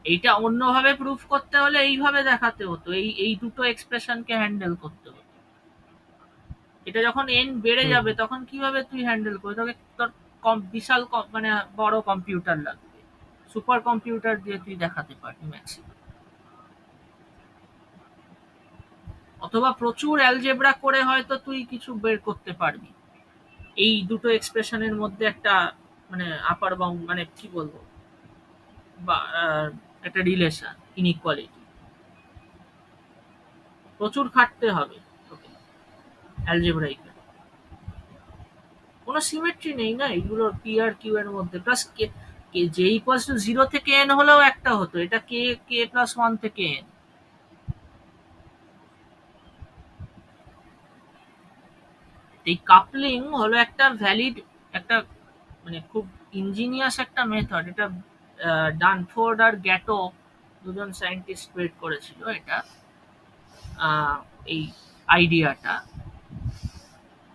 এইটা অন্যভাবে প্রুফ করতে হলে এইভাবে দেখাতে হতো, এই দুটো এক্সপ্রেশনকে হ্যান্ডেল করতে হতো। এটা যখন এন বেড়ে যাবে তখন কিভাবে তুই হ্যান্ডেল করবি? তোকে তোর বিশাল মানে বড় কম্পিউটার লাগবে, সুপার কম্পিউটার দিয়ে তুই দেখাতে পারবি ম্যাক্সিমাম, অথবা প্রচুর অ্যালজেব্রা করে হয়তো তুই কিছু বের করতে পারবি এই দুটো এক্সপ্রেশনের মধ্যে একটা, মানে আপার বাউন্ড, মানে কি বলবো, বা একটা রিলেশন, ইনইকুয়ালিটি প্রচুর খাটতে হবে তোকে অ্যালজেব্রাইক। কোনো সিমেট্রি নেই না এইগুলোর পি আর কিউ এর মধ্যে। Plus K J equals to 0 থেকে n হলেও একটা হতো, এটা কে প্লাস 1 থেকে n। এই কাপলিং হলো একটা ভ্যালিড, একটা মানে খুব ইঞ্জিনিয়াস একটা মেথড। এটা ডানফোর্ড আর গ্যাটো দুজন সায়েন্টিস্ট বের করেছিল এটা, এই আইডিয়াটা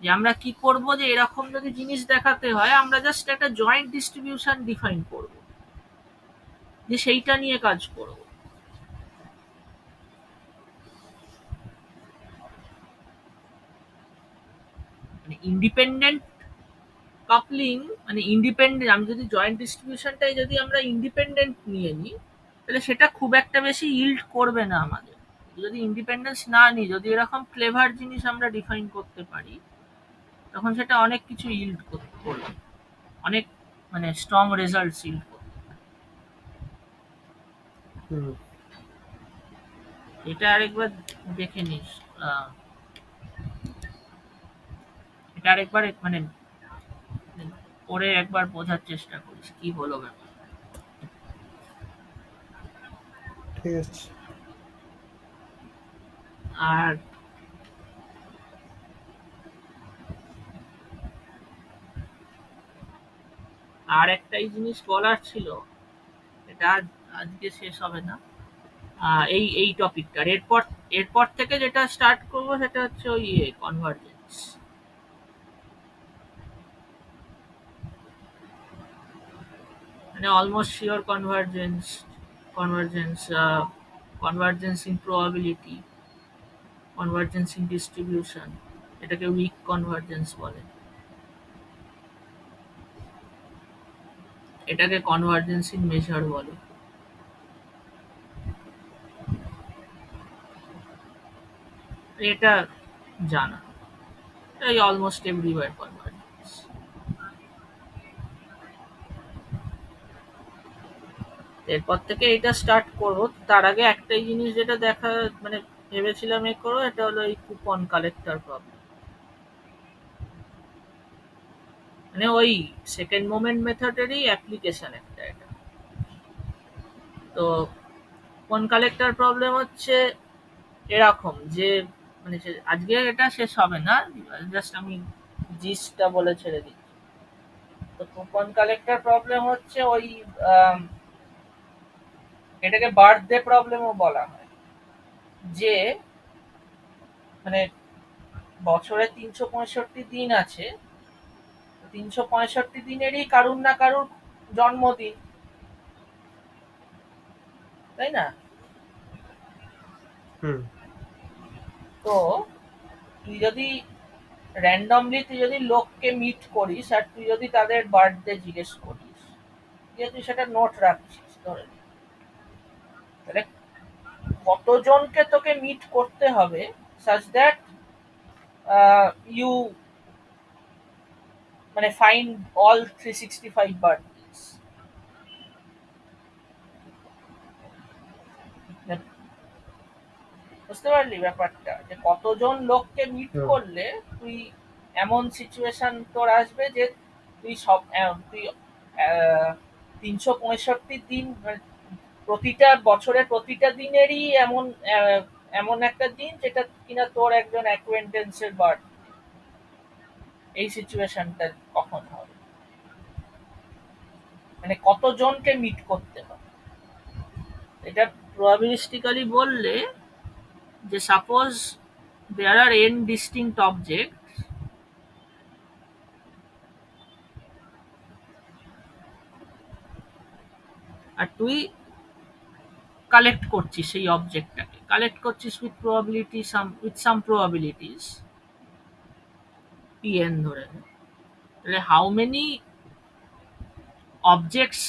যে আমরা কি করব, যে এরকম যদি জিনিস দেখাতে হয় আমরা জাস্ট একটা জয়েন্ট ডিস্ট্রিবিউশন ডিফাইন করব, যে সেইটা নিয়ে কাজ করব। মানে ইন্ডিপেন্ডেন্ট কাপলিং, মানে ইন্ডিপেন্ডেন্ট, আমি যদি জয়েন্ট ডিস্ট্রিবিউশনটাই যদি আমরা ইন্ডিপেন্ডেন্ট নিয়ে নিই তাহলে সেটা খুব একটা বেশি ইল্ড করবে না আমাদের। যদি ইন্ডিপেন্ডেন্স না নিই, যদি এরকম ক্লেভার জিনিস আমরা ডিফাইন করতে পারি, তখন সেটা অনেক কিছু ইল্ড করবে, অনেক মানে স্ট্রং রেজাল্টস ইল্ড করবে। এটা আরেকবার দেখে নিস, এটা আরেকবার মানে পরে একবার বোঝার চেষ্টা করিস কি হলো ব্যাপার। ঠিক আছে। আর আর একটাই জিনিস বলার ছিল, এটা আজকে শেষ হবে না এই টপিকটা। এরপর এরপর থেকে যেটা স্টার্ট করব সেটা হচ্ছে ওই কনভার্জেন্স। মানে almost sure convergence, convergence convergence in probability, convergence in distribution, এটাকে উইক কনভার্জেন্স বলে, এটাকে কনভার্জেন্স ইন মেজার বলে। এটা জানা, এই অলমোস্ট এভরিওয়্যার কনভার্জেন্স। এরপর থেকে এটা স্টার্ট করব। তার আগে একটাই জিনিস যেটা দেখা মানে ভেবেছিলাম করবো, এটা হলো এই কুপন কালেক্টর প্রবলেম। মানে ওই সেকেন্ড মোমেন্ট মেথডেরই অ্যাপ্লিকেশন একটা এটা। তো কুপন কালেক্টর প্রবলেম হচ্ছে এরকম যে মানে আজকে এটা শেষ হবে না, জাস্ট আমি জিসটা বলে ছেড়ে দিচ্ছি। তো কুপন কালেক্টর প্রবলেম হচ্ছে ওই আম, এটাকে বার্থডে প্রবলেমও বলা হয়। যে মানে বছরে ৩৬৫ দিন আছে, ৩৬৫ দিনেরই কারুর না কারুর জন্মদিন, তাই না? হুম। তো তুই যদি লোককে মিট করিস আর তুই যদি তাদের বার্থডে জিজ্ঞেস করিস, যে তুই সেটা নোট রাখছিস ধরে নে, তাহলে কতজনকে তোকে মিট করতে হবে সাচ দ্যাট ইউ মানে ফাইন্ড অল 365 বার্থডেস। বুঝতে পারলি ব্যাপারটা, যে কতজন লোককে মিট হুম। করলে তুই এমন সিচুয়েশন তোর আসবে যে তুই ৩৬৫ দিন মানে প্রতিটা বছরে প্রতিটা দিনেরই এমন একটা দিন যেটা কিনা তোর একজন অ্যাকোয়েন্টেন্সের বার্থ। এই সিচুয়েশনটা কখন হবে, মানে কতজনকে মিট করতে হবে। এটা প্রবাবিলিস্টিক্যালি বললে যে সাপোজ দেয়ার আর n ডিস্টিংক্ট অবজেক্ট, আর তুই কালেক্ট করছিস সেই অবজেক্টটাকে, কালেক্ট করছিস উইথ সাম প্রবাবিলিটিস pn ধরে নে। তাহলে হাউ মেনি অবজেক্টস,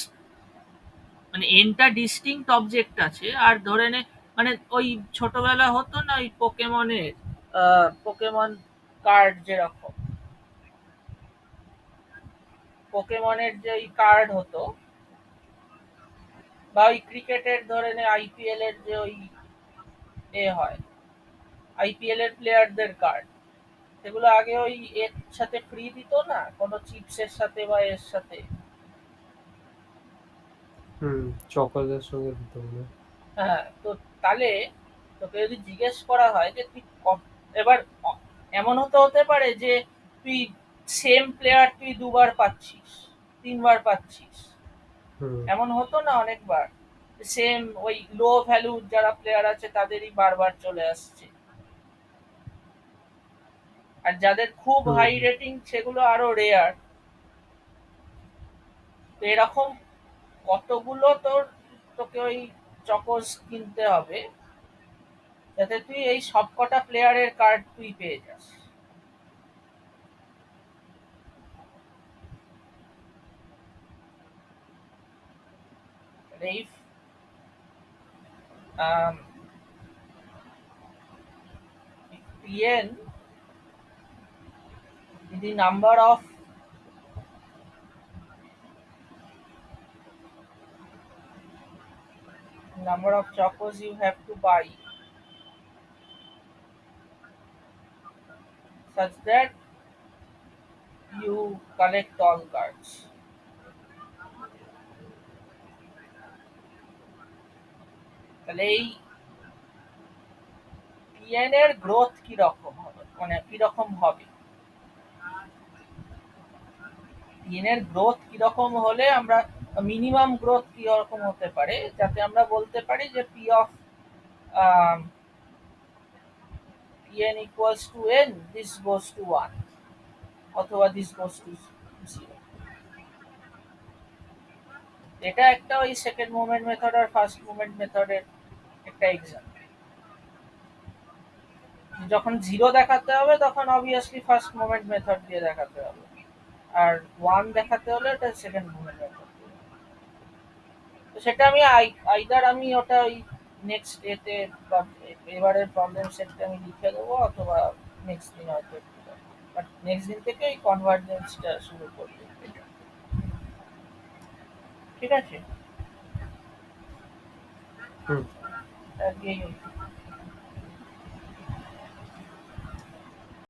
মানে এনটা ডিস্টিংক্ট অবজেক্ট আছে, আর ধরে নে মানে ওই ছোটবেলা হতো না ওই পোকেমনের পোকেমন কার্ড, যেরকম পোকেমনের যে ওই কার্ড হতো, বা ওই ক্রিকেটের ধরে নে আইপিএল এর যে ওই হয়, আইপিএল এর প্লেয়ারদের কার্ড, সেগুলো আগে ওই এর সাথে ফ্রি দিত না কোনো চিপসের সাথে বা এর সাথে। হুম। চকোলের সঙ্গে দিতে হবে। হ্যাঁ, তো তাহলে তোকে যদি জিজ্ঞেস করা হয় যে তুই এবার এমন হতে পারে যে তুই সেম প্লেয়ার তুই দুবার পাচ্ছিস, তিনবার পাচ্ছিস, হুম। এমন হতো না অনেকবার, সেম ওই লো ভ্যালু যারা প্লেয়ার আছে তাদেরই বারবার চলে আসছে, আর যাদের খুব হুম। হাই রেটিং সেগুলো আরো রেয়ার। তো এরকম কতগুলো তোকে ওই চকোস কিনতে হবে যাতে তুই এই সবকটা প্লেয়ারের কার্ড তুই পেয়ে যাস। এই pn is the number of chocos you have to buy such that you collect all cards. তাহলে এই pn এর গ্রোথ কি রকম হবে, মানে কি রকম হবে, pn এর গ্রোথ কি রকম হলে আমরা মিনিমাম গ্রোথ কি রকম হতে পারে, যাতে আমরা বলতে পারি যে P of pn equals to n, this goes to 1 অথবা this goes to 0। এটা একটা ওই সেকেন্ড মোমেন্ট মেথড আর ফার্স্ট মোমেন্ট মেথডের একটা এক্সাম্পল। যখন জিরো দেখাতে হবে তখন অবভিয়াসলি ফার্স্ট মোমেন্ট মেথড দিয়ে দেখাতে হবে, আর 1 দেখাতে হলে এটা সেকেন্ড মোমেন্ট মেথড। তো সেটা আমি আইদার আমি ওটা ওই নেক্সট ডেতে বা এবারের প্রবলেম সেটটা আমি লিখে দেবো, অথবা নেক্সট দিন হয়তো, বাট নেক্সট দিন থেকে ওই কনভার্জেন্সটা শুরু করবে। ঠিক আছে, হুম। আজকেই